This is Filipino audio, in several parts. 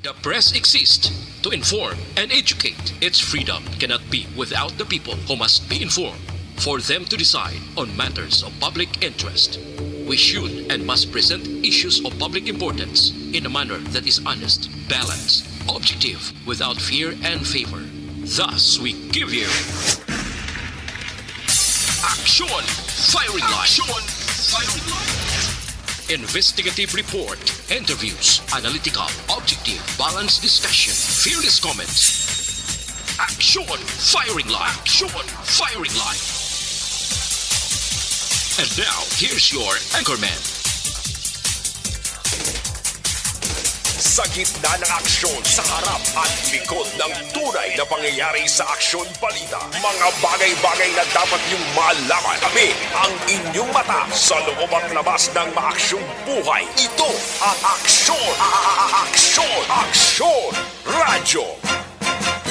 The press exists to inform and educate. Its freedom cannot be without the people who must be informed for them to decide on matters of public interest. We should and must present issues of public importance in a manner that is honest, balanced, objective, without fear and favor. Thus, we give you Action Firing Line. Investigative report, interviews, analytical, objective, balanced discussion, fearless comments. Action Firing Line. And now, here's your anchorman. Sa gitna ng aksyon, sa harap at likod ng tunay na pangyayari sa aksyon balita. Mga bagay-bagay na dapat niyong malaman. Kami ang inyong mata sa loob at labas ng maaksyong buhay. Ito ang Aksyon! Aksyon! Radyo!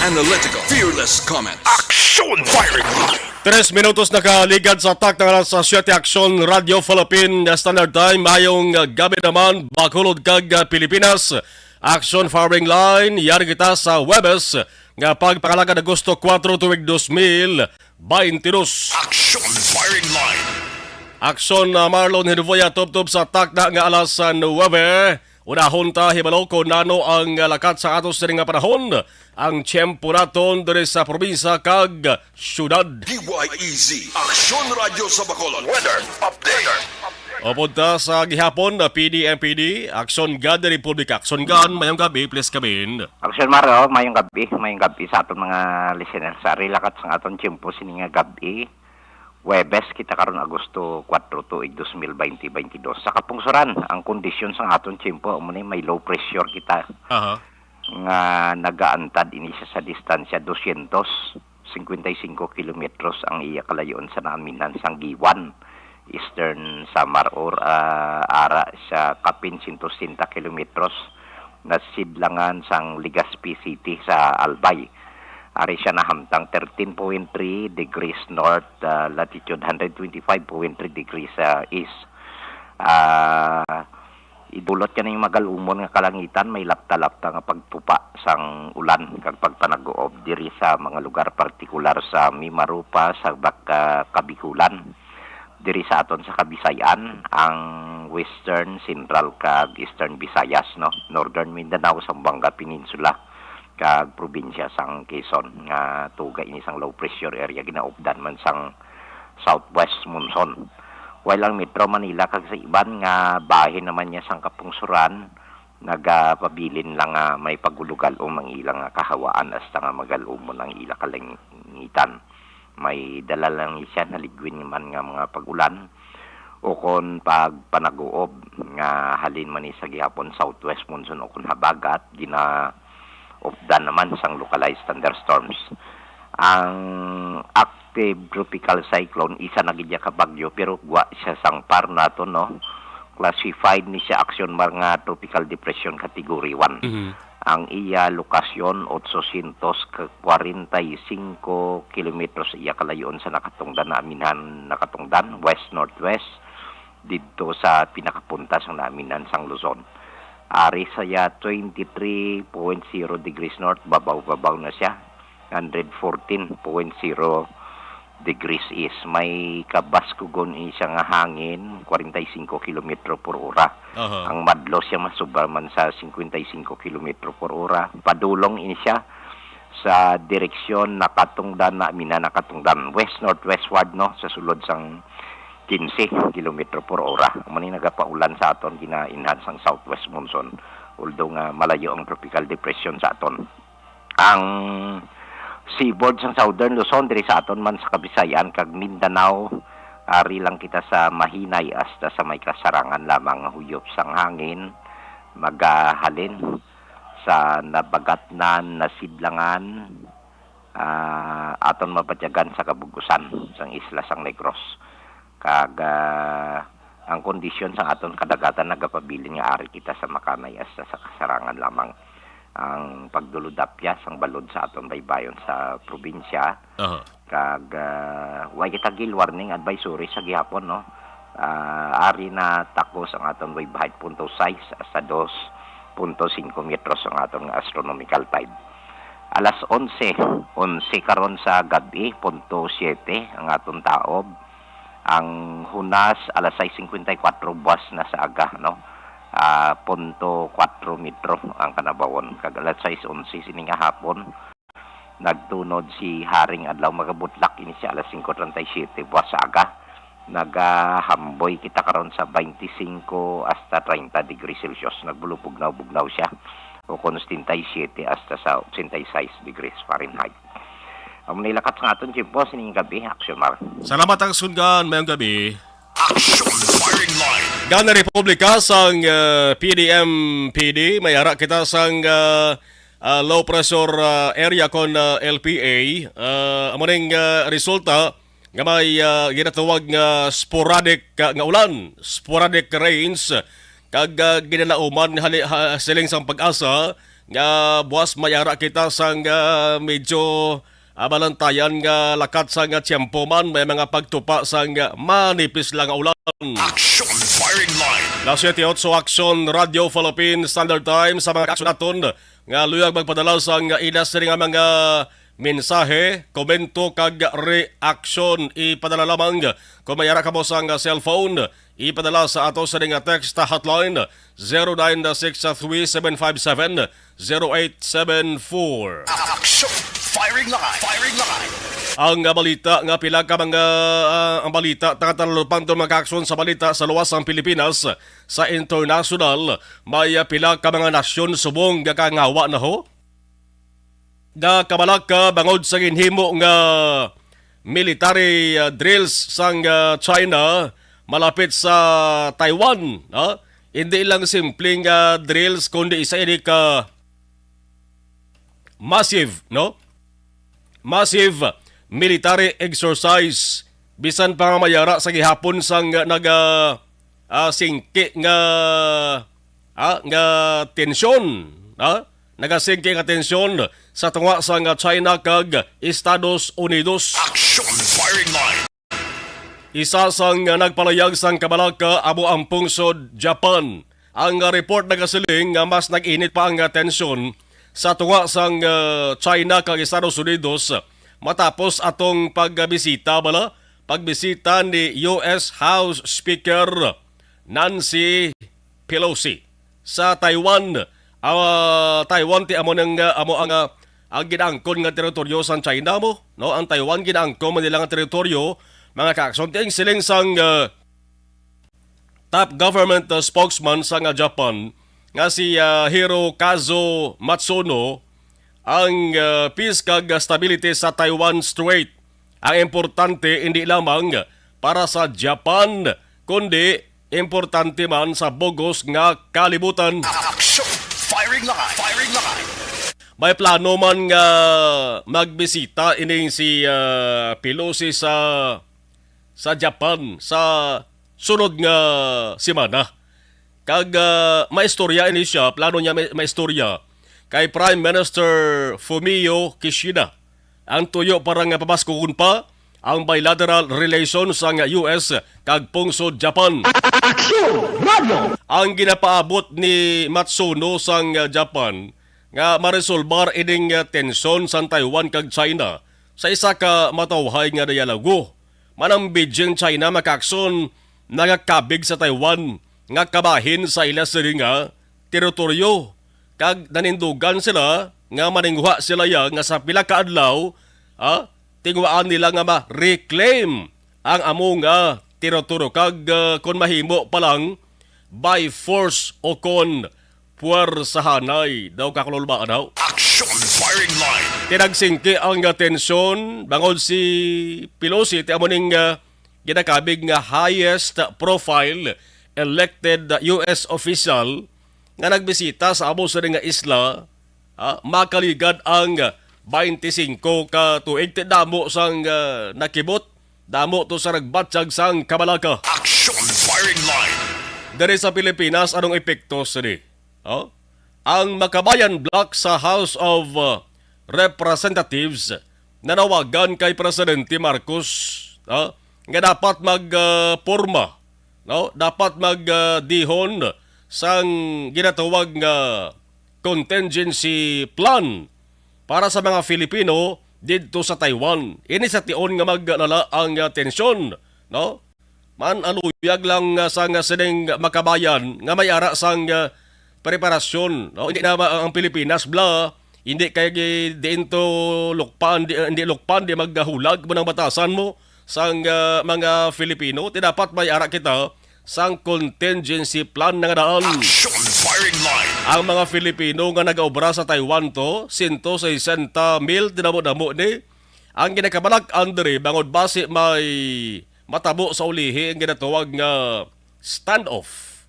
Analytical, fearless comment. Aksyon Firing Line! 3 minutos nakaligad sa tak ng alas 7 Aksyon Radio Philippine Standard Time. Mayong gabi naman, Bacolod kag Pilipinas. Action Firing Line, yari kita sa Webes nga pagpakalaga ng Agosto 4 tuwig 2022. Aksyon Firing Line! Aksyon Marlon Hinuvoya tub-tub sa tak na nga alas 9. Unahon ta hibalo ko nano ang lakat sa atos nga panahon. Ang tiyempo naton diri sa probinsya kag syudad. DYEZ, Aksyon Radio sa Bacolod. Weather Update. Opunta sa gihapon na PDMPD, Aksyon God Republika. Aksyon God, mayong gabi, please kabin. Aksyon Maro, mayong gabi sa aton mga listeners. Sa rilakat sa aton tiyempo sininga gabi. Webes kita karon Agosto 4 tuig 2022. Sa kapungsuran ang kondisyon sa aton tiyempo mo may low pressure kita. Nga nagaantad ini siya sa distansya 255 kilometros ang iya kalayon sa naaminan sang Giwan. Eastern Samar or ara sa kapin 160 kilometros na sidlangan sang Legazpi City sa Albay. Ari siya nahamtang 13.3 degrees north, latitude 125.3 degrees east. Idulot ka na yung magalumon nga kalangitan, may lapta-lapta nga pagpupa sang ulan kag pagpanag-uob diri sa mga lugar partikular sa Mimarupa, sa Kabikulan. Diri sa aton sa Kabisayan, ang Western, Central kag Eastern Visayas, no? Northern Mindanao, Zamboanga Peninsula kag probinsya sang Quezon nga tuga ini sang low pressure area ginaupdan man sang southwest monsoon. While ang Metro Manila kag sa iban nga bahin naman niya sang kapungsuran nagapabilin lang nga may pagulugal o mang ilang kahawaan hasta nga magalumon ang ila kalangitan. May dala lang siya naligwin man nga mga pagulan o kon pag panaguob nga halin man ni sa gihapon southwest monsoon o kon habagat ufdan naman sang localized thunderstorms. Ang active tropical cyclone isa na gid ka bagyo pero wa siya sang par nato, no. Classified ni siya aksyon mga tropical depression category 1. Ang iya lokasyon 845 kilometros iya kalayon sa nakatungdan na aminan nakatungdan west northwest dito sa pinakapunta sang naaminan sang Luzon. Ari saya 23.0 degrees north, babaw-babaw na siya. 114.0 degrees east. May kabaskugon siya nga hangin, 45 km per ora. Ang madlo siya masubra man sa 55 km per ora. Padulong siya sa direksyon nakatungdan na nakatungdan west-northwestward, no, sa sulod sang 15 km per ora. Mani nagapaulan sa aton ginainhan sang southwest monsoon. Although nga malayo ang tropical depression sa aton. Ang seaboard sa southern Luzon diri sa aton man sa Kabisayan kag Mindanao ari lang kita sa mahinay hasta sa may kasarangan lamang nga huyop sang hangin magahalin sa nabagatnan nasidlangan aton mapatyagan sa kabugusan sang isla sang Negros. Kag ang kondisyon sa aton kadagatan nagapabilin nga ari kita sa makanay hasta sa kasarangan lamang. Ang pagduludapya sang balod sa aton baybayon sa probinsya. Kag way kita gil warning advisory sa gihapon, no. Ari na takos ang aton way bahit punto 6 sa 2 metros ang aton nga astronomical tide. Alas 11 karon sa gabi, 7 ang aton taob. Ang hunas, alas 6:54 buwas na sa aga, no? 0.4 metro ang kanabawon. Kag alas 6:11 sining nga hapon, nagtunod si Haring Adlaw magabutlak ini siya alas 5:37 buwas sa aga. Nagahamboy kita karon sa 25 hasta 30 degrees Celsius. Nagbulubugnaw-bugnaw siya. O kung 37 hasta sa 86 degrees Fahrenheit. Ang nilakat sa aton, Jimbo, sining gabi, Aksyon Mar. Salamat ang sungan, mayong gabi. Action Firing Line. Gana Republika sang PDM-PD, may ara kita sang low pressure area kon LPA. Amuning resulta nga may ginatawag nga sporadic nga ulan, sporadic rains, kag ginalauman siling sang pag-asa nga buwas mayara kita sang medyo balantayan nga lakat sang tiyempo man, may mga pagtupa sang manipis lang nga ulan. Action Firing Line. Las 7:08 Action Radio Philippines Standard Time sa mga aksyon naton nga luyag magpadala sang ilas ring nga mga mensahe, komento kag reaction. Ipadala lamang kung mayara ka mo sang cellphone, ipadala sa ato sa ring text hotline 0966-357-0874. Action Firing Line. Firing Line. Ang balita nga pila ka mga ang balita tatalupang mga aksyon sa balita sa luwas ng Pilipinas sa international, may pila ka mga nasyon subong nga kangawa na ho nga kabalak ka bangod sa ginhimo nga military drills sang China malapit sa Taiwan. Hindi lang simpleng drills kundi isa ini ka massive, no? Massive military exercise bisan pa mayara sa gihapon sang singki nga tensyon, nagasingki nga tensyon sa tunga sa China kag Estados Unidos. Action Firing Line. Isa sang nagpalayag sang kabalaka amo ang pungsod Japan. Ang report nagasiling nga mas nag-init pa ang tensyon sa tunga sang China kag Estados Unidos matapos atong pagbisita ni US House Speaker Nancy Pelosi sa Taiwan. Taiwan ti amo ang ginaangkon nga teritoryo sa China mo, no? Ang Taiwan ginaangkon man nila nga teritoryo, mga kaakson ti siling sang top government spokesman sa Japan nga si Hirokazu Matsuno. Ang peace kag stability sa Taiwan Strait ang importante hindi lamang para sa Japan kundi importante man sa bugos nga kalibutan. Action Firing Line. Firing Line. May plano man nga magbisita ining si Pelosi sa Japan sa sunod nga semana. Kag maistorya ini siya, plano niya maistorya kay Prime Minister Fumio Kishida. Ang tuyo parang pabaskukon pa ang bilateral relations sa US kag pungsod Japan. Ang ginapaabot ni Matsuno sang Japan nga maresolbar ining tensyon sa Taiwan kag China sa isa ka matawhay nga dialogo. Manang Beijing China makakson nagakabig sa Taiwan nga kabahin sa ilas nga teritoryo. Kag nanindugan sila nga maningwa sila ya nga sa pila ka adlaw tingwaan nila nga ma-reclaim ang amo nga teritoryo kag kon mahimo pa lang by force o kon puwersahanay daw kakululbaan daw. Action Firing Line. Tinagsingki ang tensyon bangod si Pelosi ti amo ning ginakabig nga highest profile elected US official nga nagbisita sa amo sa nga isla, makaligad ang 25 ka tuig ti damo sang nakibot, damo to sa nagbatsag sang kabalaka. Action Firing Line. Dari sa Pilipinas, anong epekto sini? Ang Makabayan Bloc sa House of Representatives nanawagan kay Presidente Marcos nga dapat magporma, dapat magdihon sang ginatawag nga contingency plan para sa mga Filipino dito sa Taiwan. Ini sa tion nga maglala ang tensyon, no? Man aluyag lang sang sining makabayan nga may ara sang preparasyon, no? Hindi na ang Pilipinas hindi kay diinto lukpan, hindi lukpan di maghulag mo ng batasan mo sang mga Filipino. Dapat may ara kita sang contingency plan nga daan. Action firing line. Ang mga Filipino nga nag-obra sa Taiwan to, 160,000 dinamo-damo ni. Ang ginakabalak Andre, bangod base may matabo sa ulihi ang ginatawag nga standoff.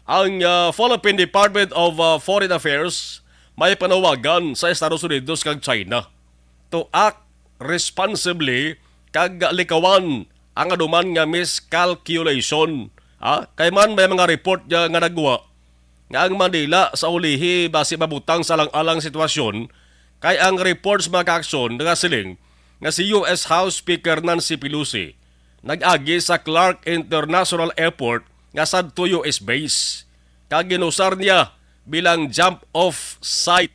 Ang Philippine Department of Foreign Affairs may panawagan sa Estados Unidos kag China to act responsibly kag likawan ang anuman nga miscalculation. Kay man may mga report nga nagwa nga ang Manila sa ulihi base mabutang sa alang-alang sitwasyon kay ang reports mga kaaksyon nga siling nga si US House Speaker Nancy Pelosi nag-agi sa Clark International Airport nga sadto US base kag ginusar niya bilang jump off site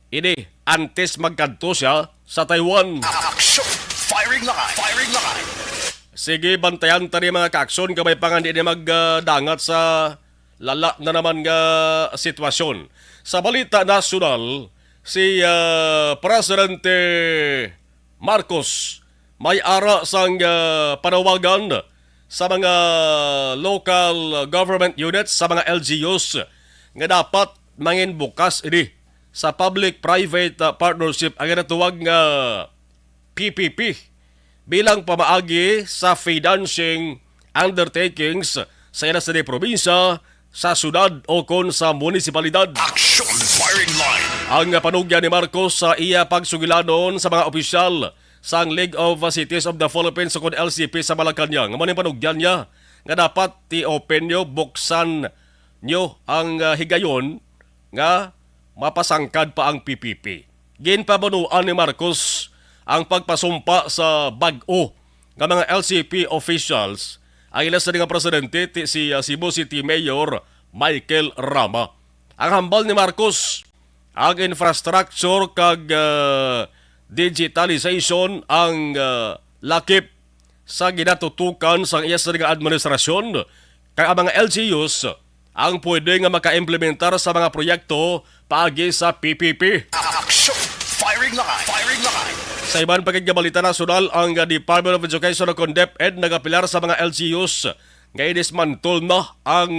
ini antes magkadto siya sa Taiwan. Action firing line. Firing line. Sige, bantayan tani mga kaaksyon kamay pangan di magdangat sa lala na naman nga sitwasyon. Sa balita nasyonal, si Presidente Marcos may ara sang panawagan sa mga local government units, sa mga LGUs nga dapat mangin bukas ini sa public-private partnership ang natuwag nga PPP bilang pamaagi sa financing undertakings sa ilang sa probinsya, sa syudad o kon sa munisipalidad. Action firing line. Ang panugya ni Marcos sa iya pagsugilanon sa mga opisyal sa League of Cities of the Philippines o kon LCP sa Malacanang. Ang panugyan niya nga dapat i-open nyo, buksan nyo ang higayon nga mapasangkad pa ang PPP. Ginpabunuan ni Marcos ang pagpasumpa sa bag-o ng mga LCP officials ang ilas na nga presidente si Cebu City Mayor Michael Rama. Ang hambal ni Marcos, ang infrastructure kag digitalization ang lakip sa ginatutukan sa iya sa nga administrasyon kay ang mga LGUs ang pwede nga maka-implementar sa mga proyekto paagi sa PPP. Action firing line. Firing line. Sa iban pagkabalita nasyonal, ang Department of Education o DepEd nagapilar sa mga LGUs nga idismantle na ang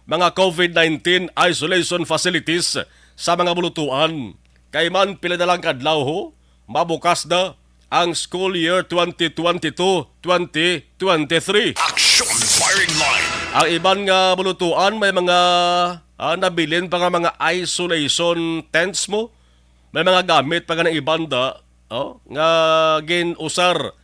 mga COVID-19 isolation facilities sa mga bulutuan. Kay man pila na lang kadlaw ho, mabukas na ang school year 2022-2023. Action firing line. Ang iban nga bulutuan may mga nabilin pa nga mga isolation tents mo. May mga gamit pa nga ng ibanda nga ginusar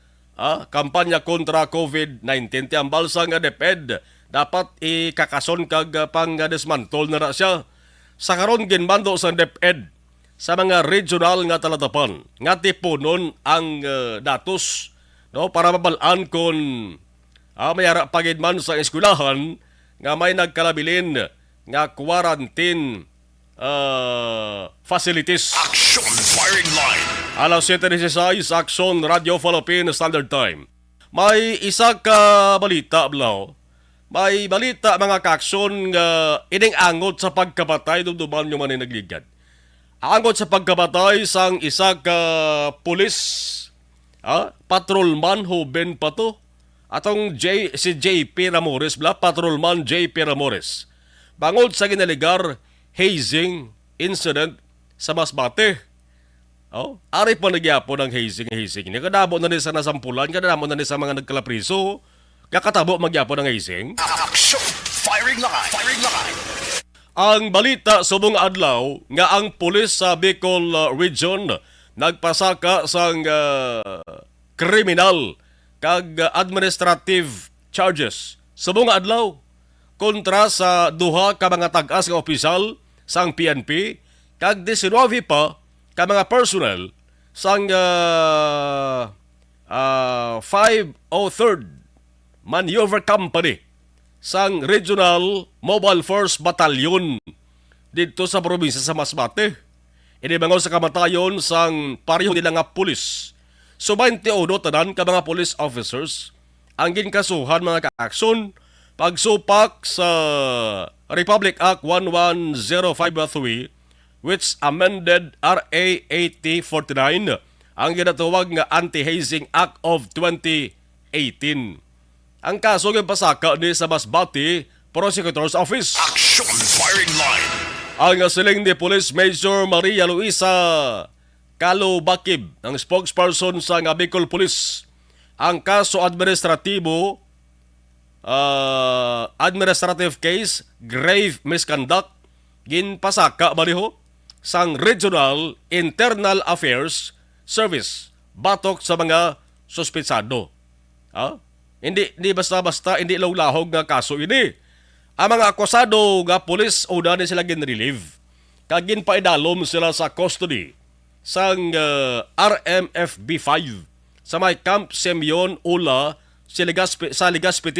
kampanya kontra COVID-19. Tiambal sa nga DepEd dapat ikakason kag pang dismantol na siya. Sa karon ginbando sa DepEd sa mga regional nga talatapan nga tipunon ang datos para mabalaan kon may ara pagid man sa eskwelahan nga may nagkalabilin nga quarantine facilities. Action firing line. Alas 7:16, Action Radio Philippine Standard Time. May isa ka balita, Blau. May balita mga kaaksyon nga ining angot sa pagkabatay dumduman yung man nagligad. Angot sa pagkabatay sang isa ka pulis, patrolman Hoben pa to. Atong si JP Ramores, patrolman JP Ramores. Bangod sa ginaligar hazing incident sa Masbate. Ari pa nagyapo ng hazing. Kadamo na ni sa nasampulan, kadamo na ni sa mga nagkalapriso. Kakatabo magyapo ng hazing. Action firing line. Firing line. Ang balita subong adlaw nga ang pulis sa Bicol Region nagpasaka sang kriminal kag administrative charges subong adlaw kontra sa duha ka mga tag-as nga opisyal sang PNP kag 19 pa ka mga personnel sang 503rd Maneuver Company sang Regional Mobile Force Battalion dito sa probinsya sa Masbate. Inimangaw sa kamatayon sang pareho nila nga pulis. So 21 tanan ka mga police officers ang ginkasuhan mga ka-aksyon pagsupak sa Republic Act 11053 which amended RA 8049 ang ginatawag nga Anti-Hazing Act of 2018. Ang kaso ng pasaka ni sa Masbate Prosecutor's Office. Action firing line. Ang siling ni Police Major Maria Luisa Calo Bakib, ang spokesperson sa Bicol Police. Ang kaso administrative case, grave misconduct, ginpasaka baliho sang Regional Internal Affairs Service batok sa mga suspitsado. Hindi basta-basta, hindi lahog nga kaso ini. Ang mga akusado nga pulis una ni sila ginrelieve. Kagin paidalom sila sa custody sang RMFB 5 sa may Camp Simeon Ula sa Legazpi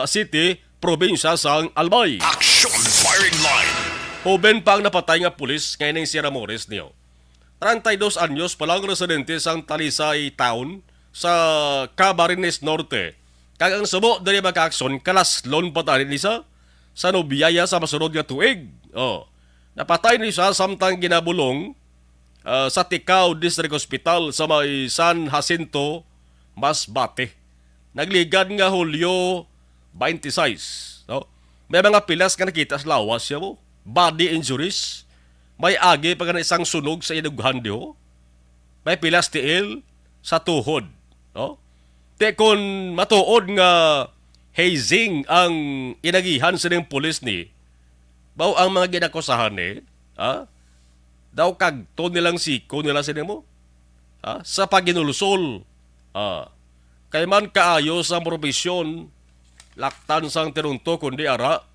City, probinsya sang Albay. Action firing line. Huben pa ang napatay nga pulis ngayon ng Sierra Morris niyo. 32 anyos palang residente sang Talisay Town sa Camarines Norte. Kag ang subo dali magka-aksyon kalaslon patanin nisa sa Nobiyaya sa masunod nga tuig. Napatay ni siya samtang ginabulong sa Ticao District Hospital sa may San Jacinto, Masbate. Nagligad nga Hulyo 26. May mga pilas nga nakita sa lawas siya mo. Body injuries. May agi pa nga isang sunog sa inughan diho. May pilas tiil sa tuhod. Te kung matuod nga hazing ang inagihan sa ng pulis ni, baw ang mga ginakusahan ni, daw kagto nilang siko nila sa mo, sa paginulusol, kay man kaayos ang probisyon, laktan sang tinunto kundi ara,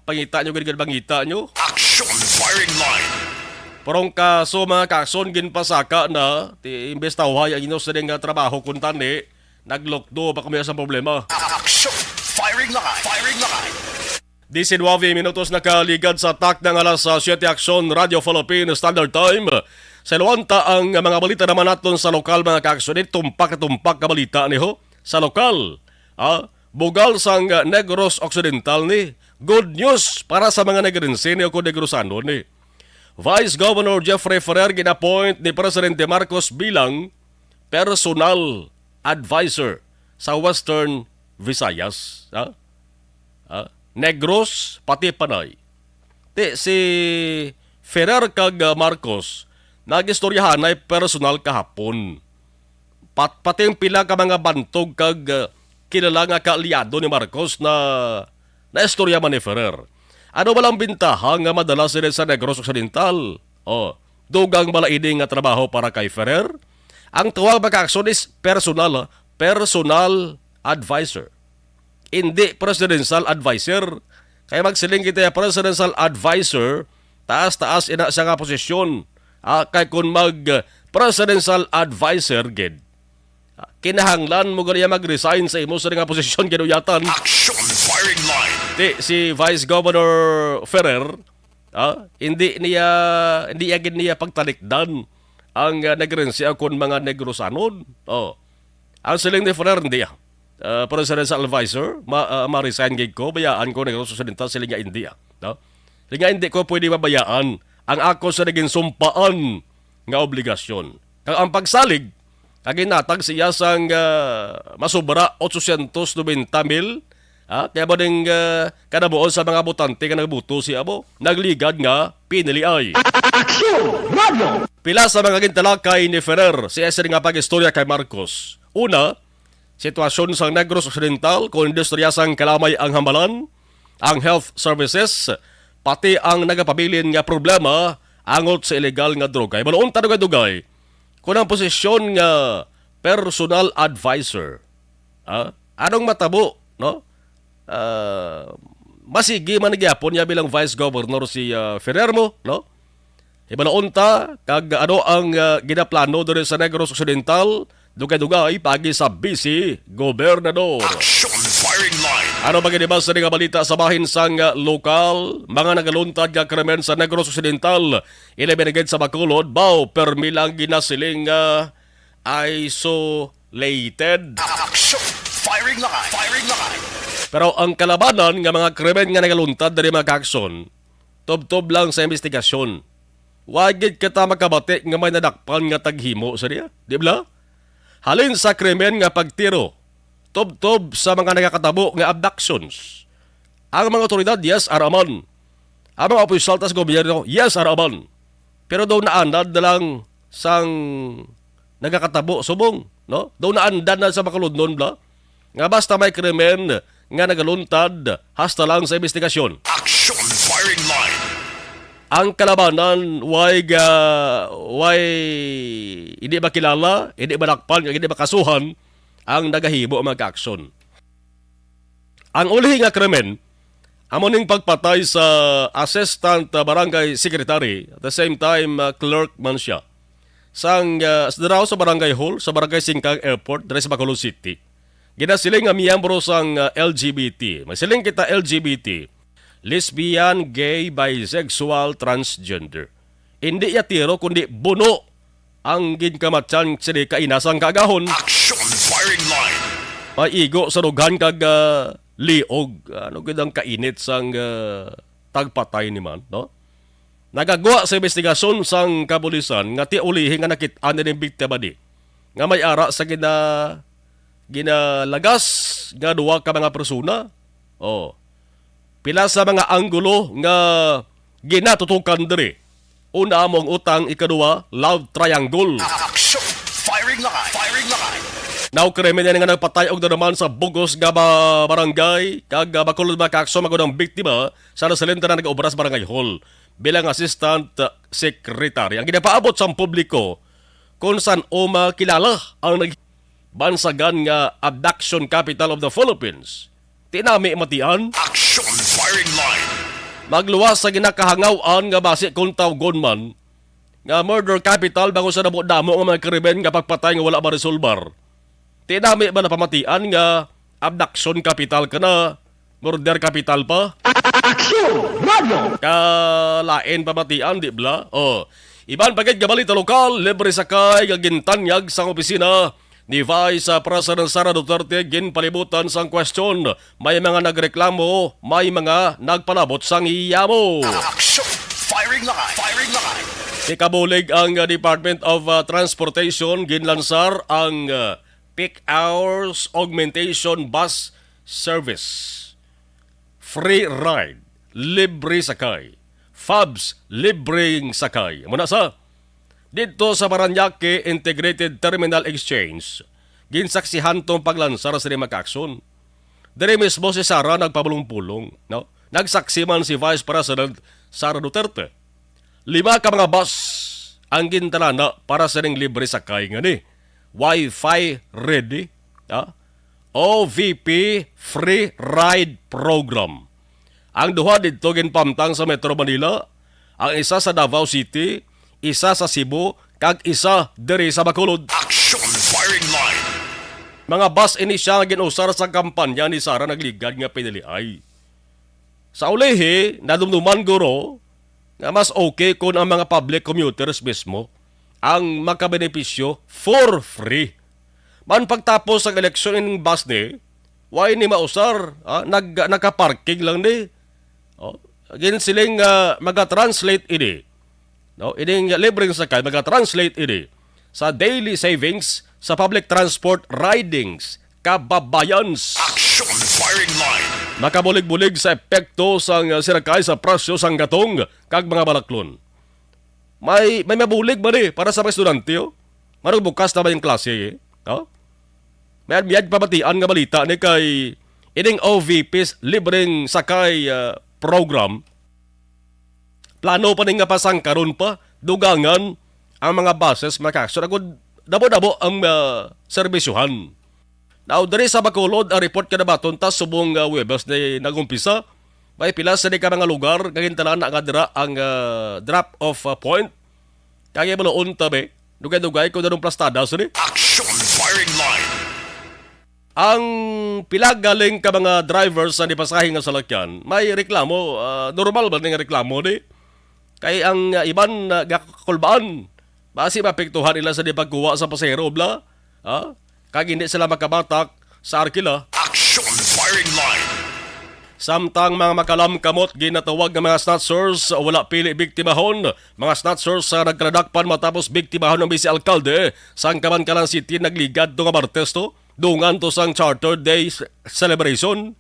pangita nyo ganyan bangita nyo. Action firing line. Parang kaso mga kakson ginpasaka na, ti imbestawhay ang inos na nga trabaho kuntan ni, naglokdo ba kami sa problema. Action firing line. Firing line. 19 minutos nakaligad sa tak ng alas 7 Aksyon Radio Philippine Standard Time. Sa luwanta ang mga balita naman natin sa lokal mga kakson. Tumpak ka balita niyo sa lokal. Bugal sang Negros Occidental ni. Good news para sa mga Negrense ni o Negrosano ni. Vice Governor Jeffrey Ferrer ginapoint ni Presidente Marcos bilang personal advisor sa Western Visayas. Negros, pati Panay. Si Ferrer kag Marcos, nagistoryahan ay personal kahapon. Pati yung pila ka mga bantog kag kilala nga kaalyado ni Marcos na istorya man ni Ferrer. Ano ba lang bintaha nga madala sila sa Negros Occidental? Dugang malaiding nga trabaho para kay Ferrer? Ang tawag magkakson is personal advisor. Hindi presidential advisor. Kaya magsiling kita presidential advisor, taas-taas ina siya nga posisyon. Kaya kung mag-presidential advisor, kinahanglan mo ganyan mag-resign sa imo sa nga posisyon ginuyatan. Action firing line. Si Vice Governor Ferrer, hindi niya pagtalikdan ang Negrensya kung mga Negrosanon. Ang siling ni Ferrer, hindi presidential advisor, ma-resign gig ko, bayaan ko Negros Occidental, siling nga hindi. Siling nga hindi ko pwede mabayaan ang ako sa naging sumpaan nga obligasyon. Ang pagsalig, kaginatag siya sang masubra 890,000, kaya ba ding kanabuon sa mga botante nga nagbuto siya mo, nagligad nga pinili ay. Pila sa mga gintalakay ni Ferrer, siya nga pag-istorya kay Marcos. Una, sitwasyon sa Negros Occidental kung industriya sang kalamay ang hamalan, ang health services, pati ang nagapabilin nga problema angot sa illegal nga droga. Manoon tanong nga dugay, kung ang posisyon nga personal advisor, anong matabo, no? Masigi man nagyapon niya bilang Vice Governor si Ferrer mo, no? Ibanaon ta, kag ano ang ginaplano doon sa Negros Occidental, dugay-dugay pagi sa BC Gobernador. Action firing line. Ano ba ginibas sa nga balita sa bahin sang lokal, mga nagaluntad nga krimen sa Negros Occidental, ilibinigid sa Bacolod, baw permilang ginasiling isolated. Action firing line. Firing line. Pero ang kalabanan nga mga krimen nga nagaluntad dari mga aksyon, tob-tob lang sa investigasyon. Wagid kita makabati nga may nadakpan nga taghimo sa niya, di ba? Halin sa krimen nga pagtiro, tob-tob sa mga nagakatabo nga abductions. Ang mga otoridad, yes, araman. Ang mga opisyal sa gobyerno, yes, araman. Pero daw naandad na lang sang nagakatabo subong, no? Daw naandad na sa makaludnon bla. Nga basta may krimen nga nagaluntad, hasta lang sa investigasyon. Action firing line. Ang kalabanan, why hindi ba kilala, hindi ba nakpan, hindi ba kasuhan ang nagahimo ang mga aksyon. Ang uli nga krimen, amoning pagpatay sa assistant barangay secretary, at the same time clerk man siya, daraw sa barangay hall, sa barangay Singkang Airport, dari sa Bacolod City. Ginasiling ang miyembro sang LGBT. Masiling kita LGBT. Lesbian, gay, bisexual, transgender. Hindi yatiro kundi buno ang ginkamatsan sa kainasang kagahon. Action firing line. Maigo sa rugan kag liog. Ano gidang kainit sang tagpatay ni man, no? Nagagawa sa investigasyon sang kapulisan nga tiulihin nga nakit-an ni biktima di. Nga may ara sa ginalagas nga duwa ka mga persona. Oh. Pila sa mga anggulo nga ginatutukan diri. Una among utang, ikaduwa, love triangle. Action firing line. Firing line. Now krimen nga nagpatay og naman sa Bugos nga barangay kag Bacolod Macacso magunang biktima sa nasalenta na nag-obra sa barangay hall bilang assistant secretary. Ang ginapaabot sa publiko kung saan kilala ang bansagan nga abduction capital of the Philippines. Tinami matian. Action firing line. Magluwas sa ginakahangawaan nga base kung tawgon man nga murder capital bago sa namo-damo nga mga krimen nga pagpatay nga wala maresolbar. Tinami ba na pamatian nga abduction capital ka na murder capital pa? Action! Radio! Kalain pamatian, di bla? Oh. Iban pagit nga balita lokal, libre sakay nga gintanyag sa opisina ni Vice President Sara Duterte ginpalibutan sang question. May mga nagreklamo, may mga nagpalabot sang iyamo. Action firing line. Firing line. Ikabulig ang Department of Transportation ginlansar ang Peak Hours Augmentation Bus Service. Free ride, libre sakay. FABS, libreng sakay. Muna sa dito sa Paranaque Integrated Terminal Exchange, ginsaksihan tong paglansar sa mga aksyon. Dari mismo si Sara nagpabulong-pulong, no? Nagsaksi man si Vice President Sara Duterte. 5 ka mga bus ang gintalana para sa ring libre sakay nga ni. Wi-Fi ready, OVP Free Ride Program. Ang duha dito ginpamtang sa Metro Manila, ang isa sa Davao City, isa sa Cebu, kag isa diri sa Bacolod. Action firing line. Mga bus ini siya nga ginusar sa kampanya ni Sara nagligad nga piniliay. Sa ulihi, nadumduman guro nga mas okay kung ang mga public commuters mismo ang makabenepisyo for free. Man pagtapos ang eleksyon ng bus ni, why ni mausar? Nakaparking lang ni. Ginsiling maga-translate ini. No, ining libreng sakay maga-translate ini sa daily savings sa public transport ridings kababayans. Action firing line. Nakabulig-bulig sa epekto sang sirakay sa presyo sang gatong kag mga balaklon. May mabulig ba ni para sa mga estudyante? Marag bukas na ba yung klase? May admiyad pamatian nga balita ni kay ining OVP's libreng sakay program. Plano pa rin nga pasang karon pa, dugangan ang mga buses makakson. Ako, dabo-dabo ang serbisyuhan. Now, dari sa Bacolod, ang report ka na baton, tas subong Webes na nagumpisa, may pilas sa di ka mga lugar, kagintalaan na nga dira ang drop-off point. Kaya maloon tabi, dugay-dugay ko na nung plastada, sorry. Action fire ang pilagaling ka mga drivers sa dipasahin nga salakyan, may reklamo, normal ba nga reklamo di? Kay ang iban gakulbaan, basi mapektuhan nila sa di pagkuha sa pasahero, bla? Ha? Kag hindi sila makabatak sa arkila. Action Firing Line. Samtang mga makalam kamot ginatawag ng mga snatchers wala pili biktimahon. Mga snatchers sa nagkradakpan matapos biktimahon ng vice alkalde sang Kabankalan City nagligad to nga Martes to. Dungan to sang Charter Day celebration.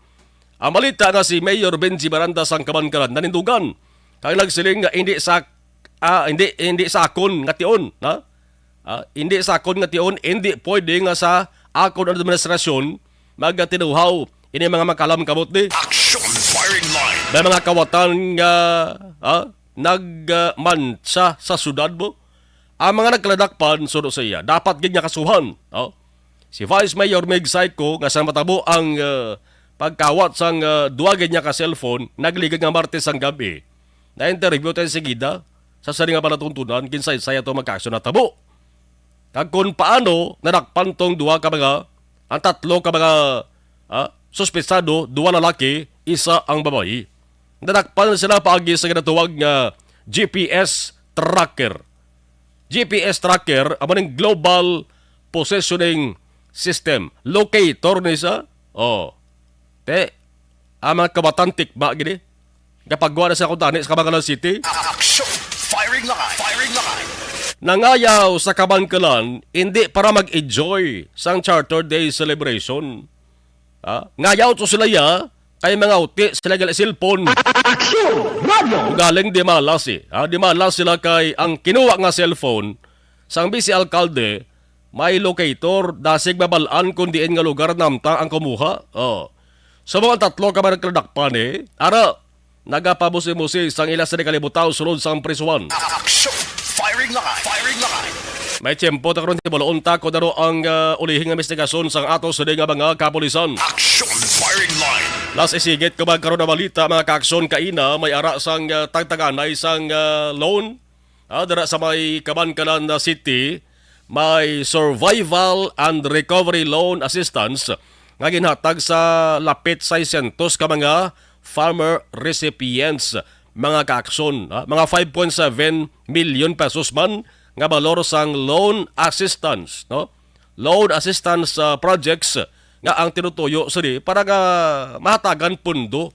Ang malita nga si Mayor Benji Baranda sang Kabankalan nanindugan. Kaya nagsiling nga hindi sakon nga tion, ha? Hindi sakon nga tion, hindi pwede nga sa akon administrasyon magatinuhaw ini mga makalam kamot ni. Action Firing Line. May mga kawatan nga nagmansa sa syudad mo. Ang mga nagkaladakpan suno sa iya, dapat gid nga kasuhan. Si Vice Mayor Meg Saiko nga sa matabo ang pagkawat sang duwa gid niya ka cellphone nagligad nga Martes ang gabi. Na-interview tayo si Gida sa sari nga palatuntunan kinsay saya to magkaaksyon na tabo. Kag kung paano nadakpan tong duwa ka mga ang tatlo ka mga suspetsado, duwa lalaki, isa ang babae. Nadakpan sila paagi sa ginatuwag nga GPS tracker. GPS tracker, amo ning global positioning system. Locator ni sa. Ang mga kabatantik ba gini? Kapag gawa na sa kuntani sa Kabankalan City. Action Firing Line. Firing Line. Nangayaw sa Kabankalan, hindi para mag-enjoy sang Charter Day celebration. Ngayaw to sila ya, kay mga uti sila gali cellphone. Galing di malas di malas sila kay ang kinuha nga cellphone, sang vice alkalde, may locator, dasig babalaan kung diin nga lugar namta ang kumuha. Sa mga tatlo ka ba nagkladakpan ara, nagapamusi-musi sang ila sa kalibutaw sulod sang prisuan. Action Firing Line. Firing Line. May tiyempo ta karon ti baloon ta ko daro ang ulihing investigasyon sang ato sa nga mga kapulisan. Action Firing Line. Las isigit ko magkaroon na balita mga kaaksyon kaina may ara sang tagtaganay sang loan. Dara sa may Kabankalan City may Survival and Recovery Loan Assistance nga ginhatag sa lapit 600 ka mga farmer recipients mga kaaksyon. Mga 5.7 million pesos man nga balor sang loan assistance, no? Loan assistance projects nga ang tinutuyo sini para nga mahatagan pundo,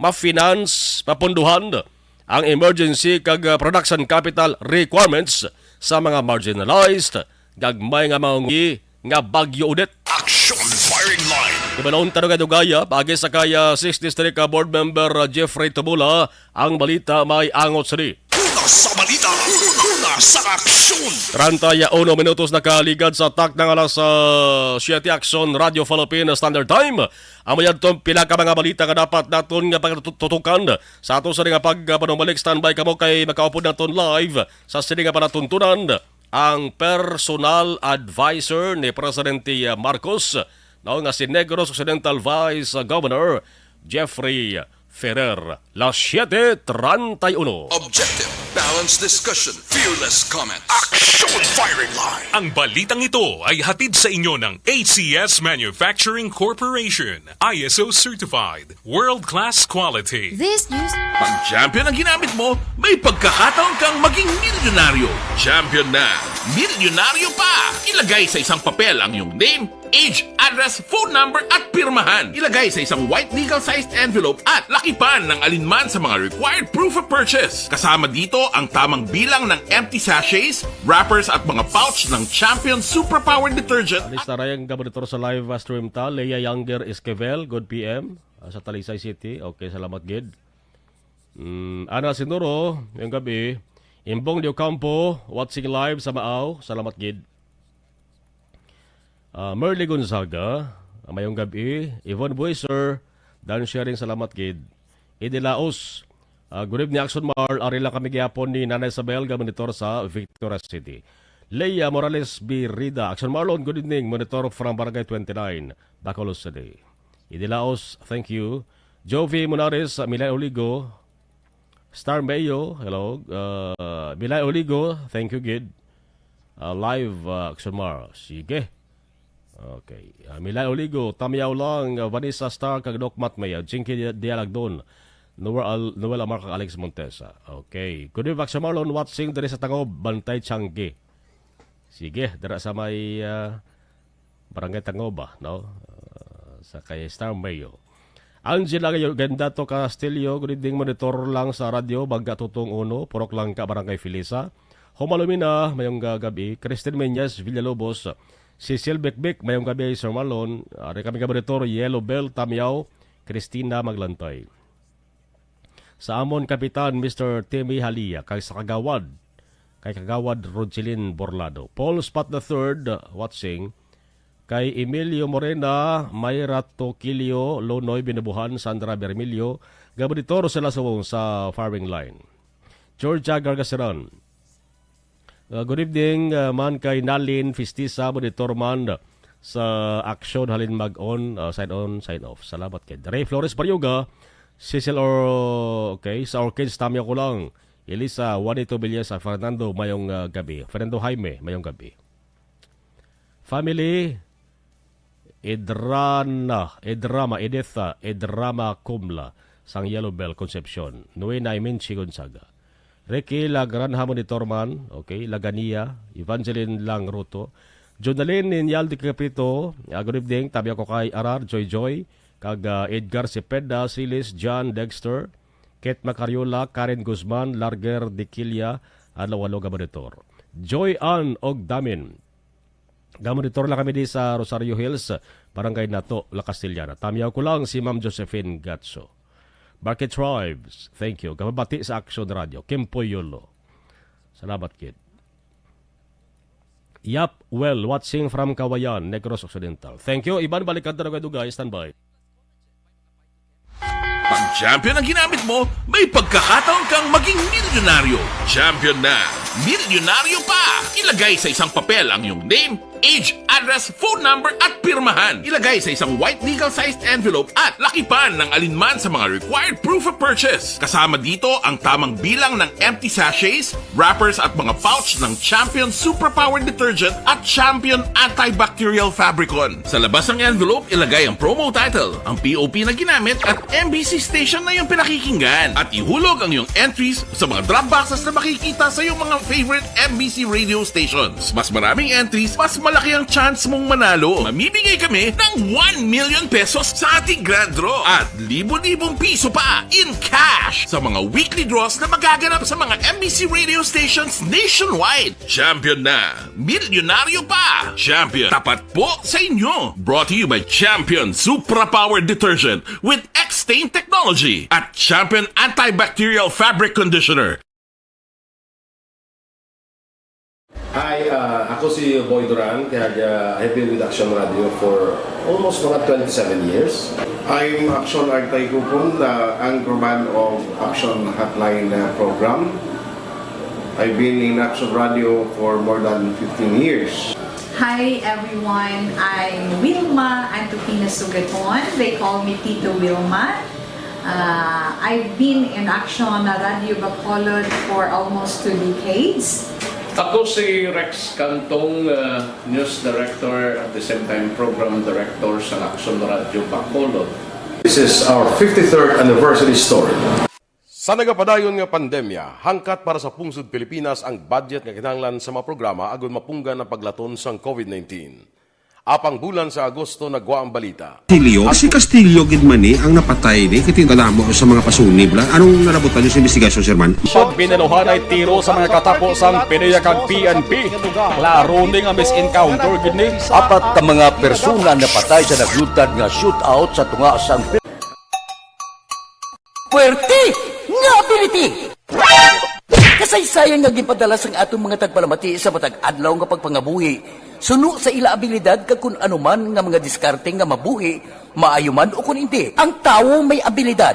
ma-finance, mapunduhan ang emergency kag production capital requirements sa mga marginalized, gagmay nga mga nga bagyo ulit. Action Firing Line. Ibalaon tanong nga dugaya, pagi sa kaya 6th District Board Member Jeffrey Tabula, ang balita may angot sini. Una sa balita. Una sa aksyon. 31 minutos na kaligad sa tak ng alas 7 Action Radio Philippine Standard Time. Amayad itong pinaka mga balita nga dapat natin nga pagtutukan sa ato sa nga pagpanumalik. Standby kamo kay makaupod natin live sa sini nga panatuntunan ang personal advisor ni Presidente Marcos na nga si Negros Occidental Vice Governor Jeffrey Ferrer. Las 7:31. Objective, balanced discussion, fearless comment. Action Firing Line. Ang balitang ito ay hatid sa inyo ng ACS Manufacturing Corporation. ISO Certified. World-class quality. This news... Pag champion ang ginamit mo, may pagkakataon kang maging milyonaryo. Champion na, milyonaryo pa! Ilagay sa isang papel ang iyong name, age, address, phone number at pirmahan. Ilagay sa isang white legal-sized envelope at lakipan ng alinman sa mga required proof of purchase. Kasama dito ang tamang bilang ng empty sachets, wrappers at mga pouch ng Champion Superpower Detergent. Alista rayang gabonitor sa live stream ta, Leia Younger Esquivel, good PM, sa Talisay City. Okay, salamat gid. Ana Sinuro, yung gabi, Imbong Dio Campo, watching live sa Maaw, salamat gid. Merly Gonzaga, mayong gabi, Yvonne Buiser, Dan Sharing, salamat gid. Edi Laos, good evening Action Mar, arila kami gyapon ni Nanay Isabel, monitor sa Victoria City. Leia Morales B. Rida, Action Marlon, good evening, monitor from Barangay 29, Bacolod City. Edi Laos, thank you. Jovi Munares, Milay Oligo, Star Mayo, hello. Milay Oligo, thank you, gid. Live Action Mar, sige. Okay. Milay Oligo, Tamiyaw lang, Vanessa Star, kag Doc Matmay, Jinky Dialagdon, Noel Amar, kag Alex Montesa. Okay. Good evening, Vaxa Marlon, watching dari sa Tangob, Bantay Changi. Sige, dara sa may Barangay Tangoba, no? Sa kay Star Mayo. Angela Gendato Castillo, good evening, monitor lang sa radyo, Bagga Tutong Uno, Purok lang ka, Barangay Filisa. Homalumina, mayong gabi. Christine Menyas, Villalobos, Cecil Bekbek, mayong gabi, Sir Marlon. Kami monitor, Yellow Bell, Tamiyaw, Christina Maglantay. Sa Amon Kapitan, Mr. Timmy Halia, kay sa Kagawad, Rogelin Borlado. Paul Spot III, watching. Kay Emilio Morena, Mayra Toquilio, Lonoy Binabuhan, Sandra Bermilio, Gabonitor sila sa Farming Line. Georgia Gargaseran. Good evening, man kay Nalin Fistisa, Monitor man sa Action Halin Mag-on, Sign On, Sign Off. Salamat kay Ray Flores Baryoga, Cecil okay, sa Orchids Tamya ko lang. Elisa, Juanito Villas, Fernando, mayong gabi. Fernando Jaime, mayong gabi. Family, Edrama Kumla, sang Yellow Bell Concepcion. Nuena Imenchi Gonzaga. Ricky Lagranha Monitorman, okay, Lagania, Evangeline Langruto. Jonalyn Inyaldi Capito, good evening, tabi ako kay Arar, Joy, kag Edgar Cepeda, Silis, John Dexter, Kate Macariola, Karen Guzman, Larger Diquilla, Alawalo Gabonitor. Joy Ann Ogdamin. Gabonitor lang kami di sa Rosario Hills, Barangay Nato, La Castillana. Tamiyaw ko lang si Ma'am Josephine Gatso. Market Tribes, thank you. Kamabati sa Action Radio, Kimpoy Yolo. Salamat, kid. Yap, well, watching from Kawayan, Negros Occidental. Thank you. Iban, balikan na kayo guys. Stand by. Pag champion ang ginamit mo, may pagkakataon kang maging milyonaryo. Champion na, milyonaryo pa! Ilagay sa isang papel ang iyong name, age, address, phone number at pirmahan. Ilagay sa isang white legal-sized envelope at lakipan ng alinman sa mga required proof of purchase. Kasama dito ang tamang bilang ng empty sachets, wrappers at mga pouch ng Champion Superpower Detergent at Champion Antibacterial Fabricon. Sa labas ng envelope, ilagay ang promo title, ang POP na ginamit at MBC station na yung pinakikinggan. At ihulog ang iyong entries sa mga drop boxes na makikita sa iyong mga favorite MBC radio stations. Mas maraming entries, mas malaki ang chance mong manalo. Mamimigay kami ng 1 million pesos sa ating grand draw at libo-libong piso pa in cash sa mga weekly draws na magaganap sa mga MBC radio stations nationwide. Champion na, milyonaryo pa. Champion, tapat po sa inyo. Brought to you by Champion Superpower Detergent with X-Stain Technology at Champion Antibacterial Fabric Conditioner. Hi, ako si Boy Duran, kaya I've been with Action Radio for almost mga 27 years. I'm Action Artay Kupon, the anchorman of Action Hotline program. I've been in Action Radio for more than 15 years. Hi everyone, I'm Wilma Antopina Sugaton. They call me Tito Wilma. I've been in Action Radio Bacolod for almost 2 decades. Ako si Rex Cantong, News Director at the same time Program Director sa Action Radio Bacolod. This is our 53rd anniversary story. Sa nagapadayon nga pandemya, hangkat para sa pungsod Pilipinas ang budget nga kinahanglan sa mga programa agon mapunggan ang paglaton sang COVID-19. Apang bulan sa Agosto nagwa ang balita. Si Castillo gidmani ang napatay ni kitingala mo sa mga pasunib la. Anong narabutan niyo sa investigasyon, Sir Man? Pag binaluhan ay tiro sa mga katapos ang PNP kag PNP. Klaro ni nga misencounter gid ni. Apat ka mga persona napatay sa naglutad nga shootout sa tunga sang Puerte nga ability. Kasaysayan nga gipadala sang atong mga tagpalamati sa matag adlaw nga pagpangabuhi. Suno sa ila abilidad kag kun anuman nga mga diskarte nga mabuhi, maayo man o kun hindi. Ang tawo may abilidad.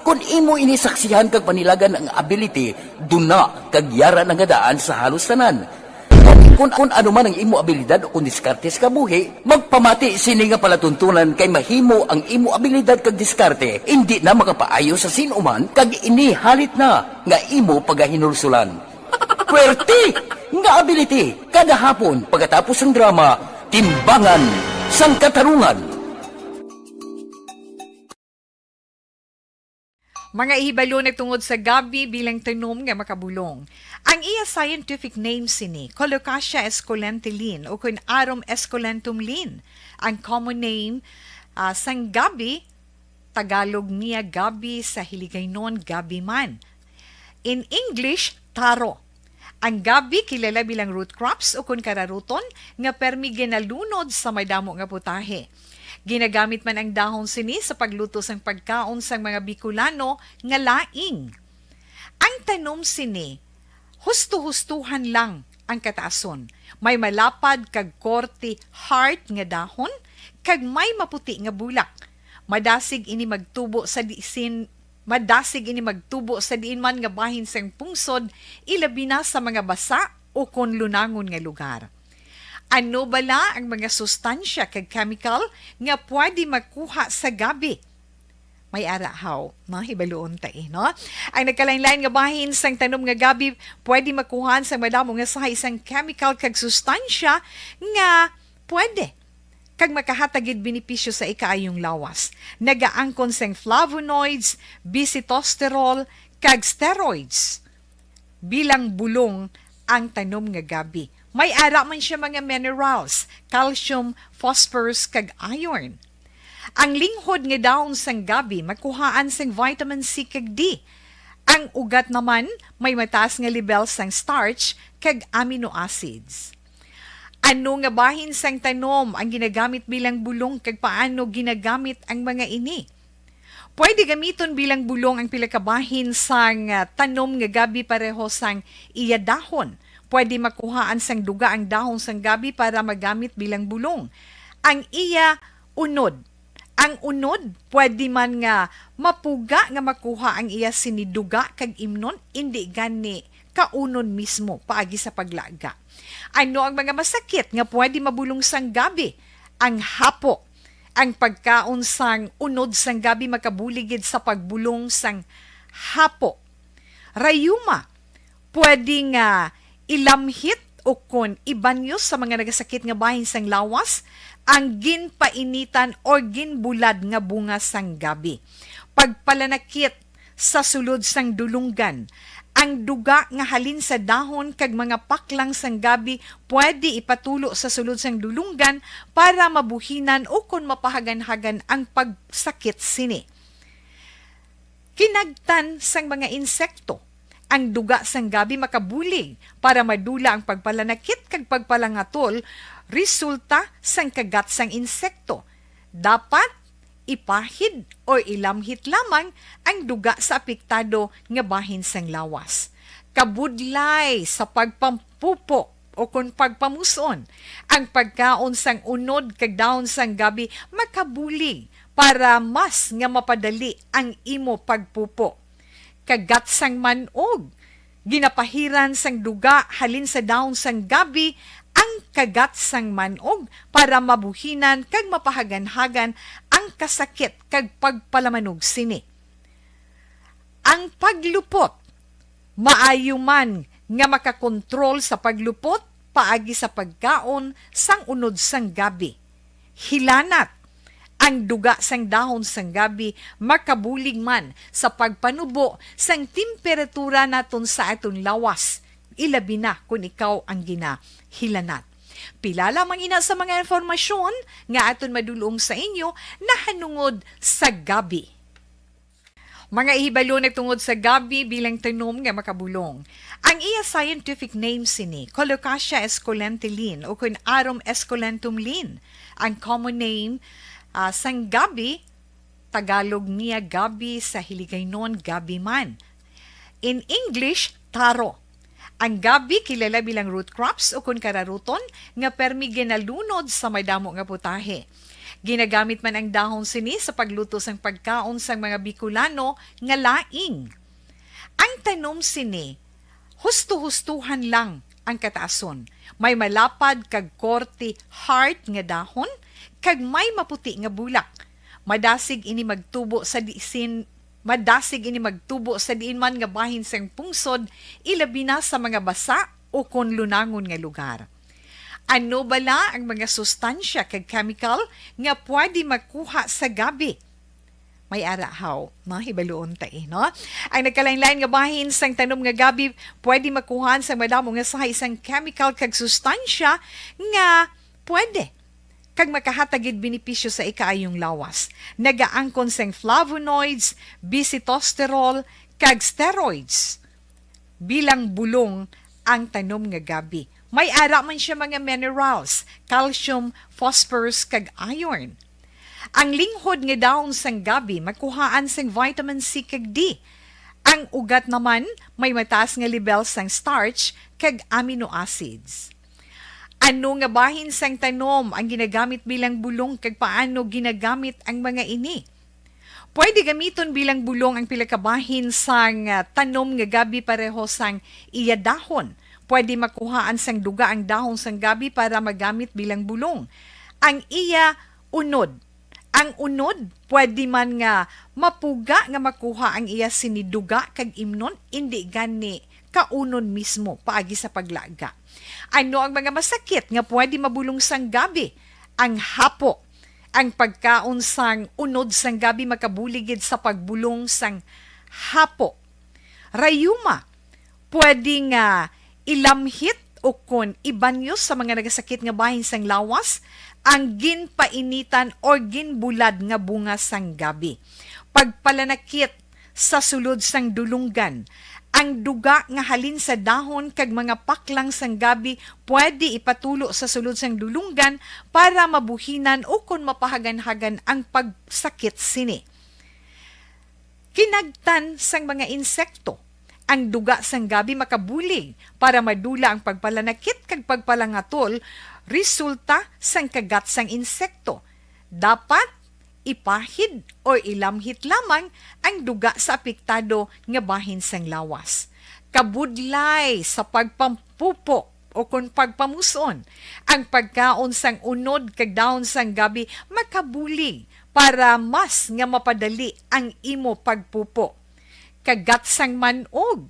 Kung imo inisaksihan kag panilagan ang ability, duna kag yara nga daan sa halos tanan. Kung anuman ang imo abilidad o kun diskarte sa kabuhi, magpamati sini nga palatuntunan kay mahimo ang imo abilidad kag diskarte, hindi na makapaayo sa sinuman kag ini halit na nga imo pagahinulsulan. Puwerte nga ability kada hapon pagkatapos ng drama Timbangan sang katarungan. Mga ihibalo nagtungod sa gabi bilang tanom nga makabulong. Ang iya scientific name sini, Colocasia esculentilin o kun Arum esculentum lin. Ang common name sang gabi, Tagalog niya gabi, sa Hiligaynon gabi man. In English, taro. Ang gabi kilala bilang root crops o kun kararuton nga permi ginalunod sa may damo nga putahe. Ginagamit man ang dahon sini sa pagluto sang pagkaon sang mga Bicolano nga laing. Ang tanom sini, husto-hustuhan lang ang kataason. May malapad kag korte hard nga dahon kag may maputi nga bulak. Madasig ini magtubo sa diin man nga bahin sang pungsod, ilabi na sa mga basa o kon lunangon nga lugar. Ano bala ang mga sustansya kag chemical nga pwede makuha sa gabi? May arahaw, hibaluon tayo, no? Ang nagkalain-lain nga bahin sang tanom nga gabi, pwede makuha sa madamo nga sa isang chemical kag sustansya nga pwede kag makahatagid benepisyo sa ikaayong lawas. Nagaangkon sang flavonoids, bisitosterol, kag steroids. Bilang bulong ang tanom nga gabi. May ara man siya mga minerals, calcium, phosphorus, kag iron. Ang linghod nga daon sang gabi, makuhaan sang vitamin C kag D. Ang ugat naman, may mataas nga level sang starch kag amino acids. Ano nga bahin sang tanom ang ginagamit bilang bulong kag paano ginagamit ang mga ini? Pwede gamiton bilang bulong ang pila ka bahin sang tanom nga gabi pareho sang iya dahon. Pwede makuhaan sang duga ang dahon sang gabi para magamit bilang bulong. Ang iya unod. Ang unod, pwede man nga mapuga nga makuha ang iya siniduga kag imnon, hindi gani kaunon mismo paagi sa paglaga. Ano ang mga masakit nga pwede mabulong sang gabi? Ang hapo. Ang pagkaon sang unod sang gabi makabuligid sa pagbulong sang hapo. Rayuma. Pwede nga ilamhit o kon ibanyos sa mga nagasakit nga bahin sang lawas ang ginpainitan o ginbulad nga bunga sang gabi. Pagpalanakit sa sulod sang dulunggan, ang duga nga halin sa dahon kag mga paklang sang gabi pwede ipatulo sa sulod sang dulunggan para mabuhinan o kon mapahagan-hagan ang pagsakit sini. Kinagtan sang mga insekto. Ang duga sang gabi makabulig para madula ang pagpalanakit kag pagpalangatol resulta sang kagat sang insekto. Dapat ipahid o ilamhit lamang ang duga sa apektado nga bahin sang lawas. Kabudlay sa pagpampupo o kung pagpamuson, ang pagkaon sang unod kag daon sang gabi makabulig para mas nga mapadali ang imo pagpupo. Kagat sang manog, ginapahiran sang duga halin sa daon sang gabi ang kagat sang manog para mabuhinan kag mapahagan-hagan ang kasakit kag pagpalamanog sini. Ang paglupot, maayo man nga makakontrol sa paglupot paagi sa pagkaon sang unod sang gabi. Hilanat, ang duga sang dahon sang gabi makabulig man sa pagpanubo sang temperatura naton sa aton lawas. Ilabi na kung ikaw ang ginahilanat. Pila lamang ina sa mga informasyon nga aton madulong sa inyo na hanungod sa gabi. Mga ihibalo nagtungod sa gabi bilang tanom nga makabulong. Ang iya scientific name sini, Colocasia esculentilin o kun Arum esculentum lin. Ang common name sang gabi, Tagalog niya gabi, sa Hiligaynon gabi man. In English, taro. Ang gabi kilala bilang root crops o kun kararuton nga permi ginalunod sa may damo nga putahe. Ginagamit man ang dahon sini sa pagluto sang pagkaon sang mga Bicolano nga laing. Ang tanom sini, husto-hustuhan lang ang kataason. May malapad kag korte hard nga dahon kag may maputi nga bulak. Madasig ini magtubo sa diin man nga bahin sang pungsod, ilabi na sa mga basa o kon lunangon nga lugar. Ano bala ang mga sustansya kag chemical nga pwede makuha sa gabi? May arahaw, hibaluon ta no? Ang nagkalain-lain nga bahin sang tanom nga gabi pwede makuhan sa madamo nga sa isang chemical kag sustansya nga pwede kag makahatagid benepisyo sa ikaayong lawas. Nagaangkon sang flavonoids, bisitosterol, kag steroids. Bilang bulong ang tanom nga gabi. May ara man siya mga minerals, calcium, phosphorus, kag iron. Ang linghod nga dahon sang gabi makuhaan sang vitamin C kag D. Ang ugat naman may mataas nga level sang starch kag amino acids. Ano nga bahin sang tanom ang ginagamit bilang bulong kag paano ginagamit ang mga ini? Pwede gamiton bilang bulong ang pila ka bahin sang tanom nga gabi pareho sang iya dahon. Pwede makuhaan sang duga ang dahon sang gabi para magamit bilang bulong. Ang iya unod. Ang unod, pwede man nga mapuga nga makuha ang iya siniduga kag imnon, hindi gani kaunon mismo paagi sa paglaga. Ano ang mga masakit nga pwede mabulong sang gabi? Ang hapo. Ang pagkaon sang unod sang gabi makabuligid sa pagbulong sang hapo. Rayuma. Pwede nga ilamhit o kon ibanyo sa mga nagasakit nga bahin sang lawas ang ginpainitan o ginbulad nga bunga sang gabi. Pagpalanakit sa sulod sang dulunggan, ang duga nga halin sa dahon kag mga paklang sang gabi pwede ipatulo sa sulod sang dulunggan para mabuhinan o kon mapahagan-hagan ang pagsakit sini. Kinagtan sang mga insekto. Ang duga sang gabi makabulig para madula ang pagpalanakit kag pagpalangatol resulta sang kagat sang insekto. Dapat ipahid o ilamhit lamang ang duga sa apektado nga bahin sang lawas. Kabudlay sa pagpampupo o kung pagpamuson, ang pagkaon sang unod kag dahon sang gabi makabulig para mas nga mapadali ang imo pagpupo. Kagat sang manog,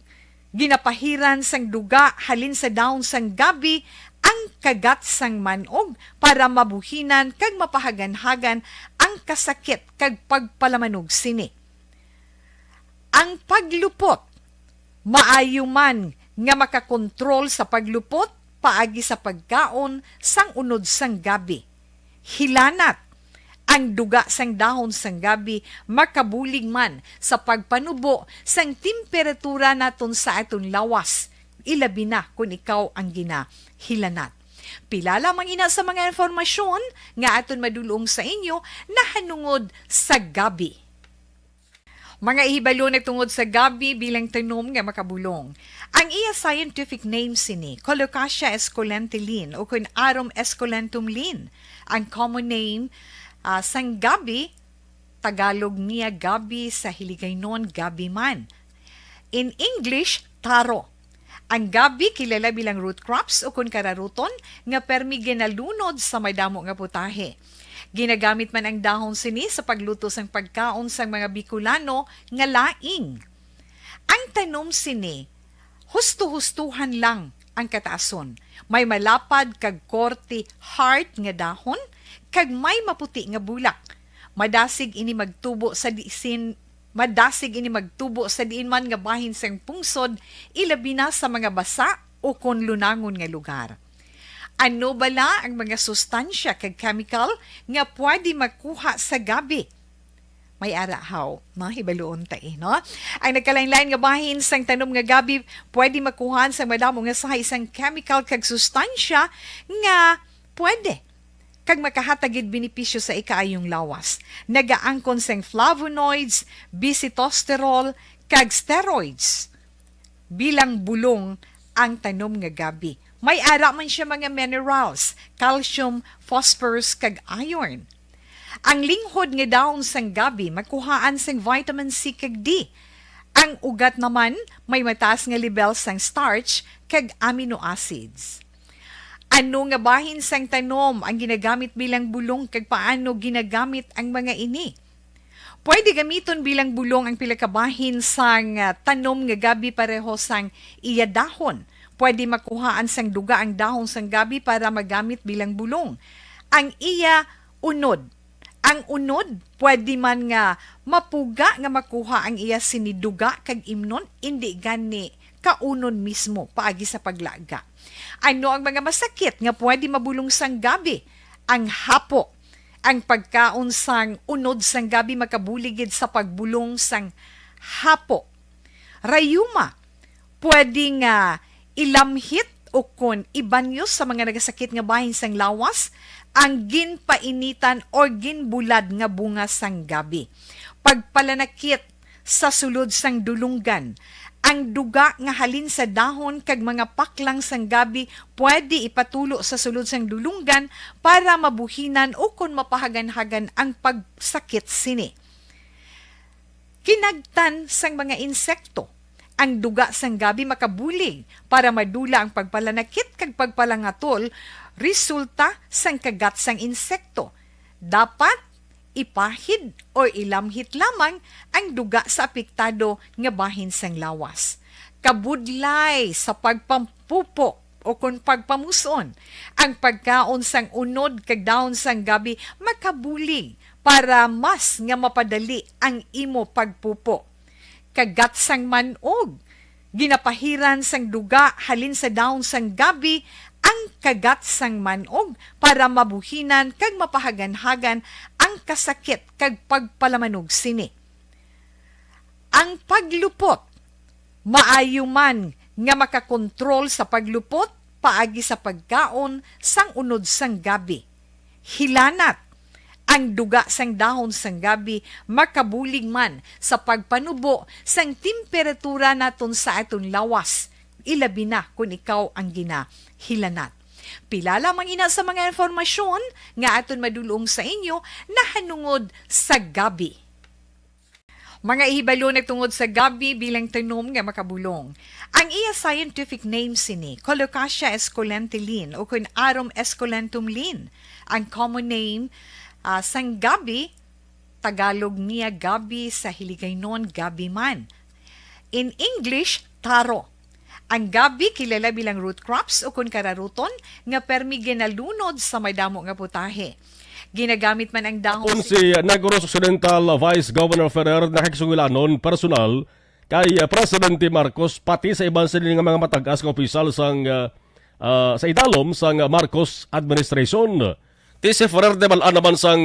ginapahiran sang duga halin sa dahon sang gabi ang kagat sang manog para mabuhinan kag mapahagan-hagan ang kasakit kag pagpalamanog sini. Ang paglupot, maayo man nga makakontrol sa paglupot paagi sa pagkaon sang unod sang gabi. Hilanat, ang duga sang dahon sang gabi makabulig man sa pagpanubo sang temperatura naton sa aton lawas. Ilabi na kung ikaw ang ginahilanat. Pila lamang ina sa mga informasyon nga aton madulong sa inyo na hanungod sa gabi. Mga ihibalo na tungod sa gabi bilang tanom nga makabulong. Ang iya scientific name sini, Colocasia esculentilin o kung Arum esculentum lin. Ang common name sang gabi, Tagalog niya gabi, sa Hiligaynon gabi man. In English, taro. Ang gabi kilala bilang root crops o kung kararuton nga permi ginalunod sa may damo nga putahe. Ginagamit man ang dahon sini sa pagluto sang pagkaon sang mga Bicolano nga laing. Ang tanom sini, husto-hustuhan lang ang kataason. May malapad kag korte heart nga dahon, kag may maputi nga bulak. Madasig ini magtubo sa diin man nga bahin sang pungsod, ilabi na sa mga basa o kon lunangon nga lugar. Ano bala ang mga sustansya kag chemical nga pwede makuha sa gabi? May arahaw, hibaluon ta no? Ang nagkalain-lain nga bahin sang tanom nga gabi pwede makuhan sa madamo nga sa isang chemical kag sustansya nga pwede kag makahatagid benepisyo sa ikaayong lawas. Nagaangkon sang flavonoids, bisitosterol, kag steroids. Bilang bulong ang tanom nga gabi. May ara man siya mga minerals, calcium, phosphorus, kag iron. Ang linghod nga dahon sang gabi makuhaan sang vitamin C kag D. Ang ugat naman may mataas nga level sang starch kag amino acids. Ano nga bahin sang tanom ang ginagamit bilang bulong kag paano ginagamit ang mga ini? Pwede gamiton bilang bulong ang pila ka bahin sang tanom nga gabi pareho sang iya dahon. pwede makuhaan sang duga ang dahon sang gabi para magamit bilang bulong. Ang iya unod. Ang unod, pwede man nga mapuga nga makuha ang iya siniduga kag imnon, hindi gani kaunon mismo paagi sa paglaga. Ano ang mga masakit nga pwede mabulong sang gabi? Ang hapo. Ang pagkaon sang unod sang gabi makabuligid sa pagbulong sang hapo. Rayuma, pwede nga ilamhit o kon ibanyo sa mga nagasakit nga bahin sang lawas, ang ginpainitan o ginbulad nga bunga sang gabi. Pagpalanakit sa sulod sang dulunggan, ang duga nga halin sa dahon kag mga paklang sang gabi pwede ipatulo sa sulod sang dulunggan para mabuhinan o kon mapahagan-hagan ang pagsakit sini. Kinagtan sang mga insekto, ang duga sang gabi makabulig para madula ang pagpalanakit kag pagpalangatol resulta sang kagat sang insekto. Dapat ipahid o ilamhit lamang ang duga sa apektado nga bahin sang lawas. Kabudlay sa pagpampupo o kung pagpamuson, ang pagkaon sang unod kag daon sang gabi makabulig para mas nga mapadali ang imo pagpupo. Kagat sang manog, ginapahiran sang duga halin sa daon sang gabi ang kagat sang manog para mabuhinan kag mapahagan-hagan ang kasakit kag pagpalamanog sini. Ang paglupot, maayo man nga makakontrol sa paglupot paagi sa pagkaon sang unod sang gabi. Hilanat, ang duga sang dahon sang gabi makabulig man sa pagpanubo sang temperatura naton sa aton lawas. Ilabi na kung ikaw ang ginahilanat. Pila lamang ina sa mga informasyon nga aton madulong sa inyo na hanungod sa gabi. Mga ihibalo nagtungod sa gabi bilang tanom nga makabulong. Ang iya scientific name sini, Colocasia esculentilin o kun Arum esculentum lin. Ang common name sang gabi, Tagalog niya gabi, sa Hiligaynon gabi man. In English, taro. Ang gabi kilala bilang root crops o kun kararuton nga permi ginalunod sa may damo nga putahe. Ginagamit man ang dahon si Negros Occidental Vice Governor Ferrer nakikisungulanon personal kay Presidente Marcos pati sa ibang sila nga mga matagas nga opisyal sa idalom sang Marcos administration. Ti si Ferrer de Balaan naman sang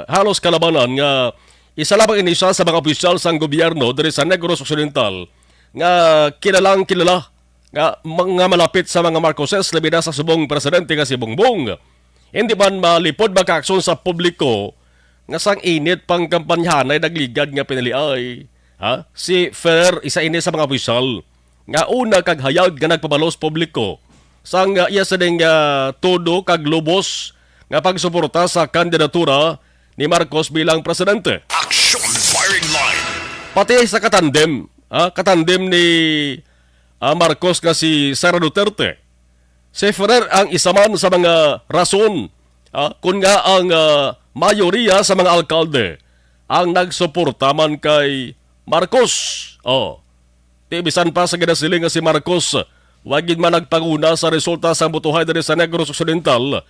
halos kalabanan nga isa lamang inisa sa mga opisyal sang gobyerno diri sa Negros Occidental nga kilalang kilala nga mga malapit sa mga Marcoses labi na sa subong presidente nga si Bongbong. Hindi man malipod magkaaksyon sa publiko nga sang init pang kampanyahan ay nagligad nga pinaliay. Si Ferrer isa ini sa mga opisyal nga una kag hayag nga nagpabalos publiko sang iya sa ding todo kag lubos nga pagsuporta sa kandidatura ni Marcos bilang presidente. Action Firing Line. Pati sa katandem ni Marcos nga si Sara Duterte. Si Ferrer ang isa man sa mga rason kung nga ang mayoriya sa mga alkalde ang nagsuporta man kay Marcos. Tibisan pa sa ginasiling nga si Marcos wagid man nagpanguna sa resulta sa butuhay diri sa Negros Occidental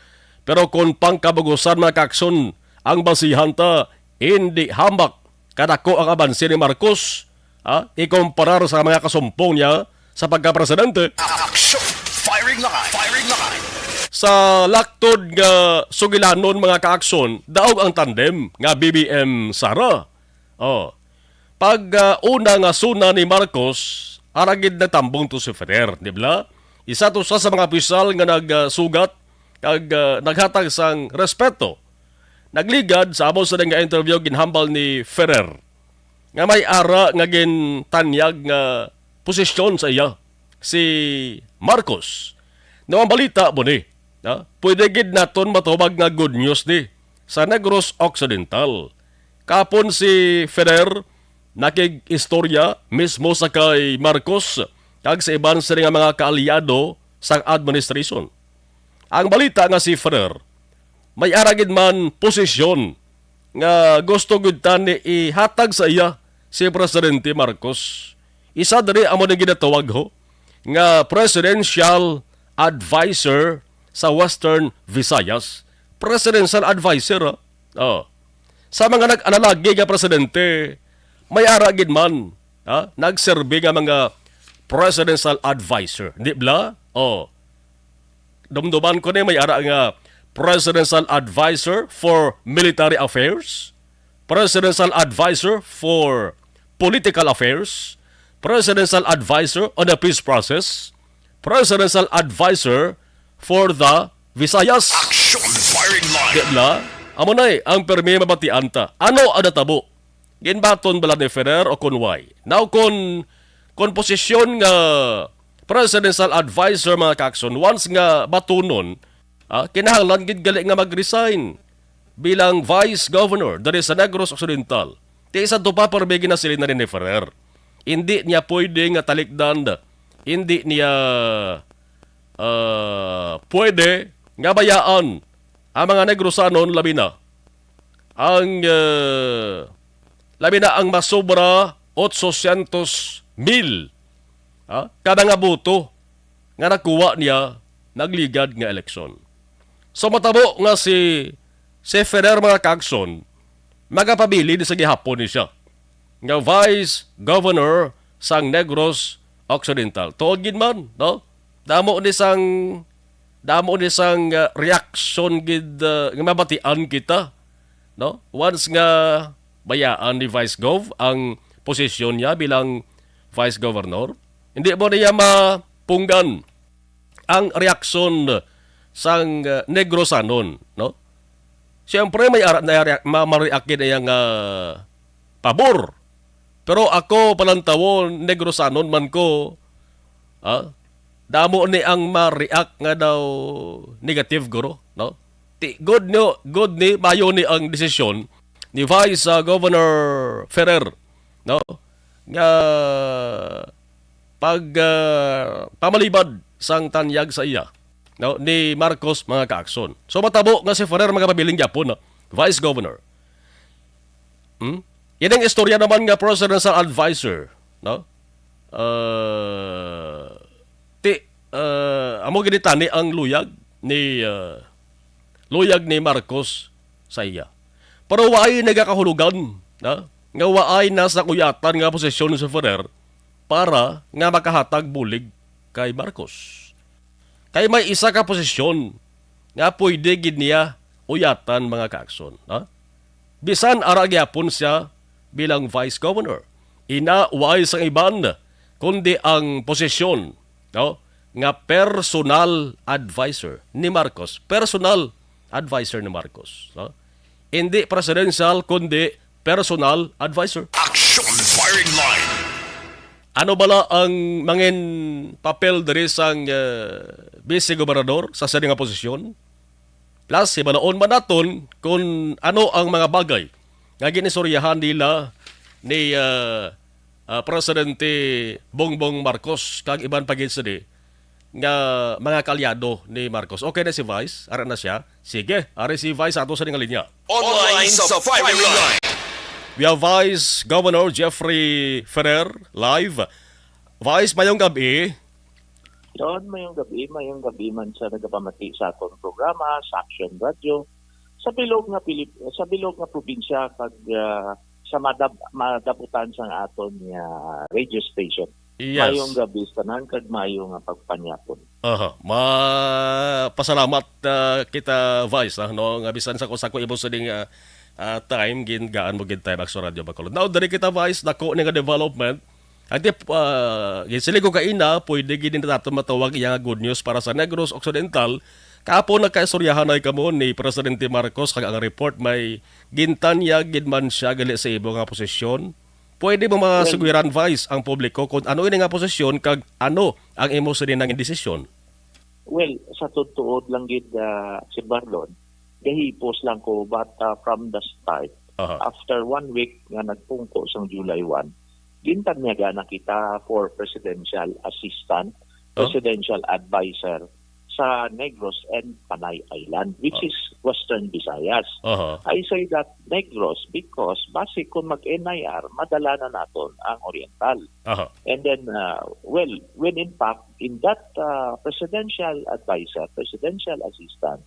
pero kung pangkabagusan mga kaaksyon ang basihan ta hindi hambak kadako ang abanse ni Marcos ikumparar sa mga kasumpong niya sa pagka-presidente. Action Firing Line. Firing Line. Sa laktod nga sugilanon mga kaaksyon, daog ang tandem nga BBM Sara. Pag una nga suna ni Marcos, aragid na tambong to si Ferrer, di ba? Isa to sa mga opisyal nga nagsugat kag naghatag sang respeto. Nagligad sa amo sa nga interview ginhambal ni Ferrer nga may ara nga gintanyag nga posisyon sa iya si Marcos. Nawang balita mo ni, pwede gid naton matubag nga good news ni sa Negros Occidental. Kapon si Ferrer nakig-istorya mismo sa kay Marcos kag sa iban sa nga mga kaalyado sa administration. Ang balita nga si Ferrer may aragid man posisyon nga gusto gud tani ihatag sa iya si Presidente Marcos. Isa diri amo ni ginatawag ho nga presidential advisor sa Western Visayas. Presidential advisor, sa mga nag-analagi nga presidente, may aragid man, nagserbi nga mga presidential advisor. Di ba? Dumduman ko na may ara nga presidential advisor for military affairs, presidential advisor for political affairs, presidential advisor on the peace process, presidential advisor for the Visayas. Action firing line. Diba? Amo na ang permi mabatian ta. Ano ang natabo? Ginbaton bala ni Ferrer o kunway? Now, kon posisyon nga presidential advisor mga kakson, once nga batunon, kinahanglan gid gali nga mag-resign bilang vice governor dari sa Negros Occidental. Ti isa to pa perbegi na sila na rin ni Ferrer. Hindi niya pwede nga talikdan, hindi niya pwede nga bayaan ang mga Negrosanon labi na ang masobra 800,000 kada nga boto nga nakuha niya nagligad nga eleksyon. So matabo nga si Ferrer mga kakson magapabili sa gihapon ni siya nga vice governor sang Negros Occidental. Tuod gid man, no? Damo ni sang reaction gid nga mabatian kita, no? Once nga bayaan ni Vice Gov ang posisyon niya bilang Vice Governor, hindi mo niya mapunggan ang reaksyon sang Negrosanon, no? Siyempre may ma-react na yung pabor. Pero ako palantawon, Negrosanon man ko, damo ni ang ma-react nga daw negative guro, no? Good ni mayo ni ang desisyon ni Vice Governor Ferrer, no? Nga pamalibad sang tanyag sa iya, no, ni Marcos mga kaakson. So matabo nga si Ferrer mga pabiling Japon, no? Vice Governor. Yan ang istorya naman nga presidential advisor, no? Amo ginitani ang luyag ni Marcos sa iya. Pero waay nagakahulugan, no? Nga waay nasa kuyatan nga posisyon sa Ferrer para nga makahatag bulig kay Marcos. Kay may isa ka posisyon nga pwede gid niya uyatan mga kaakson, ha? Bisan ara gyapon siya bilang vice governor. Inawaay sa iban kundi ang posisyon, no, nga personal advisor ni Marcos. Personal advisor ni Marcos, no? Hindi presidential kundi personal advisor. Action firing line. Ano bala ang mangin papel diri sang vice gobernador sa sa nga posisyon? Plus, ibalaon man naton kung ano ang mga bagay nga ginisoryahan nila ni Presidente Bongbong Marcos kag iban pagitsudi nga mga kalyado ni Marcos. Okay na si Vice? Ara na siya? Sige, ari si Vice ato sa nga linya. Online sa firing line. We have Vice Governor Jeffrey Ferrer live. Vice, mayong gabi. Doon, mayong gabi man sa nagapamati sa atong programa sa Action Radio sa bilog nga probinsya kag sa madaputan sang aton nga radio station. Yes. Mayong gabi tanan kag mayong pagpanyapon. Pasalamat kita Vice, no, nga bisan sa ko ibos ding time gaan mo gid time sa Radio Bacolod. Now diri kita Vice nako nga development. Ati gisili ko kaina pwede gid nato matawag iya nga good news para sa Negros Occidental. Kapo nagkaistoryahan ay kamo ni Presidente Marcos kag ang report may gintanya gid man siya gali sa ibo nga posisyon. Pwede mo masiguran Vice ang publiko kung ano ini nga posisyon kag ano ang imo sa dinang desisyon. Well, sa tutuod lang gid si Barlon, gahipos lang ko but from the start, after 1 week nga nagpungko sang July 1, gintanyaga na kita for presidential assistant, presidential advisor sa Negros and Panay Island, which is Western Visayas. Uh-huh. I say that Negros because base kung mag-NIR, madala na naton ang Oriental. Uh-huh. And then, when in fact, in that presidential advisor, presidential assistant,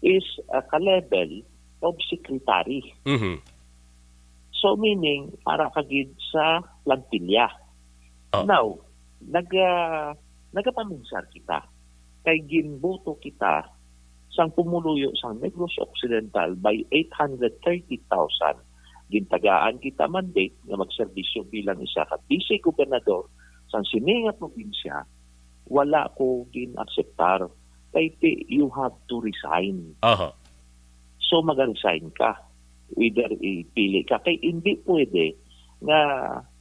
is a ka-level of secretary. Mhm. So meaning, para kagid sa plantilla. Now, nagapaminsar kita. Kay ginboto kita sang pumuluyo sang Negros Occidental by 830,000. Gintagaan kita mandate nga magserbisyo bilang isa ka vice gobernador sang sininga probinsya. Wala ko ginakseptar. Kay you have to resign. Uh-huh. So mag-resign ka. Either ipili ka. Kay hindi pwede nga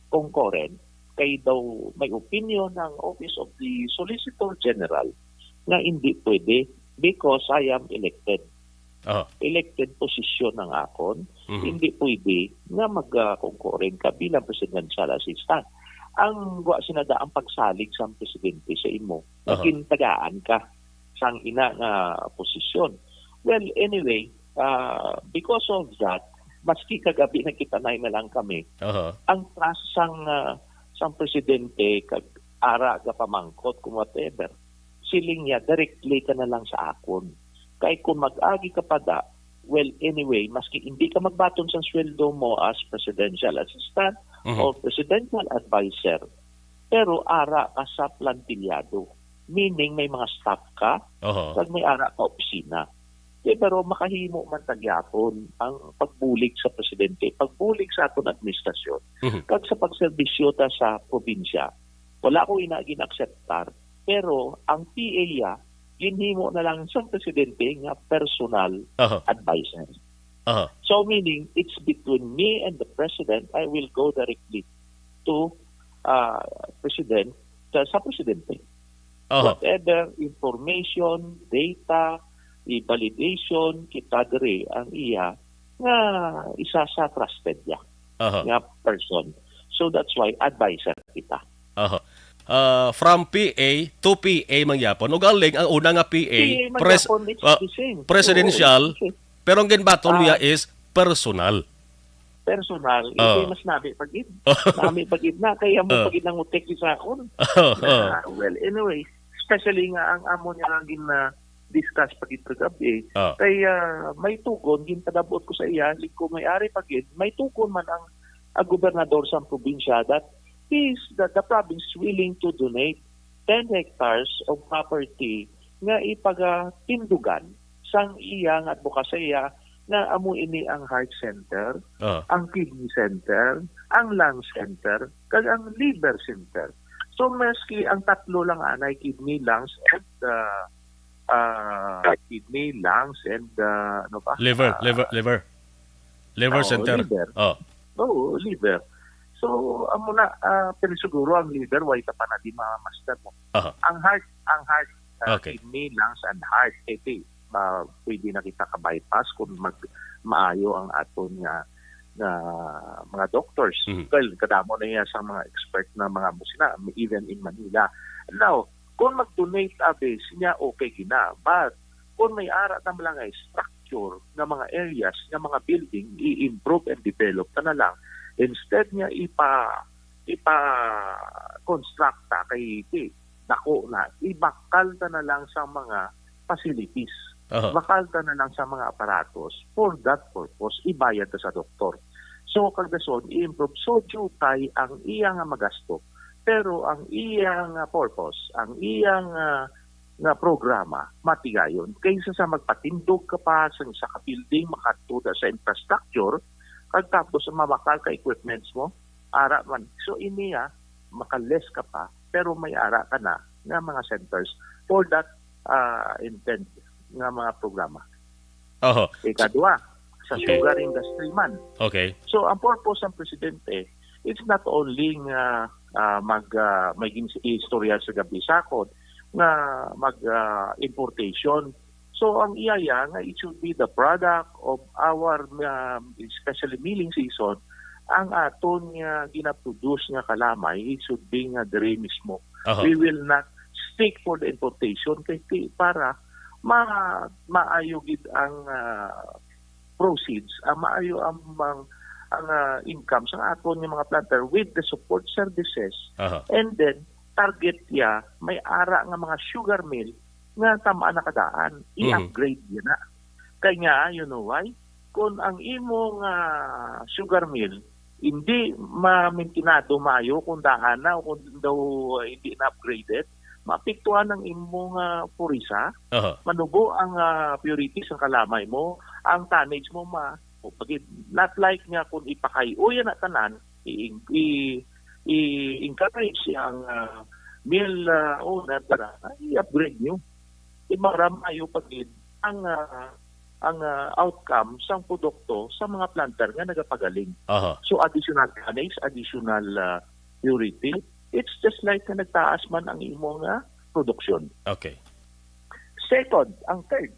concurrent kay daw may opinion ng Office of the Solicitor General na hindi pwede because I am elected. Uh-huh. Elected posisyon ng akon. Hindi pwede na mag-concurrent ka bilang presidential assistant. Ang sinada ang pagsalig sa presidente sa imo, kintagaan ka sang ina nga posisyon. Well, anyway, because of that, maski kagabi na kitanay na lang kami, ang trust sang presidente kag ara ga pamangkot kung whatever, siling niya, directly ka na lang sa akon. Kaya kung mag-agi ka pa da, well, anyway, maski hindi ka magbaton sa sweldo mo as presidential assistant or presidential advisor, pero ara ka sa plantilyado. Meaning, may mga staff ka, kag may ara ka opisina. Pero makahimo man tagyapon ang pagbulig sa presidente, pagbulig sa aton administrasyon, kag sa pagserbisyo ta sa probinsya. Wala ko ginaakseptar. Pero ang PA ginhimo na lang sa presidente nga personal advisor. So meaning, it's between me and the president. I will go directly to president, sa presidente. Whatever information, data, validation, kita diri ang iya nga isa sa trusted niya nga person. So that's why advisor kita. From PA to PA mangyapon. Ug aling ang una nga PA, presidential, pero ang ginbaton niya is personal. Personal, mas nabi pagid. Nabi pagid na kaya mo pagid nang utek sa akon. Well, anyway, especially nga ang amo niya lang discuss pagid kagabi. Kaya may tugon ginpadabot ko sa iya, liko may-ari pagid, may tugon man ang gobernador sa probinsya that the province willing to donate 10 hectares of property nga ipaga-tindugan sang iyang advokasya na amo ini ang heart center, ang kidney center, ang lung center, kag ang liver center. So maski ang tatlo lang anay kidney, lungs and ano ba? Liver center. Liver. Liver. So, amo na, pero siguro ang liver, why ka pa na di ma-master mo. Ang heart, kidney, lungs, and heart, pwede na kita ka-bypass kung maayo ang aton nga mga doctors. Well, kadamo na yan sa mga expert na mga musina, even in Manila. Now, kung mag-donate abe, siya okay gina. But, kung may ara na lang ay structure ng mga areas, ng mga building, i-improve and develop na lang. Instead niya ipa-construct kay dako na, ibakal na lang sa mga facilities. Bakal na lang sa mga aparatos for that purpose, ibayad sa doktor. So, kagdason, i-improve. So, jutay ang iyang magasto. Pero ang iyang purpose, ang iyang nga programa, matigayon. Kaysa sa magpatindog ka pa sa ka-building, makatuda sa infrastructure, tapos mamakal ka equipments mo, ara man. So, iniya, makaless ka pa, pero may ara ka na ng mga centers for that intent ng mga programa. Ikadua, sa sugar industry man. Okay. So, ang purpose ng presidente, it's not only may istorya sa gabi sakot, nga mag-importation. So, ang iyaya nga, it should be the product of our, especially milling season, ang aton nga ginaproduce nga kalamay, it should be nga dere mismo. We will not strict for the importation kay para maayogid ang proceeds, maayo ang income sa aton ng mga planter with the support services. And then target ya may ara nga mga sugar mill nga tamaan na kadaan, i-upgrade yun na. Kaya you know why? Kung ang imong sugar mill hindi ma-maintinado maayo kung daan na o kung daw hindi na-upgraded, maapektuhan ng imong purisa, manubo ang purity sa kalamay mo, ang tonnage mo not like nga kung ipakayo na tanan, i-encourage ang mill owner para i-upgrade nyo. Maramayo pagid ang outcome sa produkto sa mga planter nga nagapagaling. So additional tonnage, additional purity, it's just like na nagtaas man ang imong production. Okay. Second, ang third,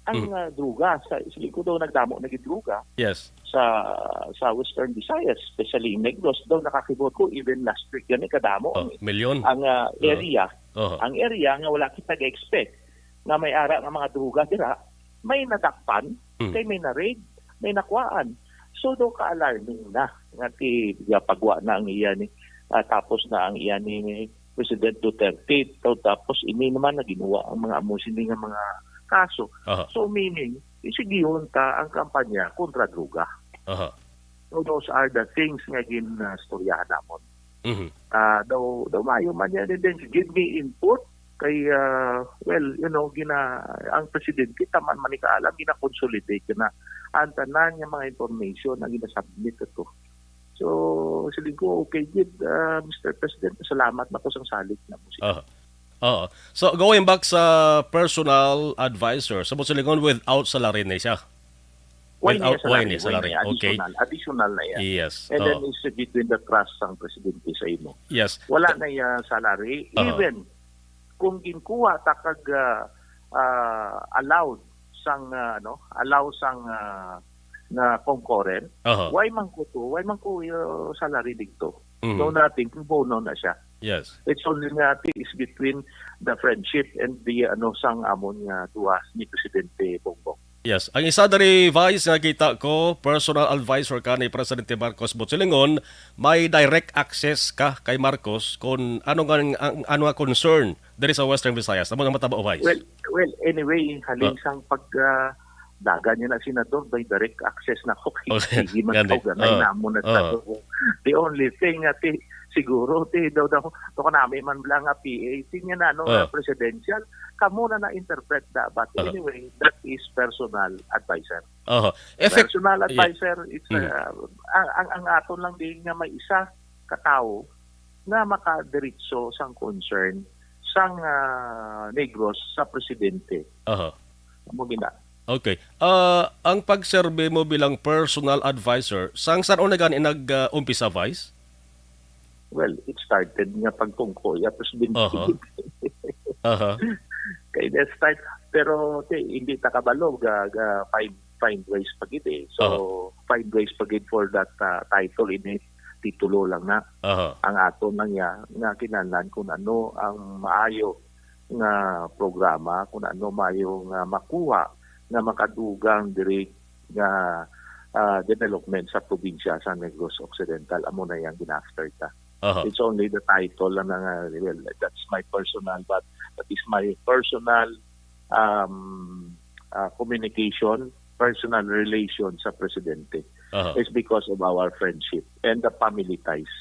ang druga sa isliko daw nagdamo nagidruga. Yes. Sa Western Visayas, especially in Negros daw nakakibot ko even last week yan kadamo milyon ang area. Ang area nga wala kita ga-expect na may ara ng mga druga dira, may natakpan, kay may na-raid, may nakuhaan. So daw ka-alarming na nga ti pagwa na ang iyan tapos na ang iyan ni President Duterte. Tapos ini naman na ginawa ang mga amusin nga mga kaso. So meaning, isigihon ta ang kampanya kontra druga. So those are the things nga ginastoryahan namon. Daw mayo man yan din, give me input kay ang presidente taman manikaalam gina-consolidate na ang tanan nga mga information ang ginasubmit ito. So siling ko okay gid Mr. President, salamat na ko sang salig na mo siya. So going back sa personal advisor, sa silingon without salary na siya. Without salary. Okay. Additional na yan. Yes. And then is between the trust sang presidente sa imo. Yes. Wala na yung salary. Even kung ginkuha takag allowed sang na concurrent, why man ko salary dito. No natin kung bono na siya. Yes. It's only natin is between the friendship and the sang amon nga duwa ni Presidente Bongbong. Yes. Ang isa dari vice nga kita ko, personal advisor ka ni Presidente Marcos Butsulingon, may direct access ka kay Marcos kung ano nga concern dari sa Western Visayas. Amo nang mataba vice. Well, anyway, halin sang pag dagan niya na senador, by direct access na ko kay sige man ko ganay namo na sa the only thing nga siguro daw ko namin man lang nga PA niya na presidential kamo na interpret da, but anyway that is personal advisor. Personal advisor, it's ang aton lang din nga may isa katao na makadiretso sang concern sang Negros sa presidente. Mo gina. Okay. Ang pagserbe mo bilang personal advisor, saan unagan nag-umpisa, Vice? Well, it started nga pagtungko ya presidente. Kaya that start, pero hindi ta kabalo find ways pagid So find ways pagid for that title ini titulo lang na. Ang ato nang nga kinahanglan kung ano ang maayo nga programa, kung ano maayo nga makuha na makadugang diri nga development sa probinsya sa Negros Occidental. Amo na yang gina-after ta. It's only the title lang nga, well, that's my personal, but that is my personal communication, personal relation sa presidente. It's because of our friendship and the family ties.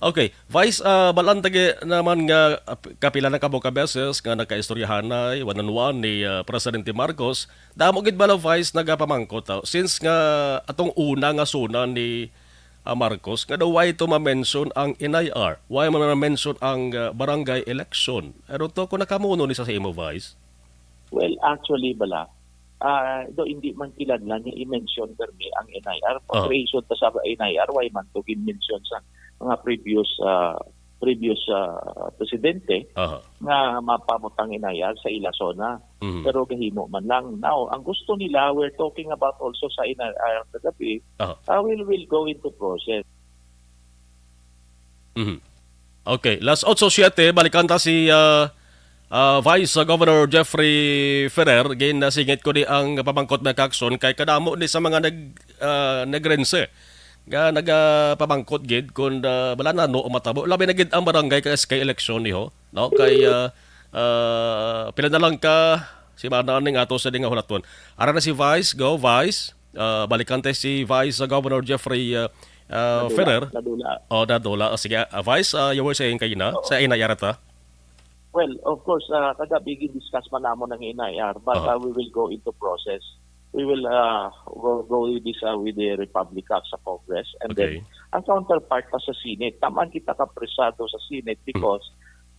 Okay, Vice, balantagi naman nga kapila na kamo kabeses nga nakaistoryahan na one-on-one ni Presidente Marcos. Damo gid bala Vice nagapamangkot since nga atong una nga suna ni Marcos nga daw why to ma-mention ang NIR, why man ma-mention ang barangay election. Pero to kung nakamuno ni sa imo Vice. Well, actually bala do hindi man kinahanglan nga i-mention permi ang NIR. Pag-creation ta sa NIR, why man to i-mention sa mga previous presidente nga mapamutang inayag sa ila zona. Pero gahimo man lang. Now, ang gusto nila, we're talking about also sa inayag kagabi, we'll go into process. Okay, last 8-7, balikan ta si Vice Governor Jeffrey Ferrer, gain na singit ko di ang pamangkot na kakson kay kadamo ni sa mga nagrense. Nga nagpamangkot gid kung wala na no matabo. Labi na gid ang barangay kay SK election niho, no? Kay pila na lang ka si Manang ning ato sa dinga hulaton. Ara na si Vice, go Vice. Balikan tayo si Vice Governor Jeffrey Ferrer. Nadula. Sige, Vice, you were saying kayo na sa inayarata. Well, of course, kagabi discuss man namon ng INAIR, but we will go into process. We will go with this with the Republic Act sa Congress, and then ang counterpart pa sa Senate. Taman kita kapresado sa Senate because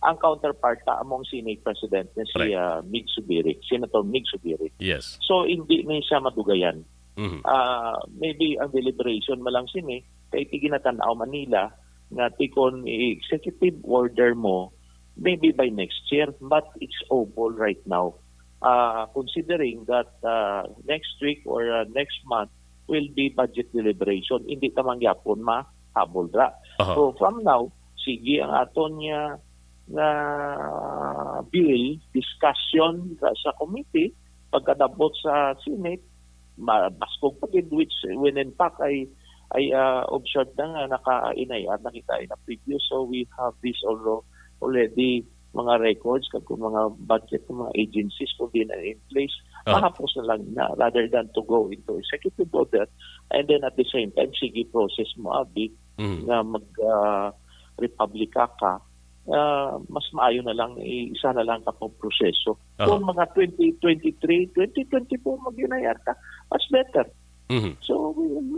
ang counterpart ta among Senate President na si Mig Subirik, Senator Mig Subirik. Yes. So hindi na siya madugayan. Mm-hmm. Maybe ang deliberation malang sini kay tiginatanaw Manila nga tikon executive order mo maybe by next year, but it's obol right now. Considering that next week or next month will be budget deliberation, hindi tamang yapon mahabol ra. So from now, sige ang aton niya na bill discussion sa committee pagkadabot sa Senate, baskog pa din, which when in fact ay observed na nga naka-inayar nakita in a preview, so we have this already mga records kung mga budget ng mga agencies kung di na in place, mahapos na lang na rather than to go into executive order and then at the same time sige process mo abi nga mag republika ka, mas maayo na lang isa na lang kapag proseso. Kung mga 2023, 2024 mag-inayar ka, much better. So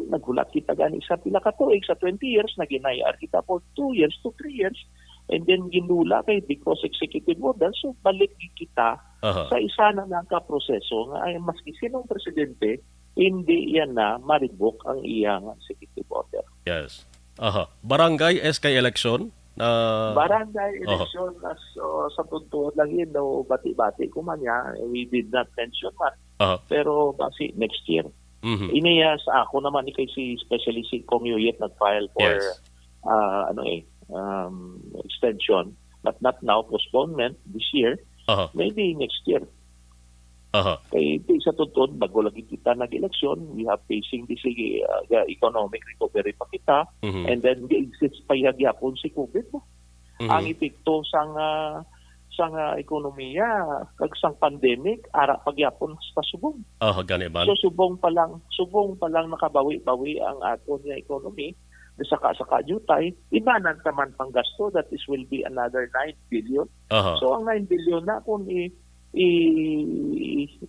nagulat kita gani sa pila ka tuig sa 20 years nag-inayar kita for 2 years to 3 years. And then ginula kay because executive order, so balik kita sa isa na lang ka proseso nga ay maski sinong presidente hindi yan na ma-revoke ang iyang executive order. Yes. Barangay SK election barangay election sa tuntuod lang yun daw bati-bati kumanya, we did not mention man pero basi next year. Iniya sa ako naman kay si especially si Kong Yuyet nag-file for extension, but not now, postponement this year, maybe next year. Kaya sa tutod, bago lagi kita nag-eleksyon, we have facing this economic recovery pa kita, and then exist pa yagyapon si COVID mo. Ang epekto sang ekonomiya, kag sang pandemic, ara pagyapon sa subong. So subong pa lang nakabawi-bawi ang aton nga economy. Saka jutay, ibanan taman pang gasto, that is will be another 9 billion. So ang 9 billion na kung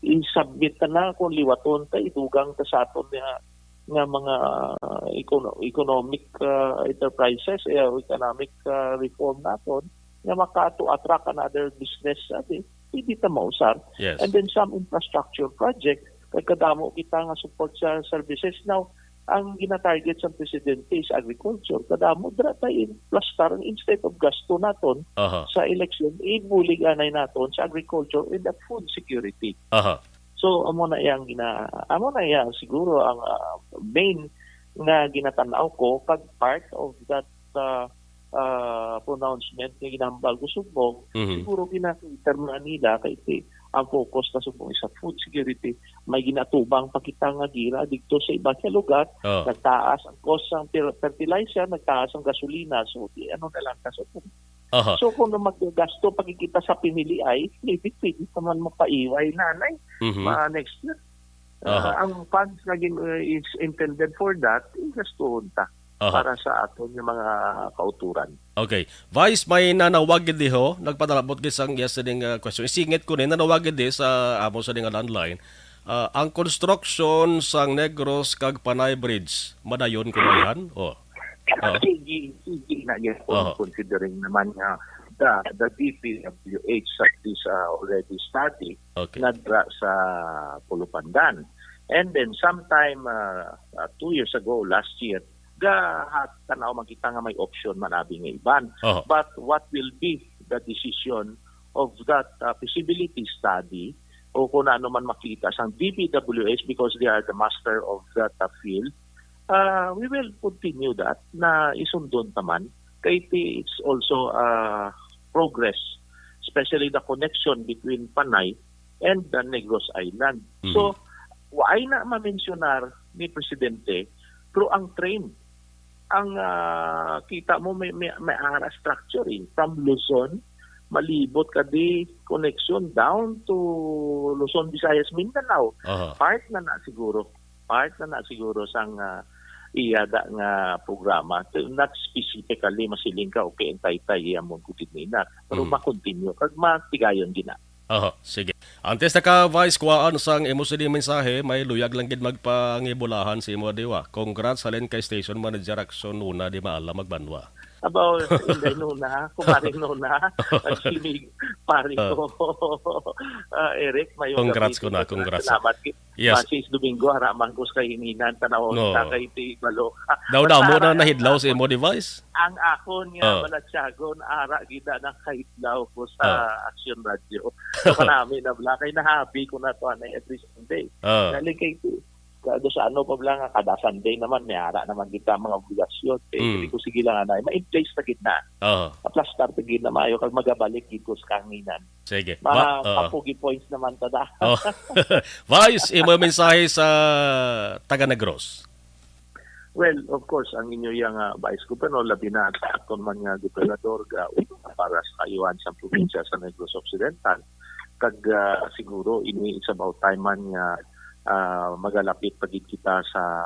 i-submit na kung liwaton ta itugang ta sa aton nga mga economic enterprises, economic reform naton nga makato-attract another business atin, hindi ta mausar. And then some infrastructure project, kadamo kita nga support sa services. Now, ang gina-target sa presidente is agriculture. Kadamo dra tayo plastar instead of gasto naton sa election, ibulig anay naton sa agriculture and the food security. So amo na yang siguro ang main nga ginatanaw ko pag part of that pronouncement nga ginambal ko subong, siguro ginakita nila kay ang focus na subong sa food security. May ginatubang pakita nga gira dito sa ibang lugar, nagtaas ang cost ng fertilizer, nagtaas ang gasolina, so ano na lang kasubong. So kung maggasto pagkikita sa pinili ay maybe pwede naman mapaiway nanay next year. Ang funds na is intended for that, gastoon ta para sa aton yung mga kauturan. Okay. Vice, may nanawagid di ho, nagpadalabot gid sang yesterday question. Isingit ko ni nanawagid di sa amo sa nga landline. Ang construction sang Negros kag Panay Bridge, madayon ko na yan? Sige na yan, considering naman nga the DPWH is already study nadra sa Pulupandan. And then sometime 2 years ago, last year, tanaw makita nga may option manabi nga iban. But what will be the decision of that feasibility study o kung ano man makita sa DPWH because they are the master of that field, we will continue that na isundon taman Katie, it's also progress, especially the connection between Panay and the Negros Island. So, why na ma-mentionar ni Presidente pero ang train? Ang kita mo may ara structure from Luzon, malibot ka di connection down to Luzon, Visayas, Mindanao. Part na siguro sang iyada nga programa. Not specifically masiling ka okay ang taytay amon kutid na pero ma-continue kag matigayon din na. Sige. Antes na ka, Vice, kuhaan sang imo sa mensahe, may luyag lang gid magpangibulahan si imo diwa. Congrats halin kay Station Manager Action Nuna di maala magbanwa. About hindi Nuna, kumaring Nuna, sinig pari ko. Eric, may congrats ko na, congrats. Salamat. Yes. Masis Domingo, haraman ko sa hininan, tanawon sa kay Tigalo. Daw mo na nahidlaw si imo device? Ang akon nga Balatsyagon, ara gida ng kahidlaw ko sa Action Radio. So kanami na bla, kay nahabi ko na to na every Sunday. Dali kay do sa ano pa lang kada Sunday naman may ara naman kita mga obligasyon hindi ko sige lang anay ma-in-place na gitna plus start gid na mayo kag magabalik gid ko sa kanginan sige papugi points naman tada Vice imo mensahe sa taga Negros. Well, of course, ang inyo yung Vice Governor, labi na aton man nga gobernador para sa kayuhan sa probinsya sa Negros Occidental. Kag siguro, it's about time man nga magalapit pagid kita sa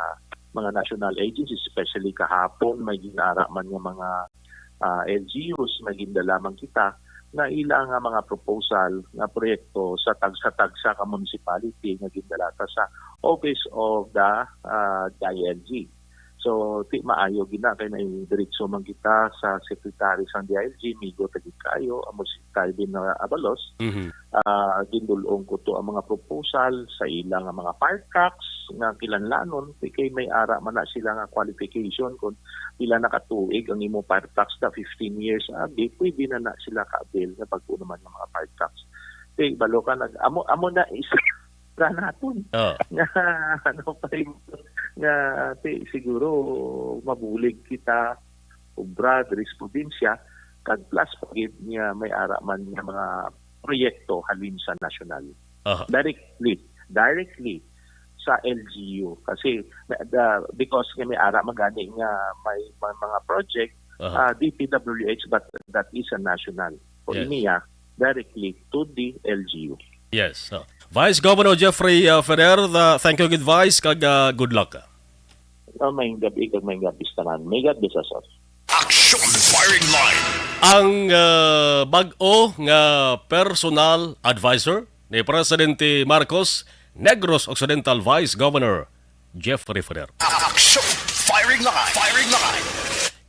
mga national agencies, especially kahapon, may ginara man nga mga LGUs, may gindala man kita na ilang mga proposal na proyekto sa tagsa ka municipality nga gindala sa Office of the DILG. So, ti maayo gina kay na diretso man kita sa Secretary sa DILG, Migo tagid kayo, amo si Calvin na Abalos. Gindulong ko to ang mga proposal sa ilang mga fire trucks nga kilanlanon kay may ara man na sila nga qualification kung pila nakatuig ang imo fire trucks na 15 years abi, pwede na sila ka-avail na pagpuno man ng mga fire trucks. Kay balo ka amo na isa naton nga ano pa nga siguro mabulig kita obra diri sa probinsya kag plus pagid niya may ara man nga mga proyekto halin sa national directly sa LGU kasi because may ara magani nga may mga project DPWH but that is a national so iniya directly to the LGU. Yes. Vice Governor Jeffrey Ferrer, thank you good Vice kag good luck. May gabi kag may gabi tanan. May God bless us. Action Firing Line. Ang bag-o nga personal advisor ni Presidente Marcos, Negros Occidental Vice Governor Jeffrey Ferrer. Action Firing Line. Firing Line.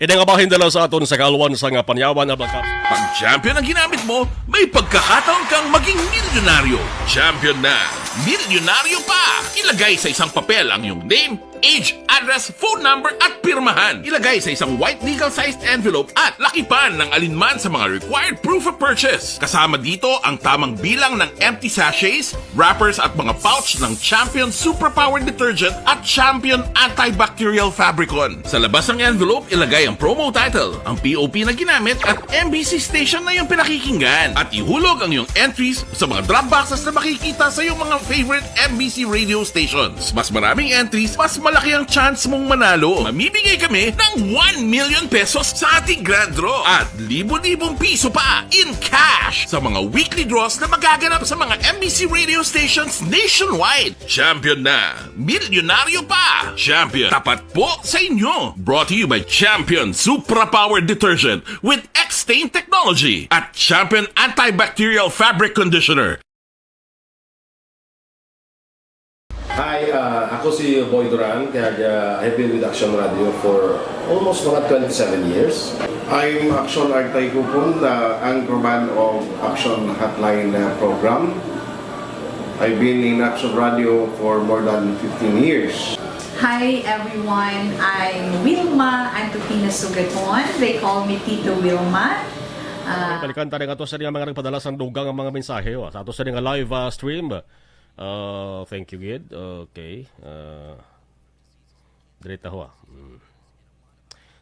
Inangabahin dala sa aton sa kaluan sa nga panyawan na Black Ops. Pag champion ang ginamit mo, may pagkakataon kang maging milyonaryo. Champion na, milyonaryo pa! Ilagay sa isang papel ang iyong name, age, address, phone number at pirmahan. Ilagay sa isang white legal-sized envelope at lakipan ng alinman sa mga required proof of purchase. Kasama dito ang tamang bilang ng empty sachets, wrappers at mga pouch ng Champion Superpower Detergent at Champion Antibacterial Fabricon. Sa labas ng envelope, ilagay ang promo title, ang POP na ginamit at MBC station na yung pinakikinggan. At ihulog ang iyong entries sa mga drop boxes na makikita sa iyong mga favorite MBC radio stations. Mas maraming entries, mas malaki ang chance mong manalo. Mamibigay kami ng 1 million pesos sa ating grand draw at libo-libong piso pa in cash sa mga weekly draws na magaganap sa mga MBC radio stations nationwide. Champion na, milyonaryo pa. Champion, tapat po sa inyo. Brought to you by Champion Supra Power Detergent with X-Stain Technology at Champion Antibacterial Fabric Conditioner. Hi, ako si Boy Duran, kaya I've been with Action Radio for almost mga 27 years. I'm Action Artay Kupon, the anchorman of Action Hotline program. I've been in Action Radio for more than 15 years. Hi everyone, I'm Wilma Antupina Sugaton. They call me Tito Wilma. Balikan tayo nga ito sa mga nagpadala sa dugang ang mga mensahe sa ato sa nga live stream. Thank you, Gid. Okay. Direta ho.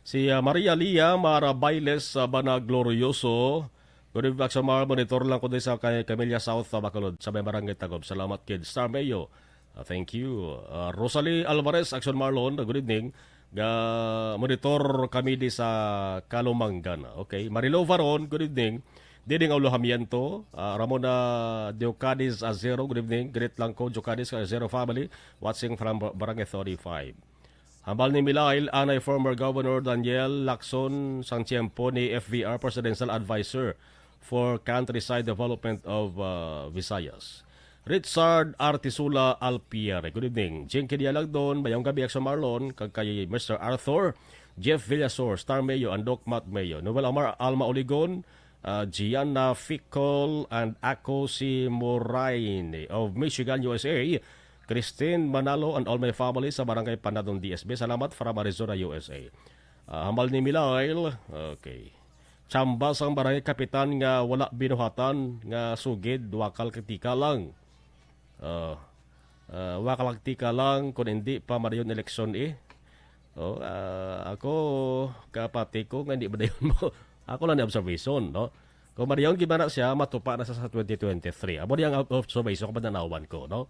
Si Maria Lia Marabailes Bana Glorioso. Good evening, Action Mar. Monitor lang ko din sa Camellia South, Bacolod, sa may barangay Tagob. Salamat, kid. Star Mayo. Thank you. Rosalie Alvarez, Action Marlon. Good evening. Monitor kami di sa Kalumangan. Okay. Marilo Varon, good evening. Diding Aulo Hamiento, Ramona Diocadis Azero, good evening. Great lang ko, Diocadis Azero family, watching from Barangay 35. Hambal ni Milail, anay former Governor Daniel Lacson sang tiyempo ni FVR Presidential Advisor for Countryside Development of Visayas. Richard Artisula Alpiere, good evening. Jinky Dialagdon, Bayang Gabi Action Marlon, kay Mr. Arthur, Jeff Villasor, Star Mayo, and Doc Matt Mayo. Noel Amar Alma Oligon, Gianna Ficol, and Ako si Moraine of Michigan, USA. Christine Manalo and all my family sa Barangay Panadong DSB. Salamat from Arizona, USA. Hamal ni Milail, okay. Chambas ang Barangay Kapitan nga wala binuhatan nga sugid, wakal katika lang. Wakal katika lang kung hindi pa mariyon eleksyon ako kapati ko nga hindi ba dayon mo. Ako lang ni observation, no? Kung mariyon gimana siya, matupa na sa 2023. Abo niyang observation ko pananawan ko, no?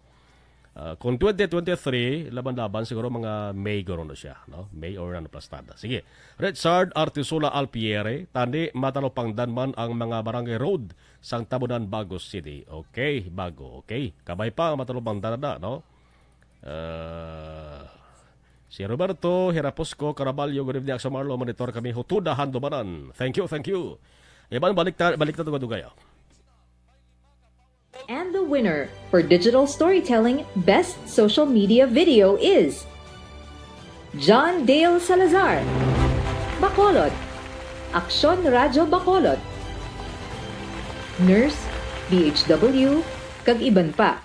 Kung 2023, laban-laban, siguro mga May garo na siya, no? May or ano plastada. Sige. Richard Artisula Alpiere, tandi matalopang danman ang mga barangay road sang Tabunan, Bagos City. Okay, bago. Okay. Kabay pa matalopang danada, no? Si Roberto Hiraposco Caraballo, good evening sa Marlo, monitor kami hutudahan dumanan. Thank you, thank you. Iban balik na dugay. And the winner for Digital Storytelling Best Social Media Video is John Dale Salazar, Bacolod, Aksyon Radyo Bacolod, Nurse, BHW, kag iban pa.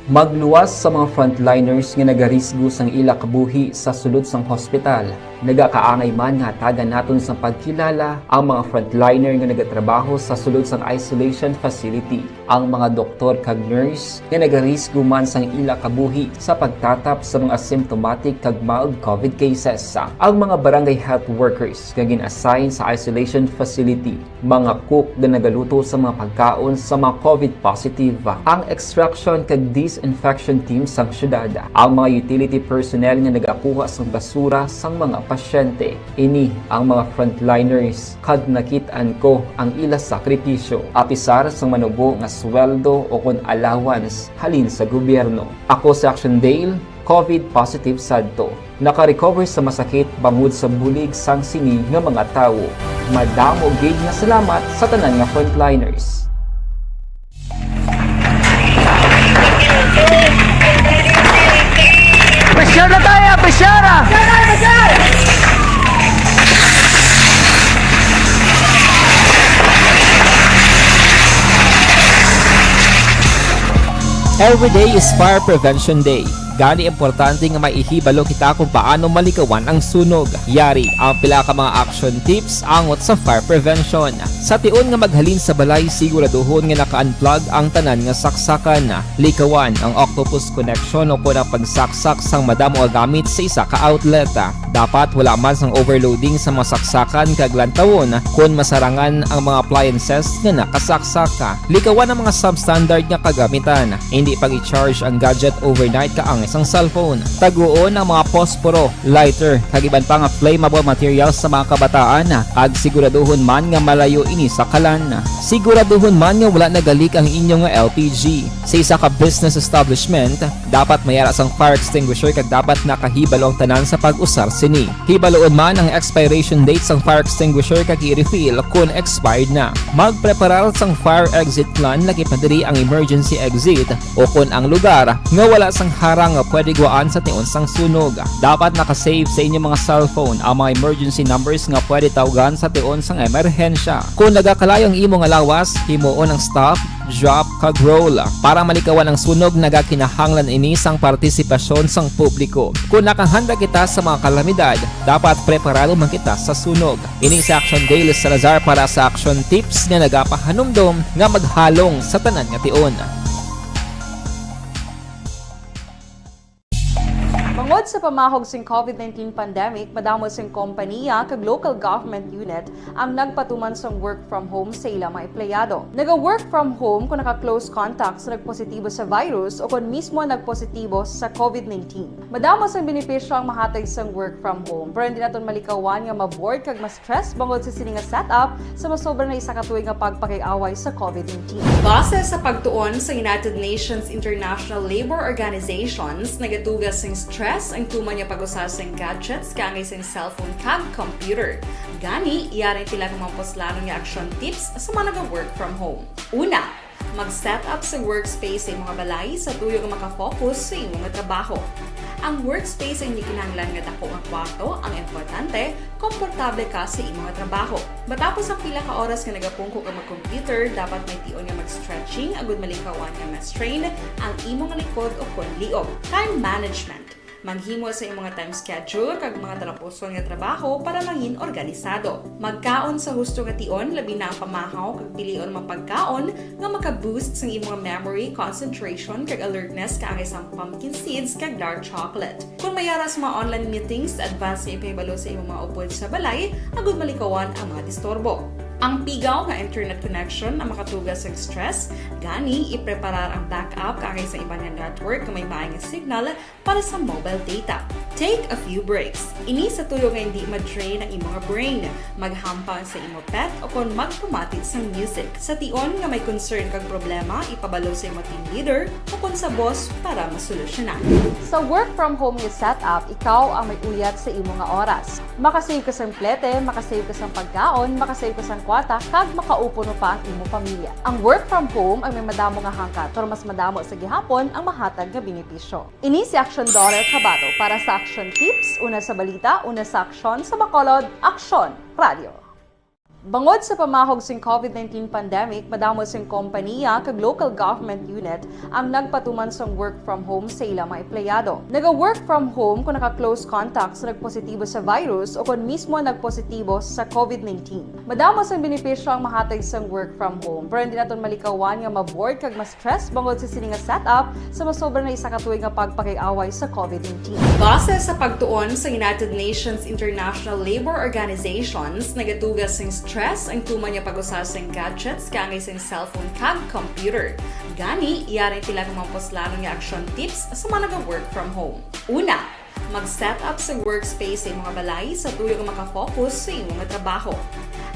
Magluwas sa mga frontliners nga nagarisgo sang ila kabuhi sa sulod sang hospital. Nagakaangay man nga tagan naton sa pagkilala ang mga frontliner nga nagatrabaho sa sulod sang isolation facility. Ang mga doktor kag nurse nga nagarisgo man sang ila kabuhi sa pagtatap sa mga asymptomatic kag mild COVID cases. Ang mga barangay health workers nga gin-assign sa isolation facility, mga cook nga nagaluto sa mga pagkaon sa mga COVID positive, ang extraction kag disinfection team sang syudad, ang mga utility personnel nga nagakuha sang basura sang mga pasyente. Ini ang mga frontliners kag nakit-an ko ang ila sakripisyo apisar sang manubo nga sweldo o kon allowance halin sa gobyerno. Ako si Action Dale, COVID positive sadto. Naka-recover sa masakit bangod sa bulig sang sini nga mga tawo. Madamo gid nga salamat sa tanan nga frontliners. Bashara tayo! Bashara! Every day is Fire Prevention Day. Gani importante nga maihibalo kita kung paano malikawan ang sunog. Yari ang pila ka mga action tips angot sa fire prevention. Sa tion nga maghalin sa balay, siguraduhon nga naka-unplug ang tanan nga saksakan. Likawan ang octopus connection o kung pagsaksak sang madamo gamit sa isa ka outlet. Dapat wala man sang overloading sa mga saksakan kag lantawon kung masarangan ang mga appliances nga nakasaksaka. Likawan ang mga substandard nga kagamitan. Hindi pag i-charge ang gadget overnight kaang isang cellphone. Taguon ang mga posporo, lighter, kag iban pa nga flammable materials sa mga kabataan. Ag siguraduhon man nga malayo ini sa kalan. Siguraduhon man nga wala nagalik ang inyong LPG. Sa isa ka business establishment, dapat mayara sang fire extinguisher kag dapat nakahibalo ang tanan sa pag-usar sini. Hibaloon man ang expiration date sang fire extinguisher kag i-refill kung expired na. Magpreparar sang fire exit plan lagi pa diri ang emergency exit o kung ang lugar nga wala sang harang nga pwede guaan sa tion sang sunog. Dapat nakasave sa inyong mga cellphone ang mga emergency numbers nga pwede tawagan sa tion sang emerhensya. Kung nagakalayo ang imong alawas, himuon ang stop, drop, kag roll. Para malikawan ang sunog, nagakinahanglan ini sang partisipasyon sang publiko. Kung nakahanda kita sa mga kalamidad, dapat preparado man kita sa sunog. Ini sa Action Dale Salazar para sa action tips nga nagapahanumdom nga maghalong sa tanan nga tion. Bangod sa pamahog sing COVID-19 pandemic, madamo sing kompanya kag local government unit ang nagpatuman sang work from home sa ilang mga empleyado. Naga-work from home kung naka-close contact sa nagpositibo sa virus o kung mismo nagpositibo sa COVID-19. Madamo sang benepisyo ang mahatag sang work from home, pero hindi naton malikawan nga ma-bored kag ma-stress bangod sa sini nga setup sa masobra na isa ka tuig nga pagpakiaway sa COVID-19. Base sa pagtuon sa United Nations International Labor Organizations, nagatugas sing stress ang tuman niya pag-usar sing gadgets kangay sing cellphone kag computer. Gani, iyaring tila ng mga poslano nga action tips sa mga nag-work from home. Una, mag-set up sa workspace sa mga balay sa tuyo nga makafocus sa imong trabaho. Ang workspace ay hindi kinahanglan nga dako ang kwarto, ang importante, komportable ka sa imong trabaho. Matapos ang pila ka oras nga nagapungko ka mag-computer, dapat may tion nga mag-stretching agud malikawan nga ma-strain ang imong likod o konliog. Time management. Maghimo sa imong time schedule kag mga talapuson nga trabaho para mangin organisado. Magkaon sa husto nga tion, labi na ang pamahaw kag pilion mapagkaon nga maka-boost sa imong memory, concentration kag alertness kaangay sang pumpkin seeds kag dark chocolate. Kung mayara sa mga online meetings, advance nga ipahibalo sa imong mga upod sa balay, agud malikawan ang mga disturbo. Ang pigaw nga internet connection ang makatugas sa stress, gani ipreparar ang backup kaangay sa ibang network kung may maayong signal para sa mobile data. Take a few breaks. Ini sa tuyo nga hindi ma-drain ang imong brain, maghampang sa imong pet o kung magpumatid sa music. Sa tion nga may concern kag problema, ipabalo sa imong team leader o kung sa boss para masolusyonan. Sa work from home nga setup, ikaw ang may uyat sa imong nga oras. Makasave ka sa plete, makasave ka sa pagkaon, makasave ka sa kwata, kag makaupo no pa ang imong pamilya. Ang work from home ay may madamo nga hangkat, pero mas madamo sa gihapon ang mahatag nga benepisyo. Ini si Action Daughter Kabato para sa Action Tips, una sa balita, una sa aksyon, sa Bacolod, Aksyon Radio. Bangod sa pamahog sing COVID-19 pandemic, madamo sing kompanya kag local government unit ang nagpatuman sang work from home sa ilang mga empleyado. Naga-work from home kung naka-close contact sa nagpositibo sa virus o kung mismo nagpositibo sa COVID-19. Madamo sang benepisyo ang mahatag sang work from home, pero hindi naton malikawan nga ma-bored kag ma-stress bangod sa sini nga setup sa masobra na isa ka tuig nga pagpakiaway sa COVID-19. Base sa pagtuon sa United Nations International Labor Organizations, nagatugas sing stress ang tuman niya pag-usar sa gadgets kaangay sa cellphone kag computer. Gani, iyaring tila ng mga poslano nga action tips sa mga nag-work from home. Una, mag-set up sa workspace sa mga balay sa tuyo nga makafocus sa imong trabaho.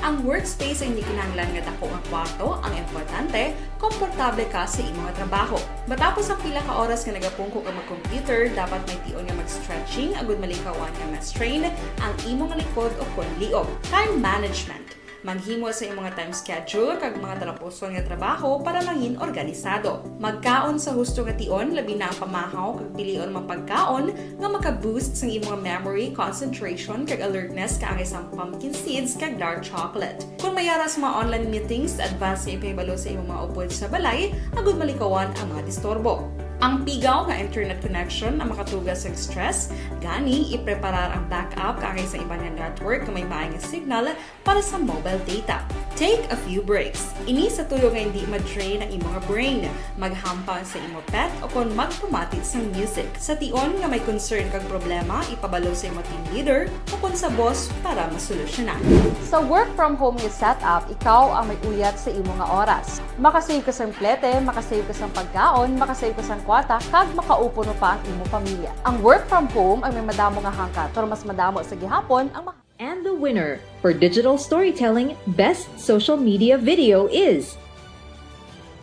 Ang workspace ay hindi kinahanglan nga dako ang kwarto, ang importante, komportable ka sa imong trabaho. Matapos ang pila ka oras nga nagapungko ka mag-computer, dapat may tion nga mag-stretching agud malikawan nga ma-strain ang imong likod o konliog. Time management. Maghimo sa imong time schedule kag mga talapuson nga trabaho para mangin organisado. Magkaon sa husto nga tion, labi na ang pamahaw kag pilion mapagkaon nga maka-boost sa imong memory, concentration kag alertness kaangay sang pumpkin seeds kag dark chocolate. Kung mayara sa mga online meetings, advance nga ipahibalo sa imong mga upod sa balay, agud malikawan ang mga disturbo. Ang pigaw nga internet connection ang makatugas sa stress, gani ipreparar ang backup kaangay sa ibang network kung may maayong signal para sa mobile data. Take a few breaks. Ini sa tuyo nga hindi ma-drain ang imong brain, maghampang sa imong pet o kung magpumatid sa music. Sa tion nga may concern kag problema, ipabalo sa imong team leader o kung sa boss para masolusyonan. Sa work from home nga setup, ikaw ang may uyat sa imong nga oras. Makasave ka sa plete, makasave ka sa pagkaon, makasave ka sa kwata, kag makaupo no pa ang imong pamilya. Ang work from home ay may madamo nga hangkat, pero mas madamo sa gihapon ang And the winner for Digital Storytelling Best Social Media Video is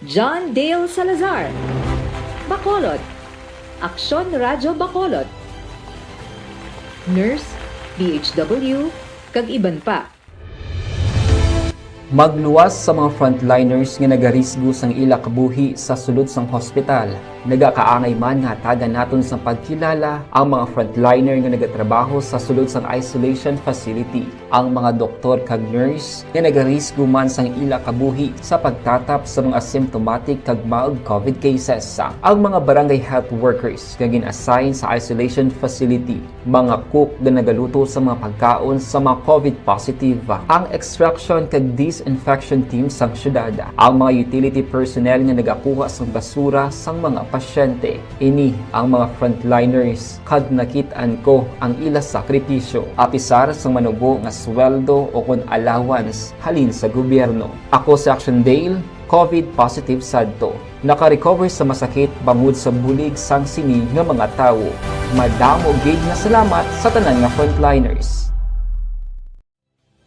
John Dale Salazar, Bacolod, Aksyon Radio Bacolod, Nurse, DHW, kag iban pa. Magluwas sa mga frontliners nga nagarisgo sang ila kabuhi sa sulod sang hospital. Nagakaangay man nga tagan naton sa pagkilala ang mga frontliner nga nagatrabaho sa sulod sang isolation facility. Ang mga doktor kag nurse nga nagarisgo man sang ila kabuhi sa pagtatap sa mga asymptomatic kag mild COVID cases. Ang mga barangay health workers nga gin-assign sa isolation facility, mga cook nga nagaluto sa mga pagkaon sa mga COVID positive, ang extraction kag disinfection team sang syudad, ang mga utility personnel nga nagakuha sang basura sang mga pasyente. Ini ang mga frontliners kag nakit-an ko ang ila sakripisyo apisar sang manubo nga sweldo o kun allowance halin sa gobyerno. Ako si Action Dale, COVID positive sadto. Naka-recover sa masakit bangod sa bulig sang sini nga mga tawo. Madamo gid nga salamat sa tanan nga frontliners.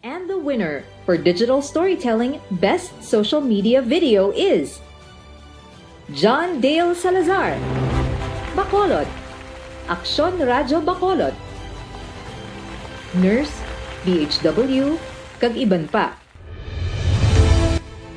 And the winner for Digital Storytelling Best Social Media Video is John Dale Salazar, Bacolod, Aksyon Radyo Bacolod, Nurse, DHW, kag iban pa.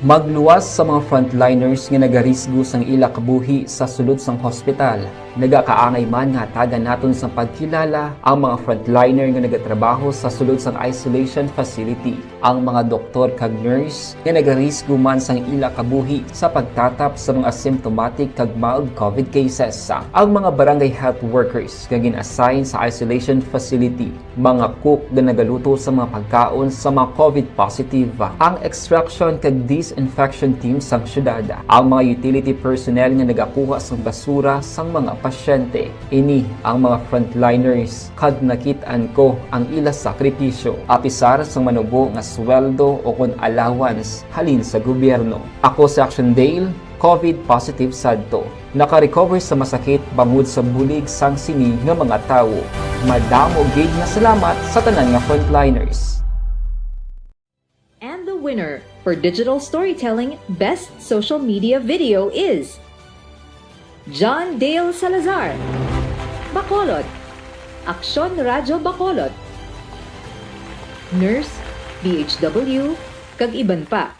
Magluwas sa mga frontliners nga nagarisgo sang ila kabuhi sa sulod sang hospital. Nagakaangay man nga tagan naton sa pagkilala ang mga frontliner nga nagatrabaho sa sulod sang isolation facility. Ang mga doktor kag nurse nga nagarisgo man sang ila kabuhi sa pagtatap sa mga asymptomatic kag mild COVID cases. Ang mga barangay health workers nga gin-assign sa isolation facility, mga cook nga nagaluto sa mga pagkaon sa mga COVID positive, ang extraction kag disinfection team sang syudad, ang mga utility personnel nga nagakuha sang basura sang mga pasyente. Ini ang mga frontliners kag nakit-an ko ang ila sakripisyo apisar sang manubo nga sweldo o kun allowance halin sa gobyerno. Ako si Action Dale, COVID positive sadto. Naka-recover sa masakit bangod sa bulig sang sini nga mga tawo. Madamo gid nga salamat sa tanan nga frontliners. And the winner for Digital Storytelling Best Social Media Video is John Dale Salazar, Bacolod, Aksyon Radyo Bacolod, Nurse, DHW, kag iban pa.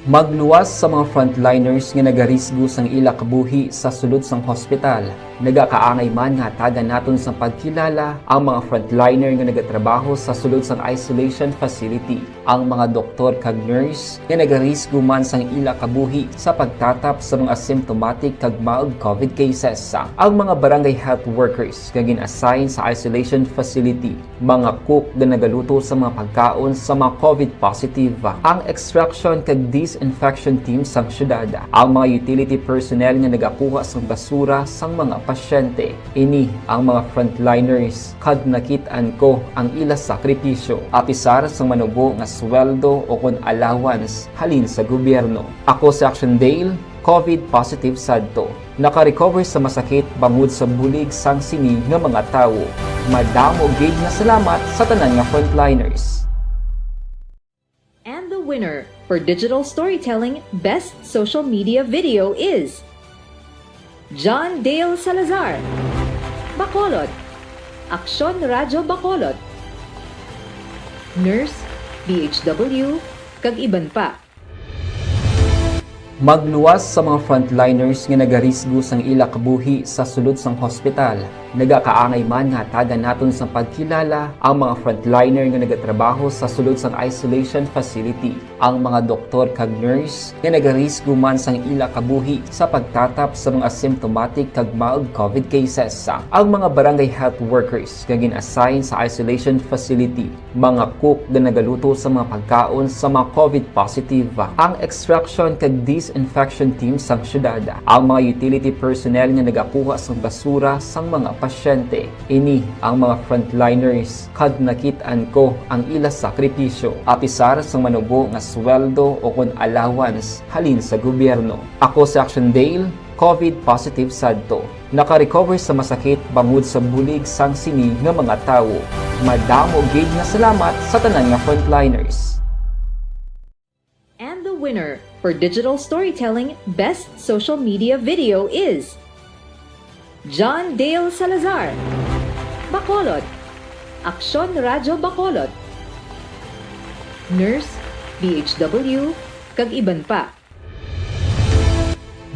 Magluwas sa mga frontliners nga nagarisgo sang ila kabuhi sa sulod sang hospital. Nagakaangay man nga tagan naton sa pagkilala ang mga frontliner nga nagatrabaho sa sulod sang isolation facility. Ang mga doktor kag nurse nga nagarisgo man sang ila kabuhi sa pagtatap sa mga asymptomatic kag mild COVID cases. Ang mga barangay health workers nga gin-assign sa isolation facility, mga cook nga nagaluto sa mga pagkaon sa mga COVID positive, ang extraction kag disinfection team sang syudad, ang mga utility personnel nga nagakuha sang basura sang mga pasyente. Ini ang mga frontliners kag nakit-an ko ang ila sakripisyo apisar sang manubo nga sweldo o kun allowance halin sa gobyerno. Ako si Action Dale, COVID positive sadto. Naka-recover sa masakit bangod sa bulig sang sini nga mga tawo. Madamo gid nga salamat sa tanan nga frontliners. And the winner for Digital Storytelling Best Social Media Video is John Dale Salazar, Bacolod, Aksyon Radyo Bacolod, Nurse, DHW, kag iban pa. Magluwas sa mga frontliners nga nagarisgo sang ila kabuhi sa sulod sang hospital. Nagakaangay man nga tagan naton sa pagkilala ang mga frontliner nga nagatrabaho sa sulod sang isolation facility. Ang mga doktor kag nurse nga nagarisgo man sang ila kabuhi sa pagtatap sa mga asymptomatic kag mild COVID cases. Ang mga barangay health workers nga gin-assign sa isolation facility, mga cook nga nagaluto sa mga pagkaon sa mga COVID positive, ang extraction kag disinfection team sang syudad, ang mga utility personnel nga nagakuha sang basura sang mga pasyente. Ini ang mga frontliners kag nakit-an ko ang ila sakripisyo apisar sang manubo nga sweldo o kun allowance halin sa gobyerno. Ako si Action Dale, COVID positive sadto. Naka-recover sa masakit bangod sa bulig sang sini nga mga tawo. Madamo gid nga salamat sa tanan nga frontliners. And the winner for Digital Storytelling Best Social Media Video is John Dale Salazar, Bacolod, Aksyon Radyo Bacolod, Nurse, DHW, kag iban pa.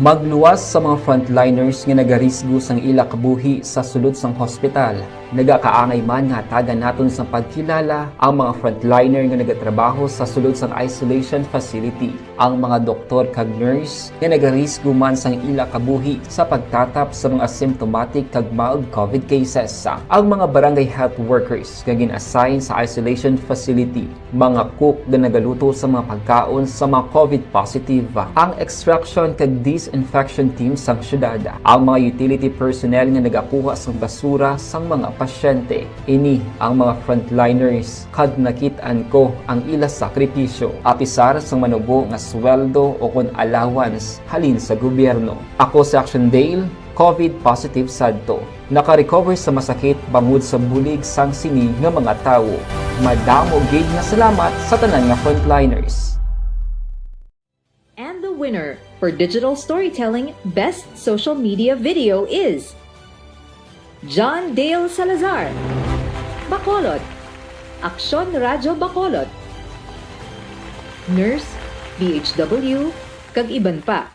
Magluwas sa mga frontliners nga nagarisgo sang ila kabuhi sa sulod sang hospital. Nagakaangay man nga tagan naton sa pagkilala ang mga frontliner nga nagatrabaho sa sulod sang isolation facility, ang mga doktor kag nurse nga nagarisgo man sang ila kabuhi sa pagtatap sa mga symptomatic kag mild COVID cases. Ang mga barangay health workers nga gin-assign sa isolation facility, mga cook nga nagaluto sa mga pagkaon sa mga COVID positive, ang extraction kag disinfection team sang syudad, ang mga utility personnel nga nagakuha sang basura sang mga pasyente. Ini ang mga frontliners kad nakitaan ko ang ila sakripisyo apisar sang manubo nga sweldo o kon allowance halin sa gobyerno. Ako si Action Dale, COVID positive sadto. Naka-recover sa masakit bangod sa bulig sang sini nga mga tawo. Madamo gid nga salamat sa tanan nga frontliners. And the winner for Digital Storytelling Best Social Media Video is John Dale Salazar, Bacolod, Aksyon Radyo Bacolod, Nurse, DHW, kag iban pa.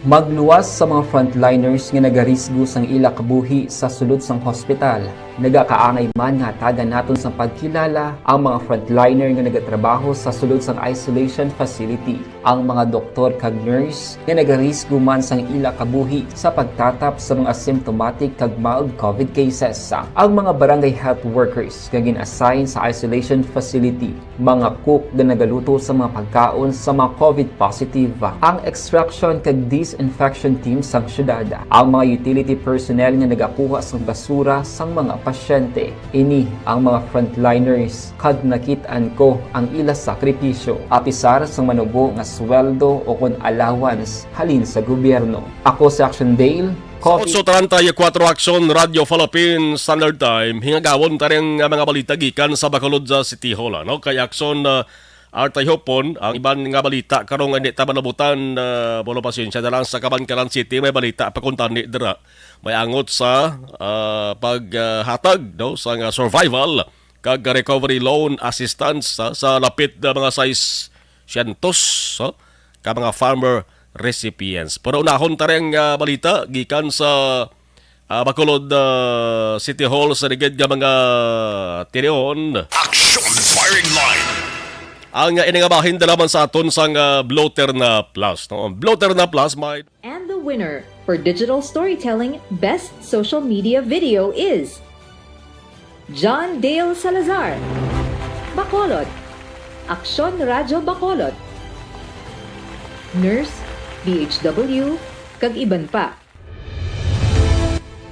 Magluwas sa mga frontliners nga nagarisgo sang ila kabuhi sa sulod sang hospital. Nagakaangay man nga tagan naton sa pagkilala ang mga frontliner nga nagatrabaho sa sulod sang isolation facility, ang mga doktor kag nurse nga nagarisgo man sang ila kabuhi sa pagtatap sa mga symptomatic kag mild COVID cases, ang mga barangay health workers nga gin-assign sa isolation facility, mga cook nga nagaluto sa mga pagkaon sa mga COVID positive, ang extraction kag disinfection team sang syudad, ang mga utility personnel nga nagakuha sang basura sang mga pasyente. Ini ang mga frontliners kad nakitaan ko ang ila sakripisyo apisar sang manubo nga sweldo o kon allowance halin sa gobyerno. Ako si Action Dale, Sa 8:34 Action Radio Philippines Standard Time, hingagawon ta rin mga balita gikan sa Bacolod City Hall. No? Kay Action Artay Hopon, ang iban nga balita karong hindi ta manabutan, bolo pasensya na lang sa Kabankalan City, may balita pakuntan ni dira. May angot sa paghatag no, sa survival kag recovery loan assistance sa lapit na mga 600 ka mga farmer recipients. Pero unahon ta rin balita gikan sa Bacolod City Hall sa ligid nga mga tinion. Action Firing Line. Ang iningabahin dalaman sa aton sang Bloater na Plus. No? Bloater na Plus may... And the winner for Digital Storytelling Best Social Media Video is John Dale Salazar, Bacolod, Aksyon Radyo Bacolod, Nurse, DHW, kag iban pa.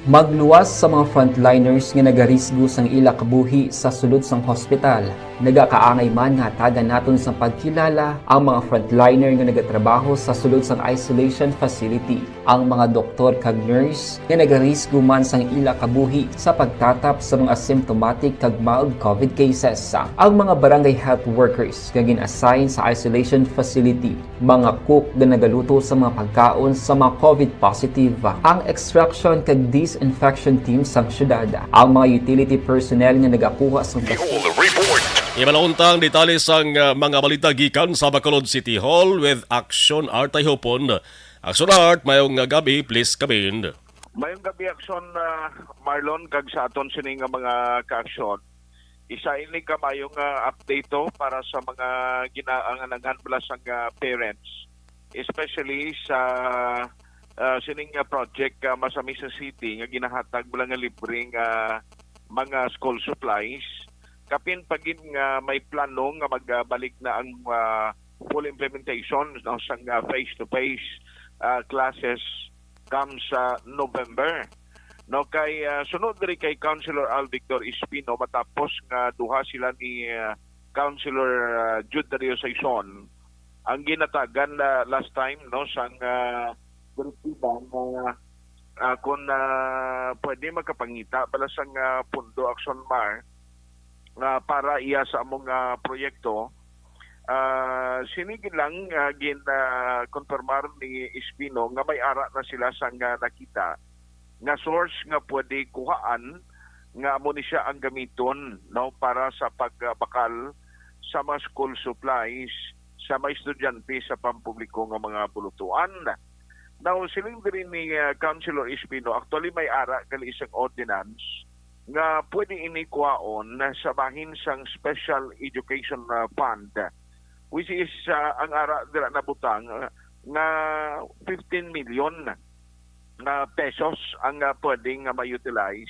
Magluwas sa mga frontliners nga nagarisgo sang ila kabuhi sa sulod sang hospital. Nagakaangay man nga tagan naton sa pagkilala ang mga frontliner nga nagatrabaho sa sulod sang isolation facility, ang mga doktor kag nurse nga nagarisgo man sang ila kabuhi sa pagtatap sa mga symptomatic kag mild COVID cases, ang mga barangay health workers nga gin-assign sa isolation facility, mga cook nga nagaluto sa mga pagkaon sa mga COVID positive, ang extraction kag disinfection team sang syudad, ang mga utility personnel nga nagakuha sa Ibalauntang detalye sang mga balita gikan sa Bacolod City Hall with Action Art ay hopon. Action Art, mayong gabi, please come in. Mayong gabi, Action Marlon, kag sa aton sining mga ka-action. Isa ini ka mayong update to para sa mga ginaanganangan pala sang parents, especially sa sining project Masamisa City nga ginahatag pala nga libreng mga school supplies. Kapin pagin nga may plano nga magbalik na ang full implementation ng sang face-to-face classes comes sa November. No, kay sunod diri kay Councilor Al Victor Espino matapos nga duha sila ni Councilor Jude Dario Saison ang ginatagan last time no sang direktiba nga kung pwede magkapangita pala sang Pundo Action Mar para iya sa among proyekto. Sinigin lang gin-konfirmar ni Espino nga may ara na sila sang nakita nga source nga pwede kuhaan nga amo ni siya ang gamiton no para sa pagbakal sa mga school supplies sa mga estudyante sa pampubliko nga mga bulutuan. Now, siling din ni Councilor Espino, actually may ara kali isang ordinance nga pwede inikwaon sa bahin sang Special Education Fund, which is ang ara dira na butang nga 15 million na pesos ang pwedeng ma-utilize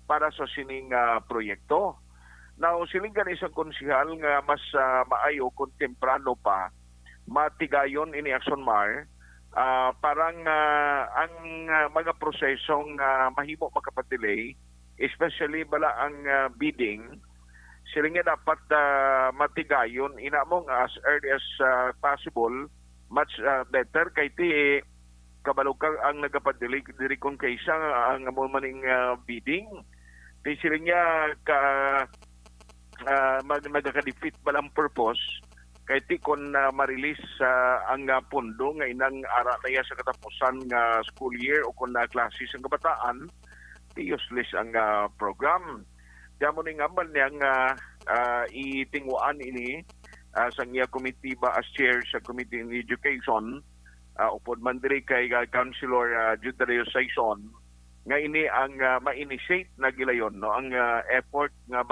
para sa sining proyekto. Now, siling gan isang konsihal nga mas maayo kung temprano pa matigayon ini Action Mar, parang ang mga prosesong mahimo makapadelay, especially bala ang bidding, siling nga dapat matigayon inamong as early as possible, much better kay ti kabalukang ang nagapadelay diri kon kaysa ang amo maning bidding. Ti siling nga magaka-defeat balang purpose kay ti kon ma-release ang pondo nga inang ara na sa katapusan nga school year o kon klase ang kabataan, ti useless ang program. Diyan mo ni ngamal niyang itingwaan ini sa niya committee ba as chair sa Committee on Education, upod man diri kay Councilor Judario Saison, nga ini ang ma-initiate na gilayon no ang effort nga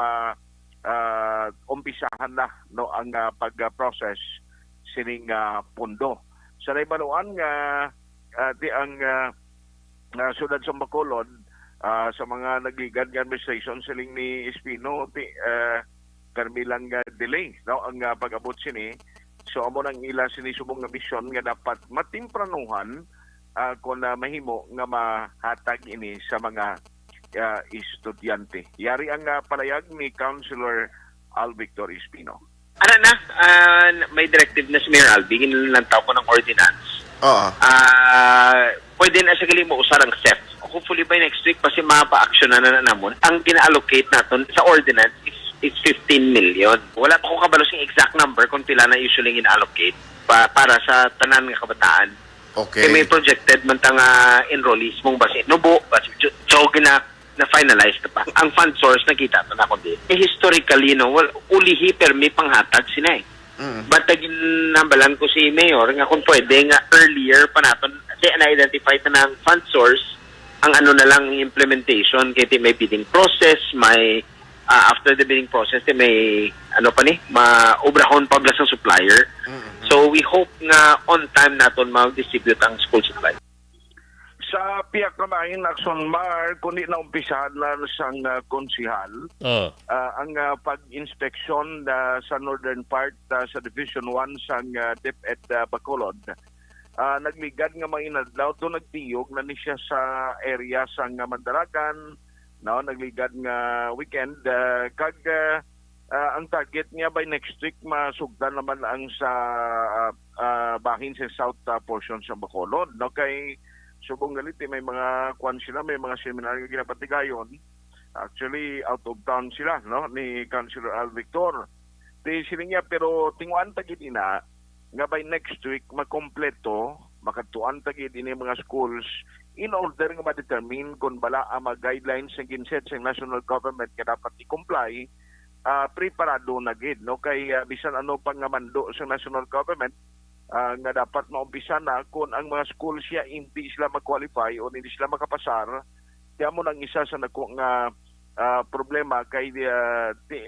umpisahan na no ang pag-process sining pondo. Sa naibaluan nga di ang sudad sa Bacolod, sa mga nagligad nga administration siling ni Espino, karmilang delay no ang pag-abot sini. So amo nang ila sinisubong nga mission nga dapat matimpranuhan kung mahimo nga mahatag ini sa mga estudyante. Yari ang palayag ni Councilor Al Victor Espino. May directive na si Mayor Albi, ginlantaw ko ng ordinance. Oo. Pwede na siya gali mo usar ang CEF. Hopefully by next week kasi mapa-action na namon. Ang gina-allocate natin sa ordinance is 15 million. Wala pa ko kabalo sing exact number kung pila na usually gina-allocate para sa tanan nga kabataan. Okay. Kaya may projected man tang enrollees mong basin. Nubo, so na finalize na pa. Ang fund source nakita to na ko din. Historically, ulihi permi panghatag sina eh. But nambalan ko si Mayor nga kung pwede nga earlier pa natin kasi na-identify na ng fund source ang ano na lang implementation kaya may bidding process, may after the bidding process may ano pa ni ma-obrahon pa sa supplier. So we hope nga on time naton ma-distribute ang school supply. Sa piyak kamahin Action Mar, kundi na umpisahan na sang konsihal, ang pag-inspeksyon sa northern part sa Division 1 sang DepEd Bacolod. Nagligad nga mga inadlaw to nagtiyog na ni siya sa area sang Mandaragan, no, nagligad nga weekend, kag ang target niya by next week masugdan naman ang sa bahin sa south portion sa Bacolod. No, kay subong galit may mga kwan sila, may mga seminar nga ginapatigayon. Actually out of town sila no ni Councilor Al Victor. Di sila niya pero tinguan tagid ina nga by next week makompleto makatuan tagid ini mga schools in order nga ma-determine kung bala ang mga guidelines nga ginset sa national government nga dapat i-comply, preparado na gid no kay bisan ano pang nga mando sa national government nga dapat maumpisa na kung ang mga schools siya hindi sila mag-qualify o hindi sila makapasar. Kaya mo nang isa sa nako nga problema kay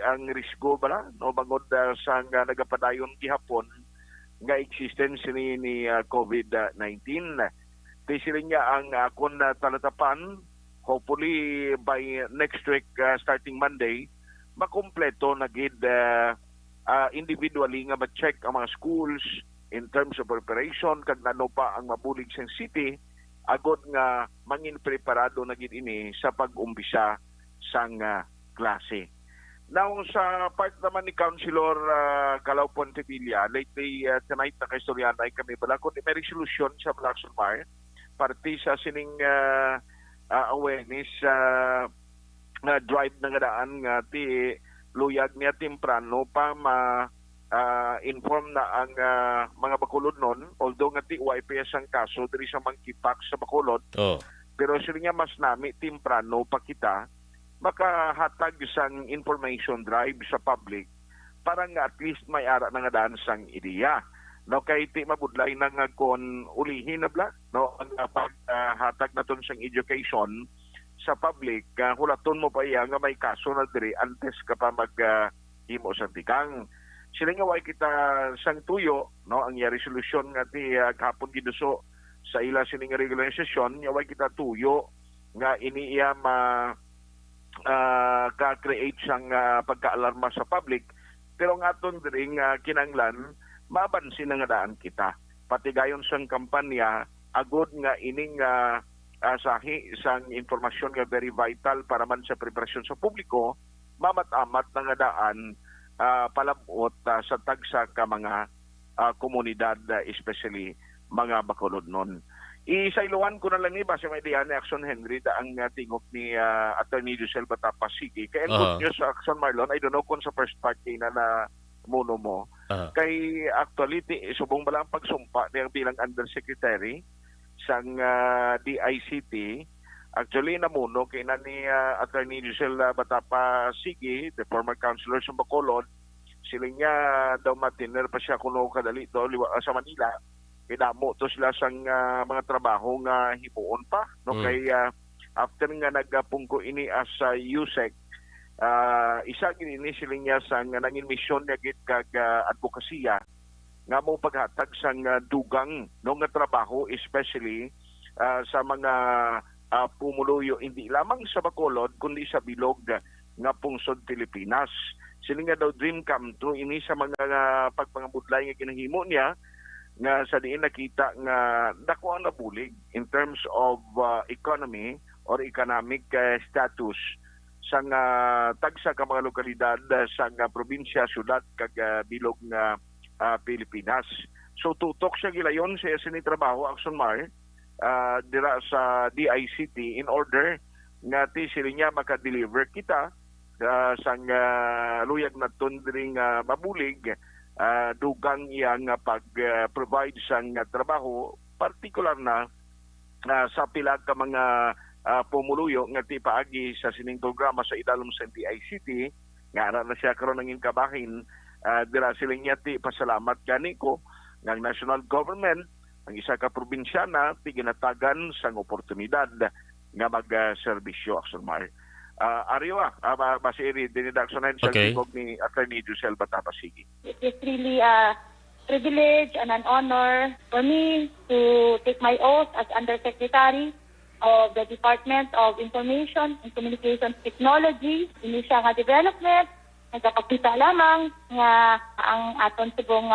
ang risgo bala no bangod sa nga nagapadayon gihapon nga existence ni COVID-19. Kaya sila niya ang akon talatapan, hopefully by next week starting Monday, makompleto na gid individually nga ma-check ang mga schools in terms of preparation kag nano pa ang mabulig sa city agod nga mangin preparado na gid ini sa pag-umpisa sang klase. Now sa part naman ni Councilor Calao Pontevilla, lately tonight na kaistoryan ay kami bala kung may resolution sa Action Mar parte sa sining awareness drive na daan nga ti luyag niya temprano pa inform na ang mga Bacolod nun, although nga ti YPS ang kaso diri sa Monkeypox sa Bacolod, pero sila nga mas nami temprano pa kita makahatag sang information drive sa public para nga at least may ara na nga daan sang ideya. no kay ti mabudlay na nga kon ulihin na bla no ang paghatag naton sang education sa public, hulaton mo pa iya nga may kaso na diri antes ka pa mag himo sa tikang. Sila nga way kita sang tuyo no ang resolution nga ti kahapon giduso sa ila sining regulation, nga way kita tuyo nga iniiya ka-create sang pagkaalarma sa public, pero nga aton diri nga kinanglan mabansin nga daan kita. Pati gayon sang kampanya agod nga ining sahi isang informasyon nga very vital para man sa preparasyon sa publiko, mamat-amat na nga daan palabot sa tagsa ka mga komunidad, especially mga Bacolod nun. Isailuan ko na lang ni base may diyan ni Action Henry da ang tingog ni Attorney Josel Batapa Sige. Kaya good news sa Action Marlon, I don't know kung sa first party na muno mo. Kay actually subong bala ang pagsumpa niya bilang Undersecretary sang DICT, actually namuno kay na ni Attorney Josel Batapa Sige, the former councilor sa Bacolod. Sila niya daw matiner pa siya kuno kadali do sa Manila. Kinamo to sila sang mga trabaho nga hipuon pa no kay after nga nagpungko ini as USEC, isa gini sila niya sang nangin mission niya git kag advokasya nga mo paghatag sang dugang no nga trabaho, especially sa mga pumuluyo hindi lamang sa Bacolod kundi sa bilog nga pungsod Pilipinas. Sila nga daw dream come true ini sa mga pagpangabudlay nga ginahimo niya nga sa diin nakita nga dako ang nabulig in terms of economy or economic status sa tagsa ka mga lokalidad sa probinsya, syudad kag bilog nga Pilipinas. So tutok siya gilayon sa sinitrabaho Action Mar dira sa DICT in order nga ti sila niya maka-deliver kita sang luyag na tundring mabulig dugang iyang pag-provide sang trabaho, particular na sa pila ka mga pumuluyo nga ti paagi sa sining programa sa idalom sa DICT nga ara na siya karon ng inkabahin. Dira sila niya ti pasalamat gani ko ng national government ang isa ka probinsyana ti ginatagan sang oportunidad nga mag-serbisyo Action Mar. Ariwa, Basiri, dinidaksonan sa tigog ni Attorney Josel Batapa Sige. It is really a privilege and an honor for me to take my oath as Undersecretary of the Department of Information and Communications Technology, Initial Development. Nagkakapita lamang nga ang aton subong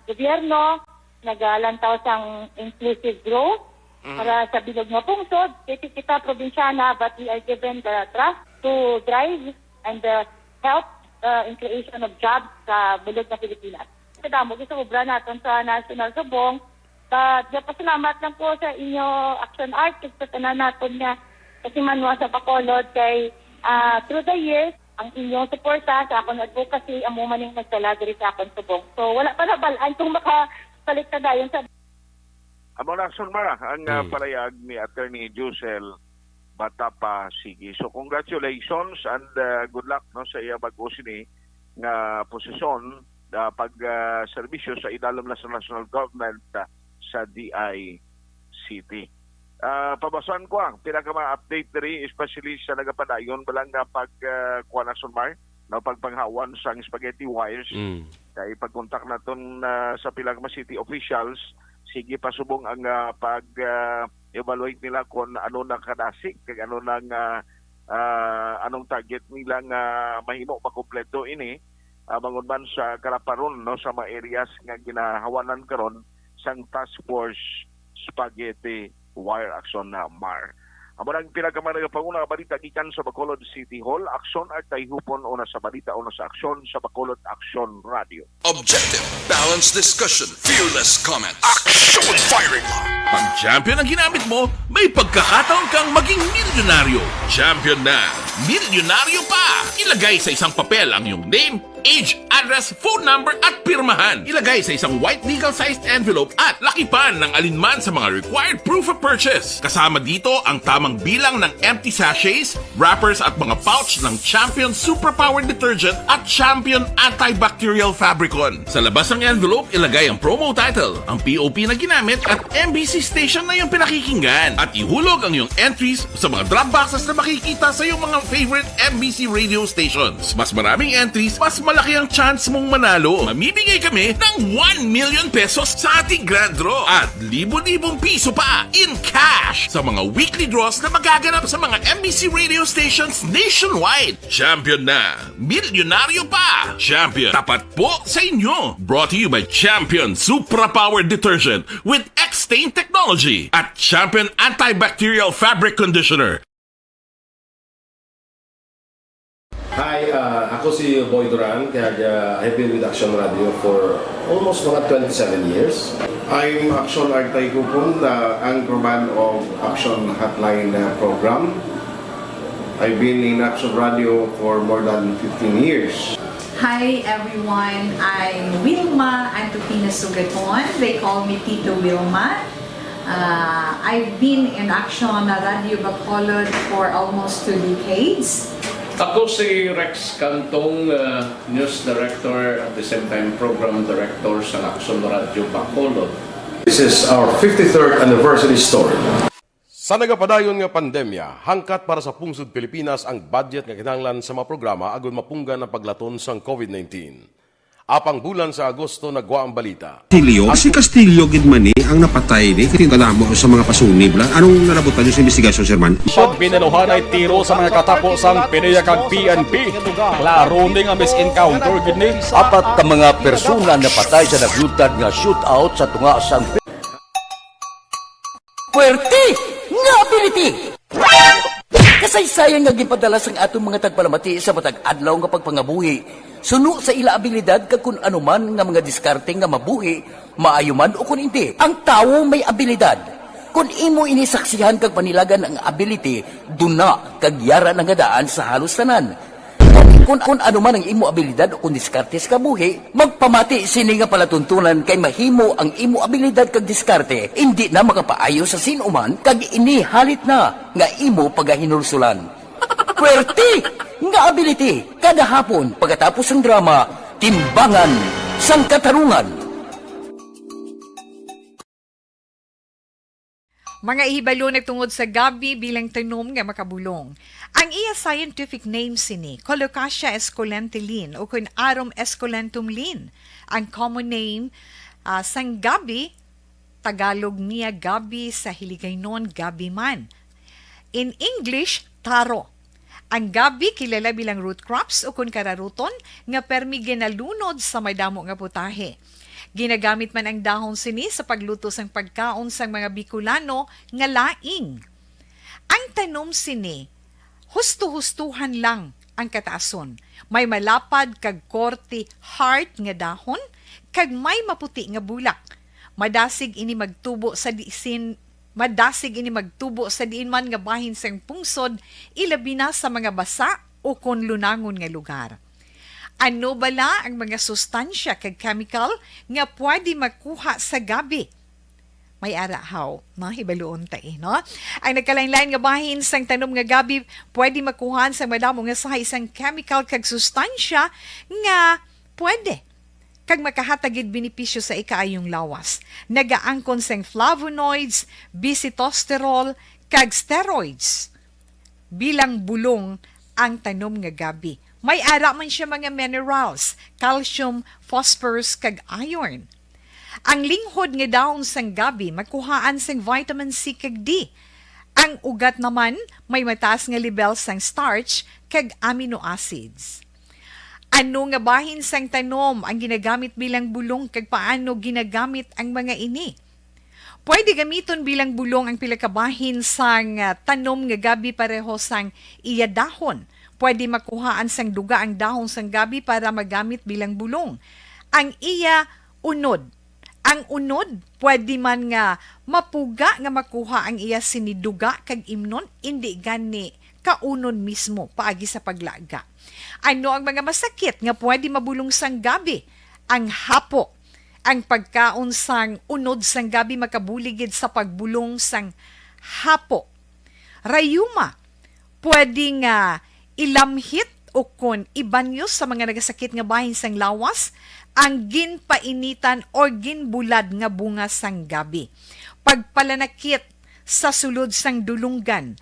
gobyerno nagalantaw sang inclusive growth para sa bilog nga pungsod. Kita probinsyana, but we are given the trust to drive and help in creation of jobs sa bilog na Pilipinas. Kadamo gusto obra naton sa national subong. But pasalamat lang po sa inyo Action Artists sa tanan naton nga kasi manwa sa Bacolod kay through the years ang inyong suporta sa akong advocacy amo maning nagtala diri sa akong subong. So wala pa na balaan kung makapalit na dayon sa Amo na Action Mar ang palayag ni Attorney Josel Batapa Sige. So congratulations and good luck no sa iya bag-o sini nga posisyon pag-serbisyo sa idalom na sa national government sa DICT. Pabasan ko ang pinaka-update diri, especially sa nagapadayon balang nga pag-kuha na Action Mar na pagpanghawan sa spaghetti wires. Kaya pag-contact naton sa Pilang City officials, sige pasubong ang pag-evaluate nila kung ano nang kadasik, kag ano nang anong target nila nga mahimo makumpleto ini bangon man sa kalaparon no sa mga areas nga ginahawanan karon sang Task Force Spaghetti Wire Action Mar. Amo nang pinakamarang panguna nga balita gikan sa Bacolod City Hall, Action at Tayhupon una sa balita una sa Action sa Bacolod Action Radio. Objective, balanced discussion, fearless comments. Action firing line. Pag champion ang ginamit mo, may pagkakataon kang maging milyonaryo. Champion na, milyonaryo pa! Ilagay sa isang papel ang iyong name, age, address, phone number at pirmahan. Ilagay sa isang white legal-sized envelope at lakipan ng alinman sa mga required proof of purchase. Kasama dito ang tamang bilang ng empty sachets, wrappers at mga pouch ng Champion Superpower Detergent at Champion Antibacterial Fabricon. Sa labas ng envelope, ilagay ang promo title, ang POP na ginamit at MBC station na yung pinakikinggan. At ihulog ang iyong entries sa mga drop boxes na makikita sa iyong mga favorite MBC radio stations. Mas maraming entries, mas malaki ang chance mong manalo. Mamimigay kami ng 1 million pesos sa ating grand draw at libo-libong piso pa in cash sa mga weekly draws na magaganap sa mga MBC radio stations nationwide. Champion na, milyonaryo pa. Champion, tapat po sa inyo. Brought to you by Champion Supra Power Detergent with X-Stain Technology at Champion Antibacterial Fabric Conditioner. Hi, ako si Boy Duran, kaya I've been with Action Radio for almost mga 27 years. I'm Action Artay Kupon, the anchorman of Action Hotline program. I've been in Action Radio for more than 15 years. Hi everyone, I'm Wilma Antupina Sugaton. They call me Tito Wilma. I've been in Action Radio Bacolod for almost 2 decades. Ako si Rex Cantong, News Director at the same time Program Director sa Action Radio Bacolod. This is our 53rd anniversary story. Sa nagapadayon nga pandemya, hangkat para sa pungsod Pilipinas ang budget nga kinahanglan sa mga programa agon mapunggan ang paglaton sang COVID-19. Apang bulan sa Agosto nagwa ang balita. Si Castillo gid man ang napatay ni kitingdalamo sa mga pasunib la. Anong nalabutan niyo sa investigasyon, Sir Man? Pagpinaluhan ay tiro sa mga katapusang PDEA kag PNP. Klaro ning ang misencounter gid ni. Apat ka mga persona na patay sa naglutad nga shootout sa tunga sang Puerte nga ability. Kasaysayan nga gipadala sang atong mga tagpalamati sa matag adlaw nga pagpangabuhi. Suno sa ila abilidad kag kun anuman nga mga diskarte nga mabuhi, maayo man o kun hindi. Ang tawo may abilidad. Kung imo inisaksihan kag panilagan ang ability, duna kag yara nga daan sa halos tanan. Kung anuman ang imo abilidad o kun diskarte sa kabuhi, magpamati sini nga palatuntunan kay mahimo ang imo abilidad kag diskarte, hindi na makapaayo sa sinuman kag ini halit na nga imo pagahinulsulan. Puwerte nga ability kada hapon pagkatapos ng drama, Timbangan sang Katarungan. Mga ihibalo nagtungod sa gabi bilang tanom nga makabulong. Ang iya scientific name sini, Colocasia esculentilin o kun Arum esculentum lin. Ang common name sang gabi, Tagalog niya gabi, sa Hiligaynon gabi man. In English, taro. Ang gabi kilala bilang root crops o kun kararuton nga permi ginalunod sa may damo nga putahe. Ginagamit man ang dahon sini sa pagluto sang pagkaon sang mga Bicolano nga laing. Ang tanom sini, husto-hustuhan lang ang kataason. May malapad kag korte hard nga dahon kag may maputi nga bulak. Madasig ini magtubo sa diin man nga bahin sang pungsod, ilabi na sa mga basa o kon lunangon nga lugar. Ano bala ang mga sustansya kag chemical nga pwede makuha sa gabi? May arahaw, hibaluon tayo, no? Ang nagkalain-lain nga bahin sang tanom nga gabi, pwede makuhaan sa madamo nga sa isang chemical kag sustansya nga pwede kag makahatagid benepisyo sa ikaayong lawas. Nagaangkon sang flavonoids, bisitosterol, kag steroids. Bilang bulong ang tanom nga gabi. May ara man siya mga minerals, calcium, phosphorus, kag iron. Ang linghod nga dahon sang gabi, makuhaan sang vitamin C kag D. Ang ugat naman, may mataas nga level sang starch, kag amino acids. Ano nga bahin sang tanom ang ginagamit bilang bulong kag paano ginagamit ang mga ini? Pwede gamiton bilang bulong ang pila ka bahin sang tanom nga gabi pareho sang iya dahon. Pwede makuhaan sang duga ang dahon sang gabi para magamit bilang bulong. Ang iya unod. Ang unod, pwede man nga mapuga nga makuha ang iya siniduga kag imnon, hindi gani kaunon mismo paagi sa paglaga. Ano ang mga masakit nga pwede mabulong sang gabi? Ang hapo, ang pagkaon sang unod sang gabi makabuligid sa pagbulong sang hapo. Rayuma, pwede nga ilamhit o kon ibanyos sa mga nagasakit nga bahin sang lawas, ang ginpainitan o ginbulad nga bunga sang gabi. Pagpalanakit sa sulod sang dulunggan,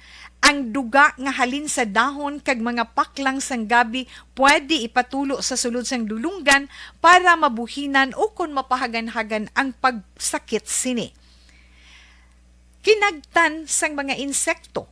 ang duga nga halin sa dahon kag mga paklang sang gabi pwede ipatulo sa sulod sang dulunggan para mabuhinan o kon mapahagan-hagan ang pagsakit sini. Kinagtan sang mga insekto,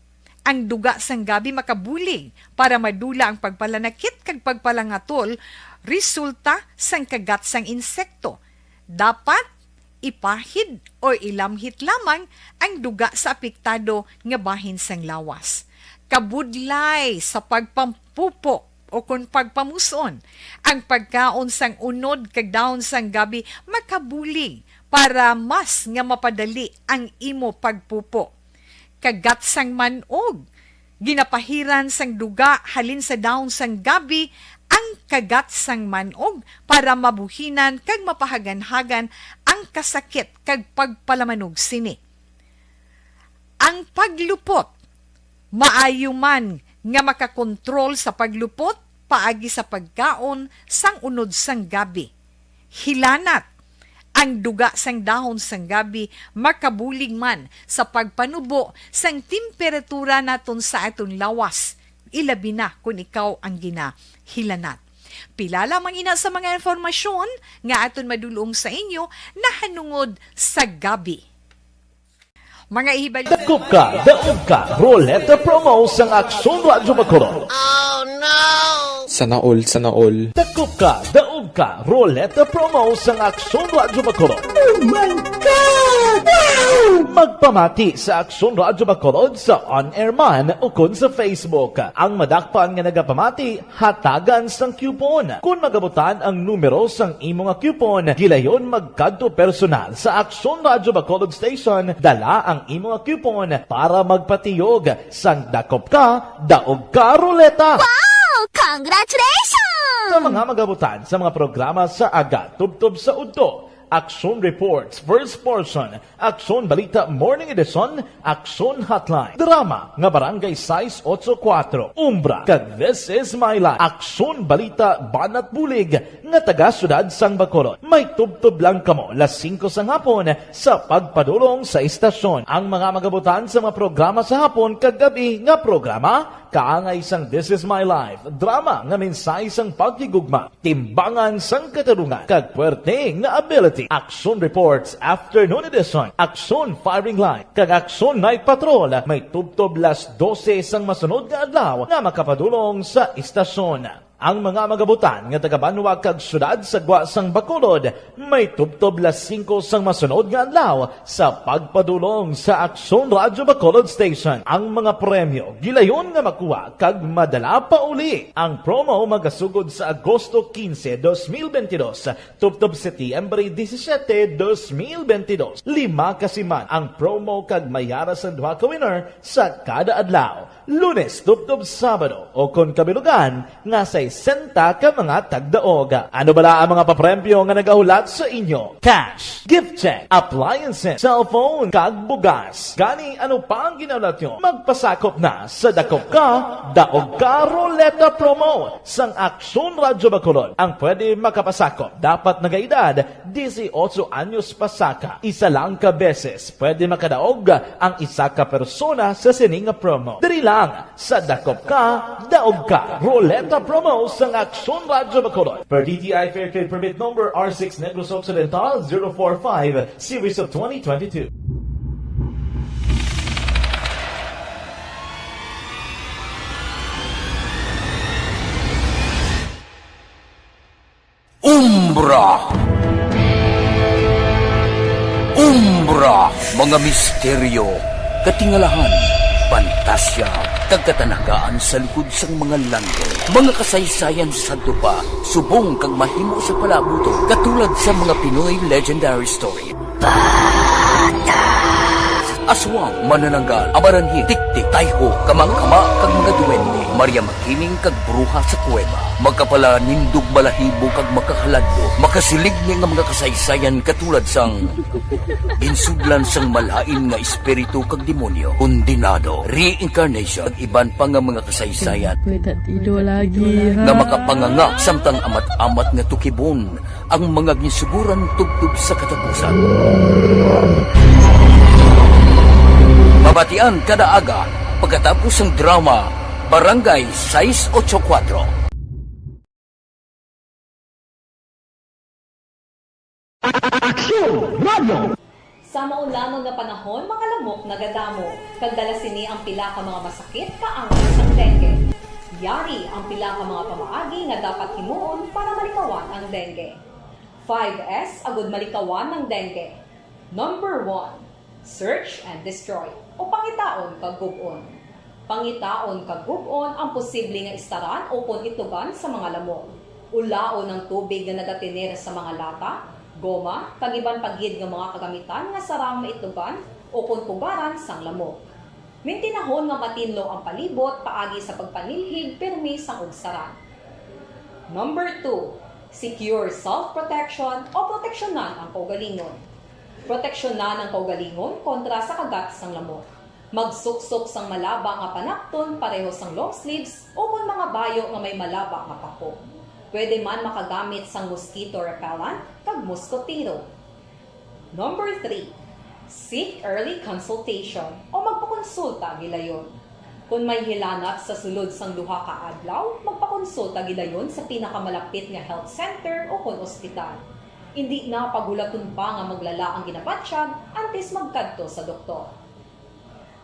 ang duga sang gabi makabulig para madula ang pagpalanakit kag pagpalangatol resulta sang kagat sang insekto. Dapat ipahid o ilamhit lamang ang duga sa apektado nga bahin sang lawas. Kabudlay sa pagpampupo o kung pagpamuson, ang pagkaon sang unod kag dahon sang gabi makabulig para mas nga mapadali ang imo pagpupo. Kagat sang manog, ginapahiran sang duga halin sa dahon sang gabi ang kagat sang manog para mabuhinan kag mapahagan-hagan ang kasakit kag pagpalamanog sini. Ang paglupot, maayo man nga makakontrol sa paglupot paagi sa pagkaon sang unod sang gabi. Hilanat, ang duga sang dahon sang gabi makabulig man sa pagpanubo sang temperatura naton sa aton lawas. Ilabi na kung ikaw ang ginahilanat. Pila lamang ina sa mga informasyon nga aton madulong sa inyo na hanungod sa gabi. Mga ihibal... Dakop ka, daog ka, Roleta Promo sang Aksyon Radyo Bacolod. Oh no! Sana all. Dakop ka, daog ka, Roleta Promo sang Aksyon Radyo Bacolod. Oh my God! Magpamati sa Aksyon Radyo Bacolod sa on-air man o kun sa Facebook. Ang madakpan nga nagapamati, hatagan sang coupon. Kung magabutan ang numero sang imo nga coupon, gilayon magkadto personal sa Aksyon Radyo Bacolod Station, dala ang imo nga coupon para magpatiyog sang dakop ka, daog ka, Roleta. Wow! Congratulations! Sa mga magabutan sa mga programa sa Aga, Tubtob sa Udto, Aksyon Reports, First Portion, Aksyon Balita Morning Edition, Aksyon Hotline, Drama nga Barangay 684, Umbra, kag This Is My Life, Aksyon Balita Banat Bulig nga taga Syudad sang Bacolod. May tubtob lang kamo las 5 sang hapon sa pagpadulong sa istasyon. Ang mga magabutan sa mga programa sa hapon kag gabi nga programa kaangay sang This Is My Life, drama nga mensahe sang pagtigugma, timbangan sang katarungan, kag puwerte nga ability. Aksyon Reports Afternoon Edition, Aksyon Firing Line, kag Aksyon Night Patrol. May tubtob las 12 sang masunod nga adlaw nga makapadulong sa istasyon. Ang mga magabutan nga taga-Banwa kag syudad sa Gwa sang Bacolod, may tubtob las 5 sang masunod nga adlaw sa pagpadulong sa Aksyon Radyo Bacolod Station. Ang mga premyo gilayon nga makuha kag madala pa uli. Ang promo magasugod sa Agosto 15, 2022, tubtob Setyembre 17, 2022. 5 kasiman ang promo kag mayara sa 2 ka winner sa kada adlaw. Lunes, tubtob Sabado o kon kabilugan nga sa 60 ka mga tagdaog. Ano bala ang mga papremyo nga nagahulat sa inyo? Cash, gift check, appliances, cellphone, kag bugas. Gani ano pa ang ginahulat nyo? Magpasakop na sa Dakop Ka, Daog Ka Roleta Promo sang Aksyon Radyo Bacolod. Ang pwede makapasakop dapat nagaedad 18 anyos pasaka. Isa lang ka beses pwede makadaog ang isa ka persona sa sining promo. Diri lang sa Dakop Ka, Daog Ka Roleta Promo sang Aksyon Radyo Bacolod. Per DTI Fair Trade Permit Number R6 Negros Occidental 045 Series of 2022. Umbra, mga misteryo, katingalahan, pantasya, kagkatanagaan sa likod sang mga langit, mga kasaysayan sa dupa, subong kag mahimo sa palabuto, katulad sa mga Pinoy legendary story. aswang, manananggal, amaranhit, tiktik, tayho, kamang-kama, kag mga duwende, Maria Makining kag bruha sa kuweba. Magkapala nindog balahibo kag makahaladlo, makasilig ni nga mga kasaysayan katulad sang ginsudlan sang malain nga espiritu kag demonyo, kondinado, reincarnation, kag iban pa nga mga kasaysayan nga makapanganga samtang amat-amat nga tukibon ang mga ginsuguran tubtub sa katapusan. Mabatian kada aga pagkatapos ng drama Barangay 684. Sa maulamang nga panahon, mga lamok nagadamo, kagdala sini ang pila ka mga masakit kaangay sang dengue. Yari ang pila ka mga pamaagi nga dapat himuon para malikawan ang dengue. 5S agud malikawan ng dengue. Number 1, search and destroy o pangitaon kag gub-on. Pangitaon kag gub-on ang posible nga istaran o pon itugan sa mga lamok. Ulaon ng tubig nga nagatinir sa mga lata, goma, kag-iban pagid nga mga kagamitan nga sarang maitugan o kung pugaran sang lamok. Mintinahon nga matinlo ang palibot paagi sa pagpanilhig pirmi sang ugsaran. Number 2, secure self-protection o proteksyonan ang kaugalingon. Proteksyonan ang kaugalingon kontra sa kagat sang lamok. Magsuksok sang malaba nga panakton pareho sang long sleeves o kung mga bayo nga may malaba nga pako. Pwede man makagamit sang mosquito repellent kag mosquitero. Number 3, seek early consultation o magpakonsulta gilayon. Kung may hilanat sa sulod sang duha ka adlaw, magpakonsulta gilayon sa pinakamalapit nga health center o kon ospital. Hindi na pagulaton pa nga maglala ang ginabatsyag antes magkadto sa doktor.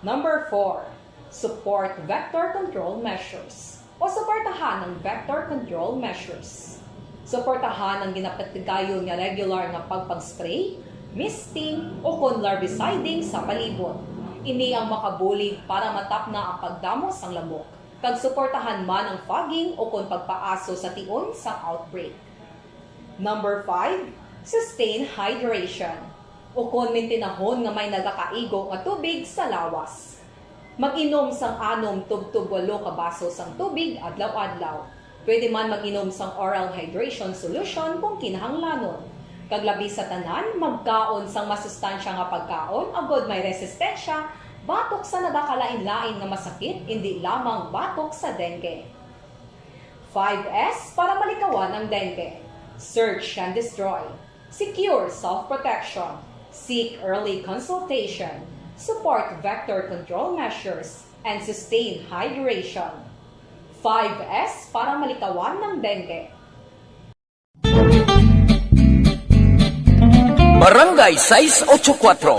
Number 4, support vector control measures o suportahan ng vector control measures. Suportahan ang ginapatigayon nga regular nga pagpag-spray, misting o kon larviciding sa palibot. Ini ang makabulig para matap na ang pagdamo sang lamok. Kag suportahan man ang fogging o kon pagpaaso sa tion sa outbreak. Number 5, sustain hydration o kon mintinahon nga may nagakaigo nga tubig sa lawas. Mag-inom sang 6 tubtub 8 ka baso sang tubig adlaw-adlaw. Pwede man mag-inom sang oral hydration solution kung kinahanglanon. Kaglabi sa tanan, magkaon sang masustansya nga pagkaon, agod may resistensya, batok sa nagakalain-lain nga masakit, hindi lamang batok sa dengue. 5S para malikawan ang dengue. Search and destroy. Secure self-protection. Seek early consultation. Support vector control measures, and sustain hydration. 5S para malikawan ng dengue. Barangay 684.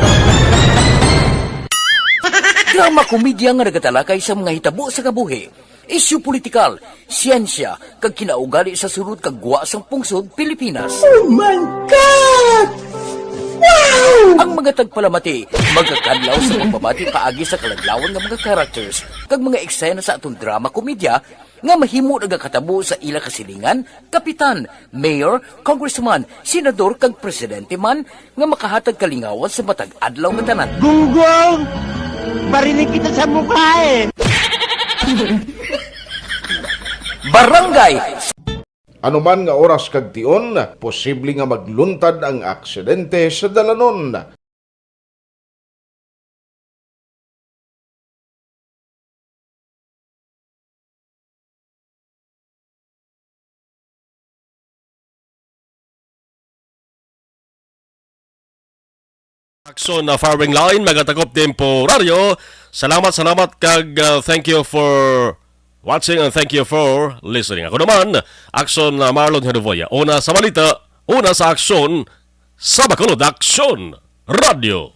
Drama komedya nga nagatalakay sa mga hitabo sa kabuhi, isyu politikal, siyensya, kag kinaugali sa sulod kag guwa sang pungsod Pilipinas. Oh my God! Wow! Ang mga tagpalamati, magkakadlaw sa pagbabati paagi sa kalaglawan ng mga characters kag mga eksena sa atong drama komedya nga mahimo nagakatabo sa ila kasilingan, kapitan, mayor, congressman, senador kag presidente man nga makahatag kalingawan sa matag adlaw nga tanan. Gunggong! Barinig kita sa mukha eh! Barangay Anuman nga oras kag tion, posible nga magluntad ang aksidente sa dalanon. Aksyon na firing line, magatakop temporaryo. Salamat kag thank you for watching and thank you for listening. Ako naman, Aksyon na Marlon Herovoya. Una sa balita, una sa aksyon, sa Bacolod Aksyon Radio.